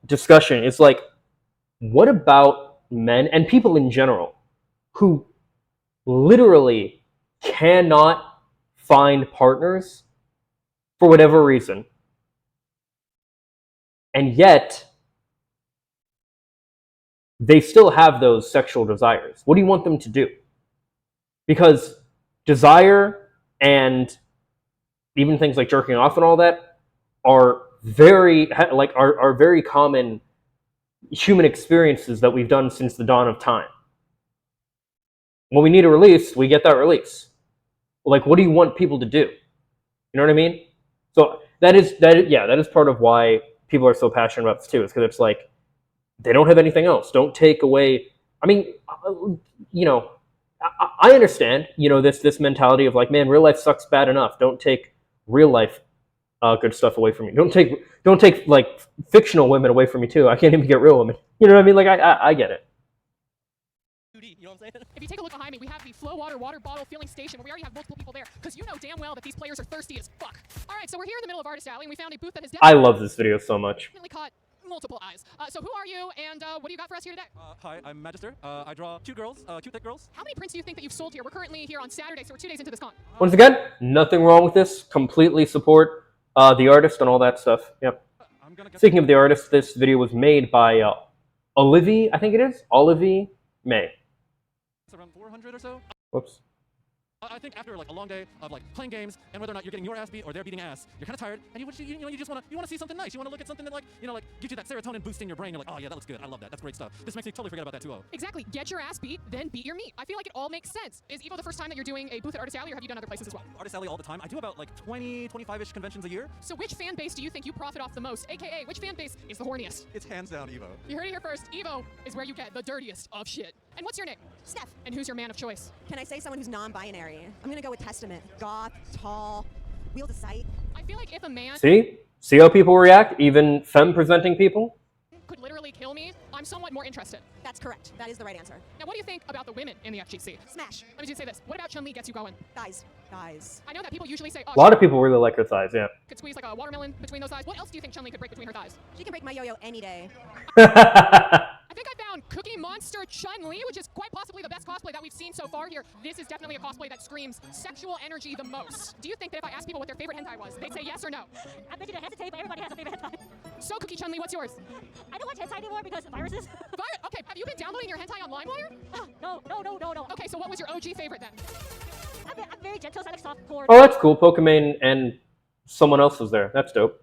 discussion. It's like, what about men and people in general who literally cannot find partners for whatever reason, and yet they still have those sexual desires. What do you want them to do? Because desire and even things like jerking off and all that are very are very common human experiences that we've done since the dawn of time. When we need a release, we get that release. Like, what do you want people to do? You know what I mean? So that is part of why people are so passionate about this too. Is because it's like they don't have anything else. Don't take away. I mean, you know, I understand. You know, this mentality of like, man, real life sucks bad enough. Don't take real life good stuff away from me. Don't take like fictional women away from me too. I can't even get real women. You know what I mean? Like I get it. You know what I'm saying? If you take a look behind me, we have the Flow water bottle filling station where we already have multiple people there because you know damn well that these players are thirsty as fuck. All right, so we're here in the middle of Artist Alley and we found a booth that has I love this video so much. definitely caught multiple eyes. So who are you and what do you got for us here today? Hi, I'm Magister. I draw cute girls, cute thick girls. How many prints do you think that you've sold here? We're currently here on Saturday, so we're 2 days into this con. Once again, nothing wrong with this. Completely support the artist and all that stuff. Yep. Speaking of the artist, this video was made by Olivie, I think it is? Olivie May. It's around 400 or so. Whoops. I think after like a long day of like playing games and whether or not you're getting your ass beat or they're beating ass, you're kind of tired and you just want to see something nice. You want to look at something that like gives you that serotonin boost in your brain. You're like, oh yeah, that looks good. I love that. That's great stuff. This makes me totally forget about that too. Exactly. Get your ass beat, then beat your meat. I feel like it all makes sense. Is Evo the first time that you're doing a booth at Artist Alley, or have you done other places as well? Artist Alley all the time. I do about like 20, 25-ish conventions a year. So which fan base do you think you profit off the most? AKA, which fan base is the horniest? It's hands down Evo. You heard it here first. Evo is where you get the dirtiest of shit. And what's your name? Steph. And who's your man of choice? Can I say someone who's non-binary? I'm gonna go with Testament. Goth, tall, wield a sight. I feel like if a man See how people react, even femme-presenting people? could literally kill me, I'm somewhat more interested. That's correct. That is the right answer. Now, what do you think about the women in the FGC? Smash. Let me just say this. What about Chun-Li gets you going? Thighs. Thighs. I know that people usually say, oh, A lot of people really like her thighs, yeah. could squeeze like a watermelon between those thighs. What else do you think Chun-Li could break between her thighs? She can break my yo-yo any day. I think I found Cookie Monster Chun-Li, which is quite possibly the best cosplay that we've seen so far here. This is definitely a cosplay that screams sexual energy the most. Do you think that if I asked people what their favorite hentai was, they'd say yes or no? I bet you to hesitate, but everybody has a favorite hentai. So, Cookie Chun-Li, what's yours? I don't watch hentai anymore because of viruses. Okay, have you been downloading your hentai on LimeWire? No. Okay, so what was your OG favorite then? I'm very gentle, so I like soft porn. Oh, that's cool. Pokemon and someone else was there. That's dope.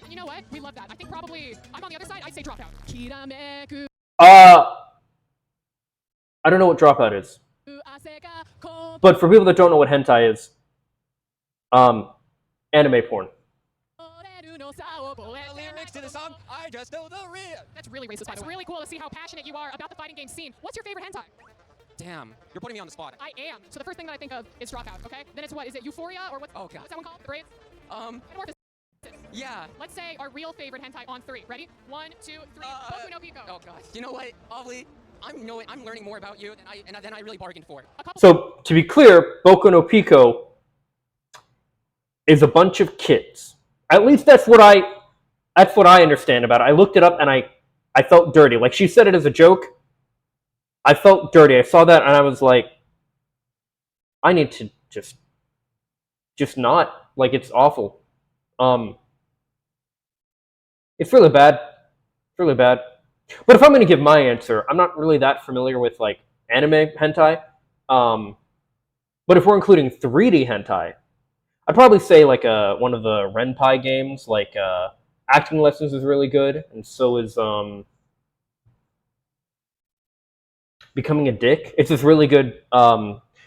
You know what? We love that. I think probably, I'm on the other side, I'd say Dropout. Kirameku. I don't know what Dropout is. But for people that don't know what hentai is, anime porn. The lyrics to the song, I just know the real. That's really racist, by the way. It's really cool to see how passionate you are about the fighting game scene. What's your favorite hentai? Damn, you're putting me on the spot. I am. So the first thing that I think of is Dropout, okay? Then it's what? Is it Euphoria or what's that one called? The Braids? Yeah. Let's say our real favorite hentai on 3. Ready? 1, 2, 3. Boku no Pico. Oh gosh. You know what, Ovly? I'm learning more about you than I really bargained for. So, to be clear, Boku no Pico is a bunch of kids. At least that's what I understand about it. I looked it up and I felt dirty. Like, she said it as a joke. I felt dirty. I saw that and I was like, I need to just not. Like, it's awful. It's really bad. It's really bad. But if I'm going to give my answer, I'm not really that familiar with, like, anime hentai. But if we're including 3D hentai, I'd probably say, like, one of the Renpai games, like, Acting Lessons is really good, and so is, Becoming a Dick. It's this really good,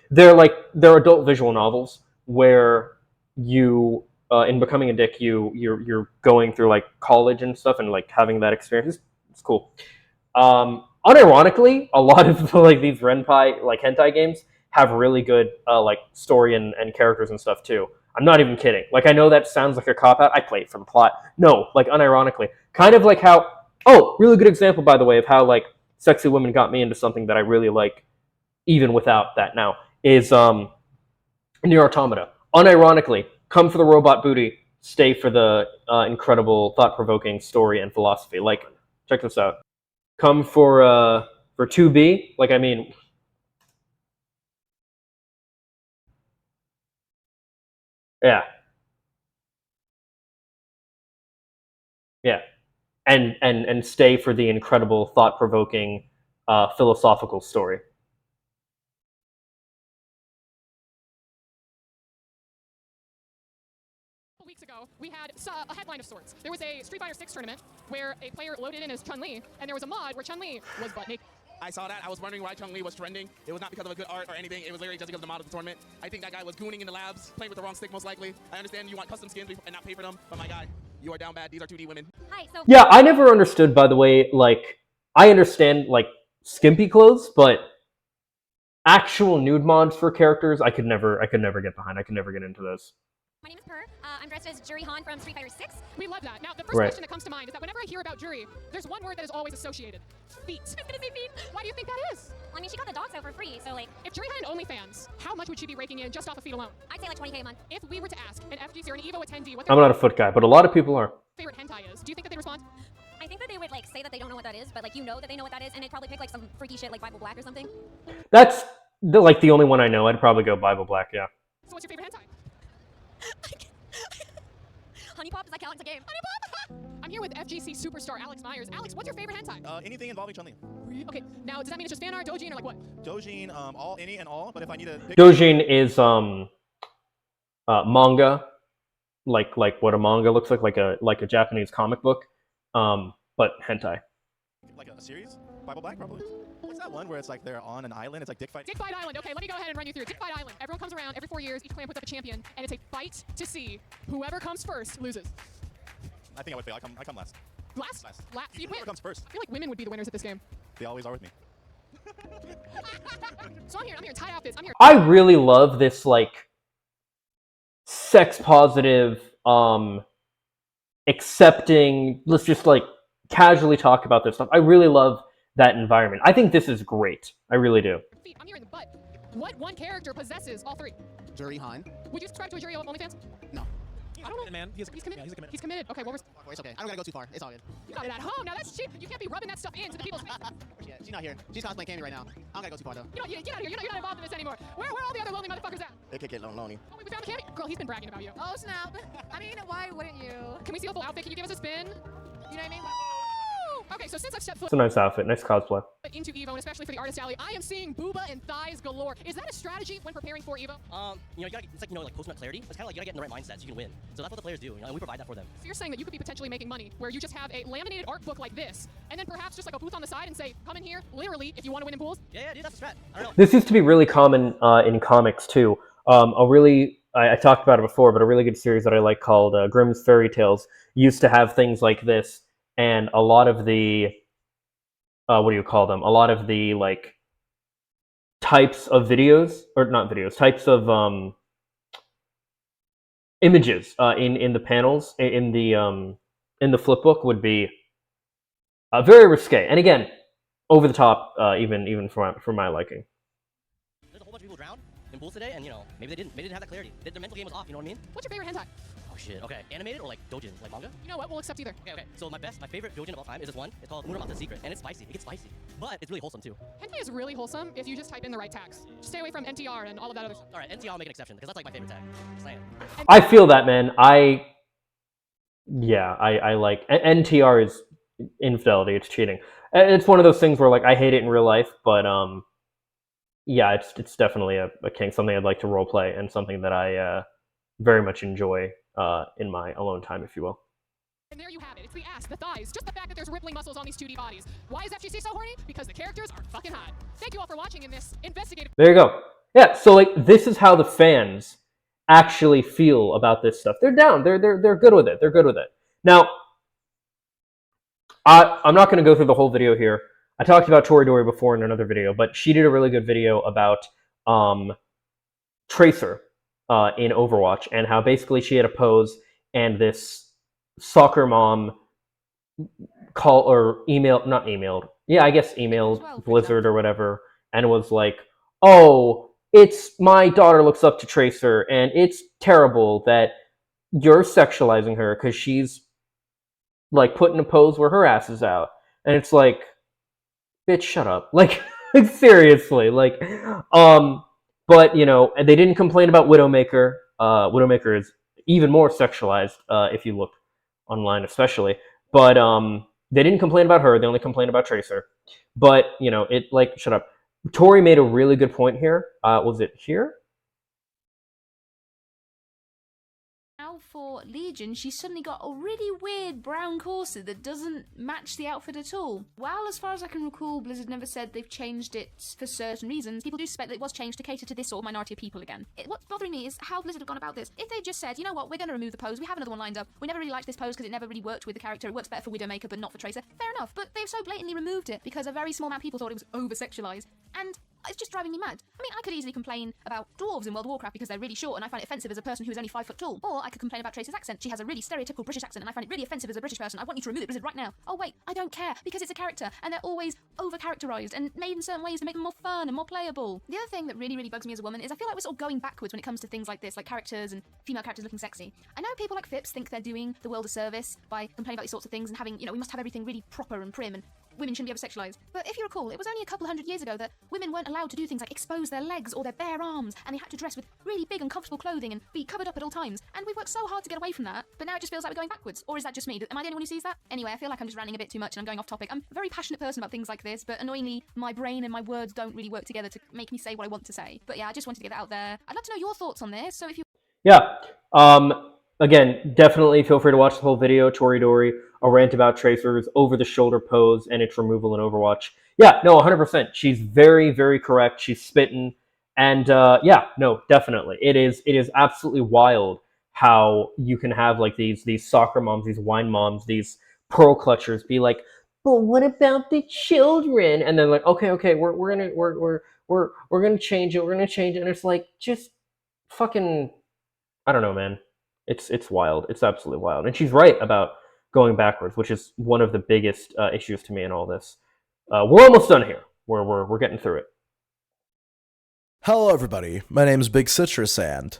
they're adult visual novels where you, in Becoming a Dick, you're going through, like, college and stuff and, like, having that experience. It's cool. Unironically, a lot of, like, these Renpai, like, hentai games have really good, like, story and characters and stuff, too. I'm not even kidding. Like, I know that sounds like a cop-out. I play it for the plot. No, like, unironically. Kind of like how... Oh, really good example, by the way, of how, like, sexy women got me into something that I really like, even without that now, is Nier Automata. Unironically, come for the robot booty, stay for the incredible, thought-provoking story and philosophy. Like, check this out. come for 2B. Like, I mean, yeah, yeah, and stay for the incredible, thought-provoking, philosophical story. Weeks ago, we had a headline of sorts. There was a Street Fighter 6 tournament where a player loaded in as Chun-Li, and there was a mod where Chun-Li was butt naked. I saw that. I was wondering why Chun-Li was trending. It was not because of a good art or anything. It was literally just because of the mod of the tournament. I think that guy was gooning in the labs, playing with the wrong stick most likely. I understand you want custom skins and not pay for them, but my guy, you are down bad. These are 2D women. Hi, so Yeah, I never understood, by the way, like, I understand, like, skimpy clothes, but actual nude mods for characters, I could never get behind. I could never get into those. My name is Per. I'm dressed as Juri Han from Street Fighter 6. We love that. Now, the first Right. question that comes to mind is that whenever I hear about Juri, there's one word that is always associated. Feet. I was gonna say feet. Why do you think that is? Well, I mean, she got the dogs out for free, so like, If Juri had an OnlyFans, how much would she be raking in just off of feet alone? I'd say like 20K a month. If we were to ask an FGC or an EVO attendee what I'm their not a foot guy, but a lot of people are. favorite hentai is, do you think that they'd respond? I think that they would like say that they don't know what that is, but like you know that they know what that is, and they'd probably pick like some freaky shit like Bible Black or something. That's the only one I know. I'd probably go Bible Black, yeah. So what's your favorite hentai? Honey Pop, does that count as a game? Honey Pop! I'm here with FGC superstar Alex Myers. Alex, what's your favorite hentai? Anything involving Chun-Li. Okay, now does that mean it's just fan art, dojin, or like what? Dojin, all, any and all, but if I need a pick... Dojin is manga, like what a manga looks like a Japanese comic book, but hentai. Like a series? Bible Black, probably? What's that one where it's like they're on an island? It's like Dick Fight? Dick Fight Island. Okay, let me go ahead and run you through Dick Fight Island. Everyone comes around every 4 years. Each clan puts up a champion, and it's a fight to see whoever comes first loses. I think I would fail. I come last. Last? Last. You'd win. Whoever comes first. I feel like women would be the winners at this game. They always are with me. So I'm here in tie outfits. I'm here. I really love this like sex positive, accepting. Let's just like casually talk about this stuff. I really love that environment. I think this is great. I really do. I'm here in the butt. What one character possesses all three? Juri Han. Would you subscribe to a Juri OnlyFans? No. I don't know. Man, he's committed. Yeah, he's committed. He's committed. Okay, well, It's okay. I don't gotta go too far. It's all good. you got it at home. Now that's cheap. You can't be rubbing that stuff into the people's face. She's not here. She's cosplaying Cammy right now. I don't gotta go too far though. Get out of here. You're not involved in this anymore. Where are all the other lonely motherfuckers at? They could get lonely. Oh, wait, we found the Cammy. Girl, he's been bragging about you. Oh snap! I mean, why wouldn't you? Can we see the full outfit? Can you give us a spin? You know what I mean? Okay, so since I've stepped foot It's a nice outfit, nice cosplay. into EVO, and especially for the Artist Alley, I am seeing booba and thighs galore. Is that a strategy when preparing for EVO? You gotta, it's like, like post-nut clarity. It's kind of like you gotta get in the right mindset so you can win. So that's what the players do, and we provide that for them. So you're saying that you could be potentially making money where you just have a laminated art book like this, and then perhaps just like a booth on the side and say, come in here, literally, if you want to win in pools? Yeah, dude, that's a strat. I don't know. This used to be really common in comics too. I talked about it before, but a really good series that I like called Grimm's Fairy Tales used to have things like this, and a lot of the what do you call them? A lot of the like types of videos, or not videos, types of images in the panels in the flip book would be very risque, and again, over the top, even for my liking. There's a whole bunch of people drowned in pools today, and maybe they didn't have that clarity. Their mental game was off. You know what I mean? What's your favorite hentai? Oh shit. Okay. Animated or like dojin, like manga? You know what? We'll accept either. Okay. So my favorite dojin of all time is this one. It's called Muramata's Secret, and it's spicy. It gets spicy, but it's really wholesome too. Hentai is really wholesome if you just type in the right tags. Just stay away from NTR and all of that other stuff. All right, NTR will make an exception because that's like my favorite tag. Just saying. I feel that, man. I like NTR is infidelity. It's cheating. It's one of those things where like I hate it in real life, but yeah, it's definitely a kink, something I'd like to role play, and something that I very much enjoy in my alone time, if you will. And there you have it. It's the ass, the thighs, just the fact that there's rippling muscles on these 2D bodies. Why is FGC so horny? Because the characters are fucking hot. Thank you all for watching in this investigative. There you go. Yeah, so like this is how the fans actually feel about this stuff. They're down. They're good with it. They're good with it. Now, I'm not going to go through the whole video here. I talked about Toridori before in another video, but she did a really good video about Tracer in Overwatch, and how basically she had a pose, and this soccer mom emailed Blizzard or whatever, and was like, oh, my daughter looks up to Tracer, and it's terrible that you're sexualizing her because she's like put in a pose where her ass is out. And it's like, bitch, shut up. Like, seriously. Like, but, you know, they didn't complain about Widowmaker. Widowmaker is even more sexualized, if you look online especially. But they didn't complain about her. They only complained about Tracer. But, you know, it, like, shut up. Tori made a really good point here. Was it here? Now for Legion, she's suddenly got a really weird brown corset that doesn't match the outfit at all. Well, as far as I can recall, Blizzard never said they've changed it for certain reasons. People do suspect that it was changed to cater to this sort of minority of people again. What's bothering me is how Blizzard have gone about this. If they just said, you know what, we're going to remove the pose, we have another one lined up, we never really liked this pose because it never really worked with the character, it works better for Widowmaker but not for Tracer, fair enough. But they've so blatantly removed it because a very small amount of people thought it was over-sexualized, and it's just driving me mad. I mean, I could easily complain about dwarves in World of Warcraft because they're really short and I find it offensive as a person who's only 5 foot tall. Or I could complain about Tracer's accent. She has a really stereotypical British accent and I find it really offensive as a British person. I want you to remove it, Blizzard, right now. Oh wait, I don't care because it's a character and they're always over-characterized and made in certain ways to make them more fun and more playable. The other thing that really, really bugs me as a woman is I feel like we're sort of going backwards when it comes to things like this, like characters and female characters looking sexy. I know people like Phipps think they're doing the world a service by complaining about these sorts of things and having, you know, we must have everything really proper and prim and women shouldn't be over-sexualized. But if you recall, it was only a couple hundred years ago that women weren't allowed to do things like expose their legs or their bare arms, and they had to dress with really big uncomfortable clothing and be covered up at all times. And we've worked so hard to get away from that, but now it just feels like we're going backwards. Or is that just me? Am I the only one who sees that? Anyway, I feel like I'm just ranting a bit too much and I'm going off topic. I'm a very passionate person about things like this, but annoyingly, my brain and my words don't really work together to make me say what I want to say. But yeah, I just wanted to get that out there. I'd love to know your thoughts on this, so if you... Yeah. Again, definitely feel free to watch the whole video. Tori Dory, a rant about Tracer's over-the-shoulder pose and its removal in Overwatch. Yeah, no, 100%. She's very, very correct. She's spitting. And yeah, no, definitely. It is absolutely wild how you can have like these soccer moms, these wine moms, these pearl clutchers be like, but what about the children? And then like, okay, we're gonna change it. We're gonna change it. And it's like, just fucking, I don't know, man. It's wild. It's absolutely wild. And she's right about going backwards, which is one of the biggest issues to me in all this. We're almost done here. We're getting through it. Hello, everybody. My name is Big Citrus, and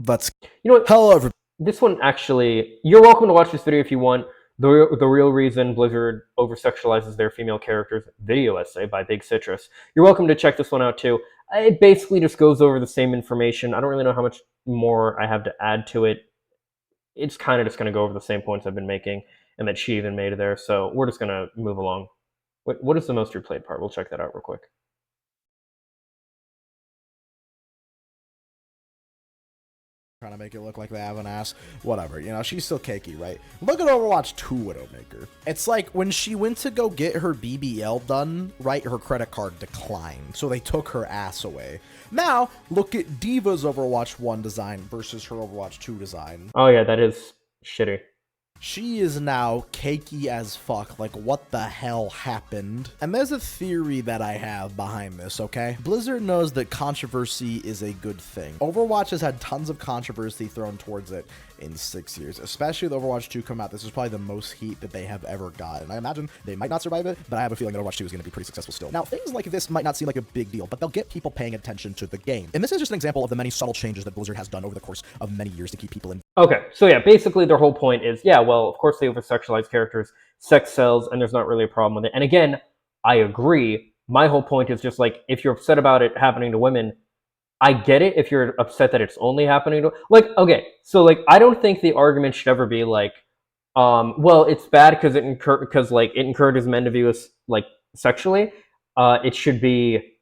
let's... You know what? Hello, everybody. This one actually... You're welcome to watch this video if you want. The real reason Blizzard over-sexualizes their female characters video essay by Big Citrus. You're welcome to check this one out, too. It basically just goes over the same information. I don't really know how much more I have to add to it. It's kind of just going to go over the same points I've been making and that she even made there. So we're just going to move along. What is the most replayed part? We'll check that out real quick. Trying to make it look like they have an ass. Whatever, you know, she's still cakey, right? Look at Overwatch 2 Widowmaker. It's like when she went to go get her BBL done, right, her credit card declined. So they took her ass away. Now, look at Diva's Overwatch 1 design versus her Overwatch 2 design. Oh yeah, that is shitty. She is now cakey as fuck. Like, what the hell happened? And there's a theory that I have behind this, okay? Blizzard knows that controversy is a good thing. Overwatch has had tons of controversy thrown towards it in 6 years, especially with Overwatch 2 come out. This is probably the most heat that they have ever gotten. I imagine they might not survive it, but I have a feeling that Overwatch 2 is going to be pretty successful still. Now, things like this might not seem like a big deal, but they'll get people paying attention to the game. And this is just an example of the many subtle changes that Blizzard has done over the course of many years to keep people in. Okay, so yeah, basically their whole point is, yeah, well, of course they over-sexualize characters, sex sells, and there's not really a problem with it. And again, I agree. My whole point is just like, if you're upset about it happening to women, I get it if you're upset that it's only happening to, like, okay, so like, I don't think the argument should ever be like, well, it's bad because it encourages men to view us like sexually. It should be,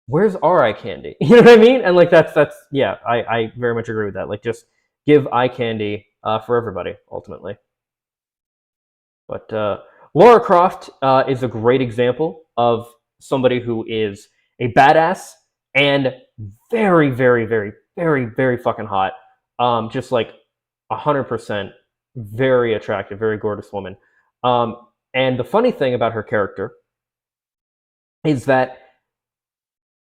where's our eye candy? You know what I mean? And like that's yeah, I very much agree with that. Like just give eye candy for everybody ultimately. But Lara Croft is a great example of somebody who is a badass and very, very, very, very, very fucking hot. Just like 100% very attractive, very gorgeous woman. And the funny thing about her character is that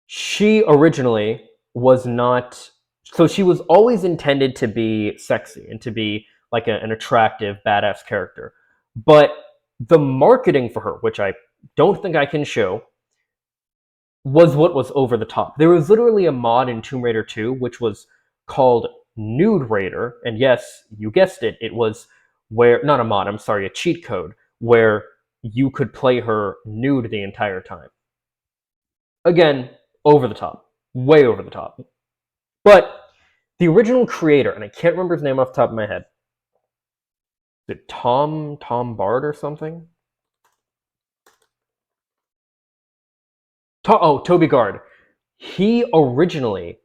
she originally was not, so she was always intended to be sexy and to be like an attractive, badass character. But the marketing for her, which I don't think I can show, was what was over the top. There was literally a mod in Tomb Raider 2, which was called Nude Raider. And yes, you guessed it, it was where, not a mod, I'm sorry, a cheat code, where you could play her nude the entire time. Again, over the top. Way over the top. But the original creator, and I can't remember his name off the top of my head. Is it Tom Bard or something? Toby Gard. He originally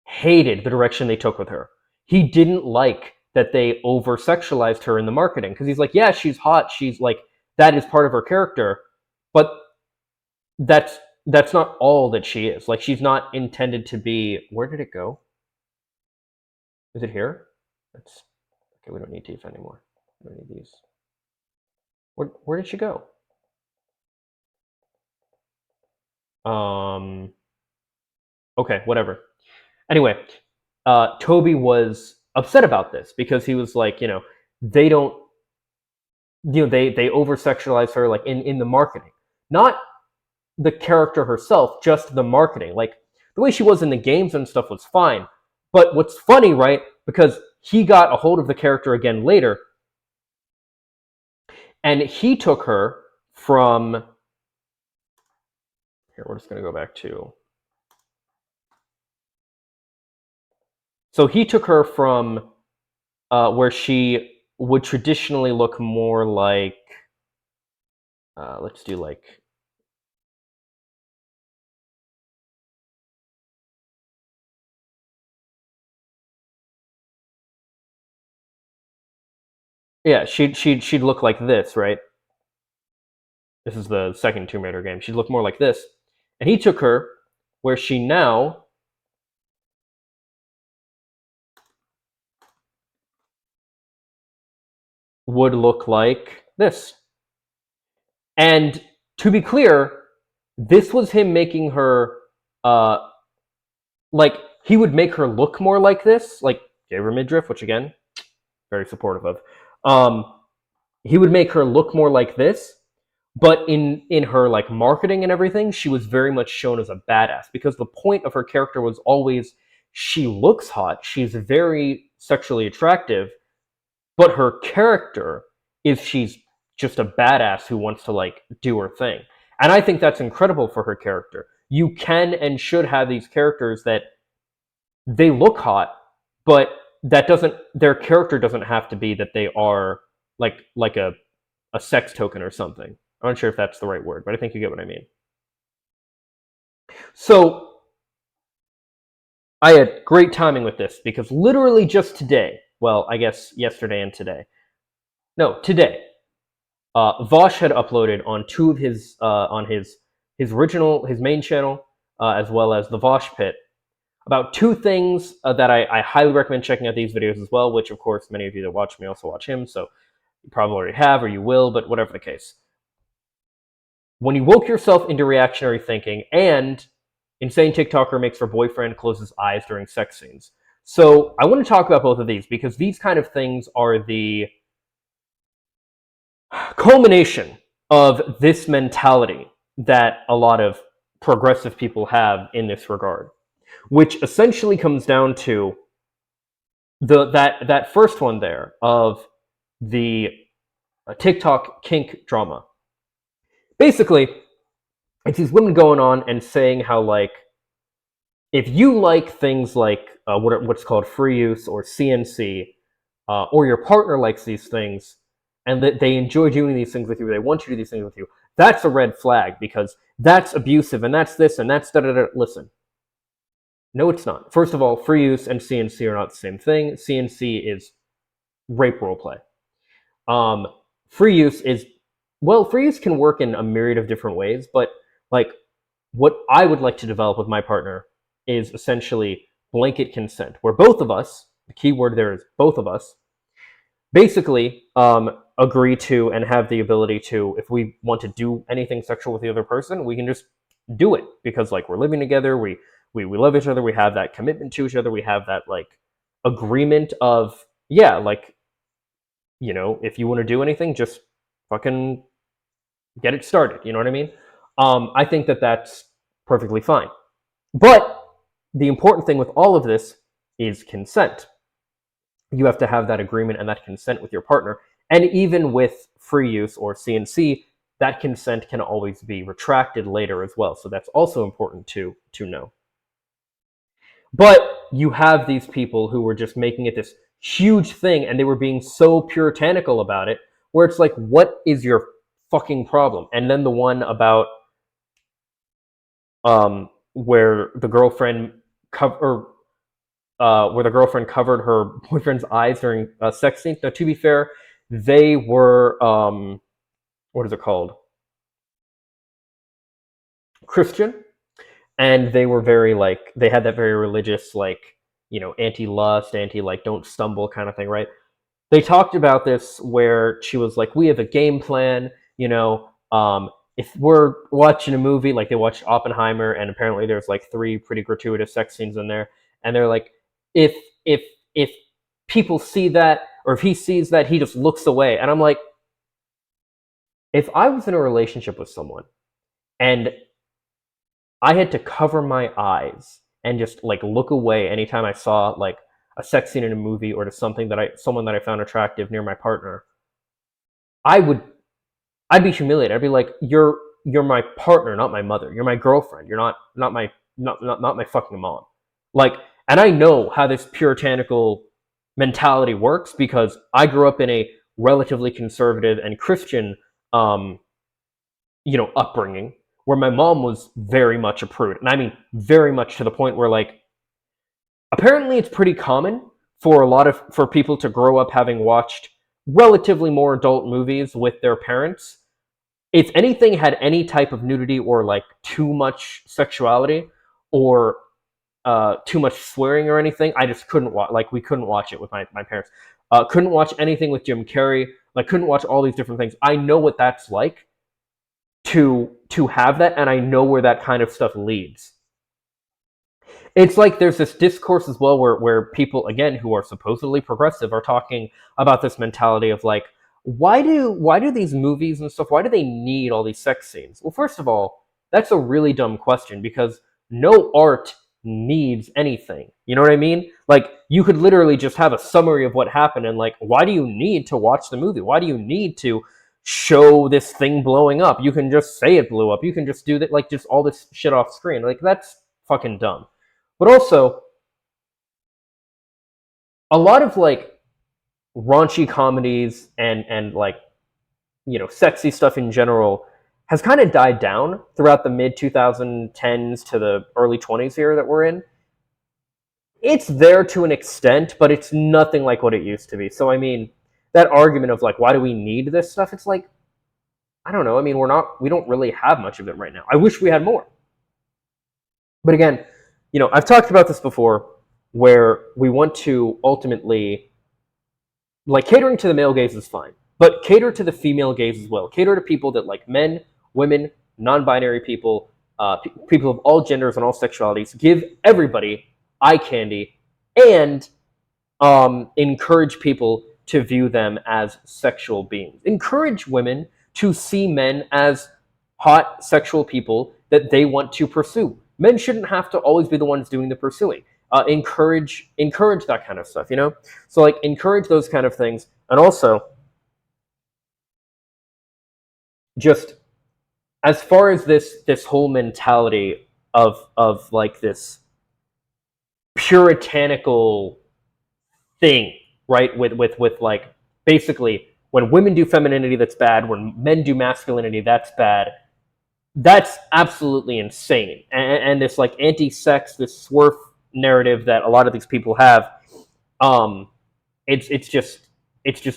hated the direction they took with her. He didn't like that they over-sexualized her in the marketing, because he's like, yeah, she's hot, she's like, that is part of her character, but that's not all that she is. Like, she's not intended to be... Where did it go? Is it here? That's okay. We don't need teeth anymore. We don't need these. Where did she go? Okay, whatever. Anyway, Toby was upset about this because he was like, they don't, they over sexualize her, like, in the marketing, not the character herself, just the marketing. Like, the way she was in the games and stuff was fine. But what's funny, right? Because he got a hold of the character again later, and he took her from... Here, we're just going to go back to... So he took her from where she would traditionally look more like... let's do, like... Yeah, she'd look like this, right? This is the second Tomb Raider game. She'd look more like this. And he took her where she now would look like this. And to be clear, this was him making her, like, he would make her look more like this, like gave her midriff, which again, very supportive of. He would make her look more like this, but in her, like, marketing and everything, she was very much shown as a badass, because the point of her character was always, she looks hot, she's very sexually attractive, but her character is she's just a badass who wants to, like, do her thing. And I think that's incredible for her character. You can and should have these characters that they look hot, but their character doesn't have to be that they are like a sex token or something. I'm not sure if that's the right word, but I think you get what I mean. So I had great timing with this, because literally just today, well, I guess yesterday and today. No, today. Vosh had uploaded on two of his on his main channel, as well as the Vosh Pit, about two things that I highly recommend checking out these videos as well, which of course many of you that watch me also watch him, so you probably already have, or you will, but whatever the case. When you woke yourself into reactionary thinking, and insane TikToker makes her boyfriend close his eyes during sex scenes. So I want to talk about both of these, because these kind of things are the culmination of this mentality that a lot of progressive people have in this regard, which essentially comes down to that first one there of the TikTok kink drama. Basically, it's these women going on and saying how, like, if you like things like what's called free use or CNC, or your partner likes these things, and that they enjoy doing these things with you, or they want to do these things with you, that's a red flag, because that's abusive, and that's this, and that's da-da-da. Listen. No, it's not. First of all, free use and CNC are not the same thing. CNC is rape roleplay. Free use is... Well, free use can work in a myriad of different ways, but, like, what I would like to develop with my partner is essentially blanket consent, where both of us, the key word there is both of us, basically agree to and have the ability to, if we want to do anything sexual with the other person, we can just do it, because, like, we're living together, we love each other, we have that commitment to each other, we have that, like, agreement of, yeah, like, if you want to do anything, just fucking get it started, you know what I mean? I think that that's perfectly fine. But the important thing with all of this is consent. You have to have that agreement and that consent with your partner. And even with free use or CNC, that consent can always be retracted later as well. So that's also important to know. But you have these people who were just making it this huge thing, and they were being so puritanical about it, where it's like, what is your fucking problem? And then the one about where the girlfriend covered her boyfriend's eyes during sex scenes. Now, to be fair, they were what is it called? Christian, and they were very like, they had that very religious, like, you know, anti-lust, like don't stumble kind of thing, right? They talked about this where she was like, we have a game plan, you know, if we're watching a movie, like they watched Oppenheimer, and apparently there's like 3 pretty gratuitous sex scenes in there, and they're like, if if people see that, or if he sees that, he just looks away. And I'm like, if I was in a relationship with someone and I had to cover my eyes and just like look away anytime I saw like a sex scene in a movie, or to someone that I found attractive near my partner, I'd be humiliated. I'd be like, you're my partner, not my mother. You're my girlfriend. You're not my fucking mom. Like, and I know how this puritanical mentality works because I grew up in a relatively conservative and Christian upbringing, where my mom was very much a prude. And I mean very much, to the point where, like, apparently it's pretty common for people to grow up having watched relatively more adult movies with their parents. If anything had any type of nudity or like too much sexuality or too much swearing or anything, I just couldn't watch. Like, we couldn't watch it with my parents. Couldn't watch anything with Jim Carrey. Like, couldn't watch all these different things. I know what that's like to have that, and I know where that kind of stuff leads. It's like there's this discourse as well where people, again, who are supposedly progressive, are talking about this mentality of like, why do these movies and stuff, why do they need all these sex scenes? Well, first of all, that's a really dumb question, because no art needs anything. You know what I mean? Like, you could literally just have a summary of what happened, and like, why do you need to watch the movie? Why do you need to show this thing blowing up? You can just say it blew up. You can just do that, like, just all this shit off screen. Like, that's fucking dumb. But also, a lot of like raunchy comedies and like, you know, sexy stuff in general has kind of died down throughout the mid 2010s to the early 20s here that we're in. It's there to an extent, but it's nothing like what it used to be. So I mean, that argument of like, why do we need this stuff? It's like, I don't know. I mean, we don't really have much of it right now. I wish we had more. But again, you know, I've talked about this before, where we want to ultimately, like, catering to the male gaze is fine, but cater to the female gaze as well. Cater to people that like men, women, non-binary people, people of all genders and all sexualities. Give everybody eye candy, and encourage people to view them as sexual beings. Encourage women to see men as hot sexual people that they want to pursue. Men shouldn't have to always be the ones doing the pursuing. Encourage that kind of stuff, you know? So like, encourage those kind of things. And also, just as far as this whole mentality of like this puritanical thing, right? With like, basically, when women do femininity, that's bad. When men do masculinity, that's bad. That's absolutely insane. And this like anti-sex, this swerf narrative that a lot of these people have, it's just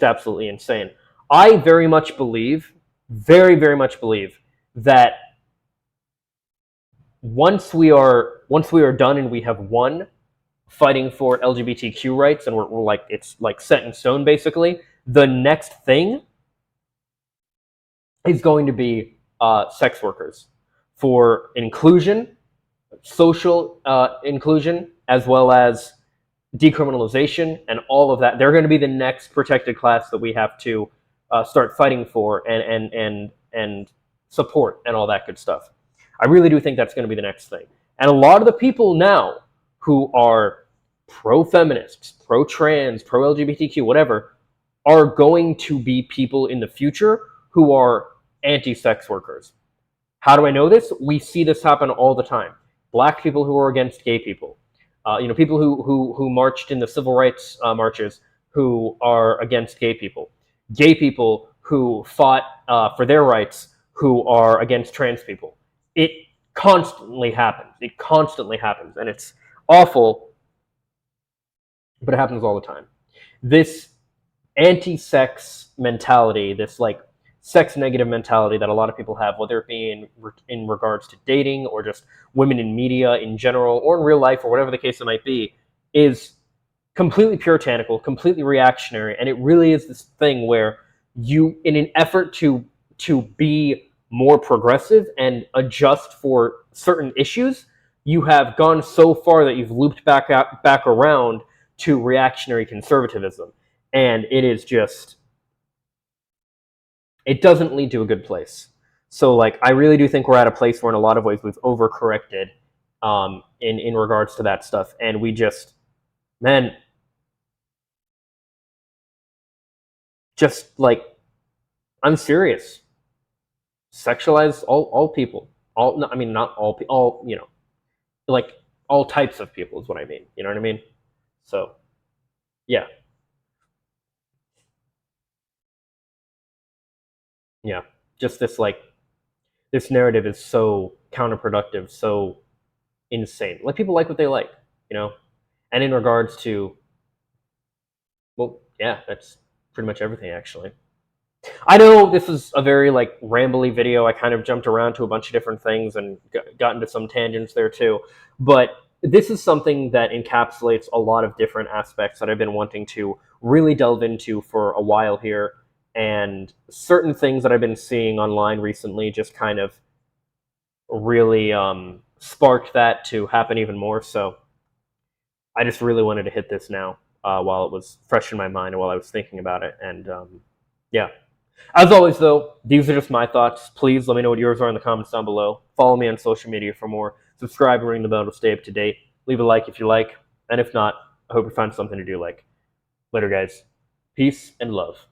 absolutely insane. I very much believe, very much believe, that once we are done and we have won fighting for LGBTQ rights, and we're like, it's like set in stone basically, the next thing is going to be sex workers, for inclusion, social inclusion, as well as decriminalization and all of that. They're going to be the next protected class that we have to start fighting for and support and all that good stuff. I really do think that's going to be the next thing. And a lot of the people now who are pro-feminists, pro-trans, pro-LGBTQ, whatever, are going to be people in the future who are anti-sex workers. How do I know this? We see this happen all the time. Black people who are against gay people. People who marched in the civil rights marches who are against gay people. Gay people who fought for their rights who are against trans people. It constantly happens. It constantly happens. And it's awful, but it happens all the time. This anti-sex mentality, this like sex negative mentality that a lot of people have, whether it be in regards to dating or just women in media in general or in real life or whatever the case it might be, is completely puritanical, completely reactionary, and it really is this thing where you, in an effort to be more progressive and adjust for certain issues, you have gone so far that you've looped back around to reactionary conservatism. And it is just, it doesn't lead to a good place. So like, I really do think we're at a place where in a lot of ways we've overcorrected in regards to that stuff. And we just, man, just like, I'm serious. Sexualize all people. I mean, not all people, all, like all types of people is what I mean. You know what I mean? So, yeah. Yeah. Just this, like, this narrative is so counterproductive, so insane. Like, people like what they like, And in regards to, well, yeah, that's pretty much everything, actually. I know this is a very, like, rambly video. I kind of jumped around to a bunch of different things and got into some tangents there, too. But this is something that encapsulates a lot of different aspects that I've been wanting to really delve into for a while here. And certain things that I've been seeing online recently just kind of really sparked that to happen even more. So I just really wanted to hit this now while it was fresh in my mind and while I was thinking about it. And yeah. As always, though, these are just my thoughts. Please let me know what yours are in the comments down below. Follow me on social media for more. Subscribe and ring the bell to stay up to date. Leave a like if you like. And if not, I hope you find something to do like. Later, guys. Peace and love.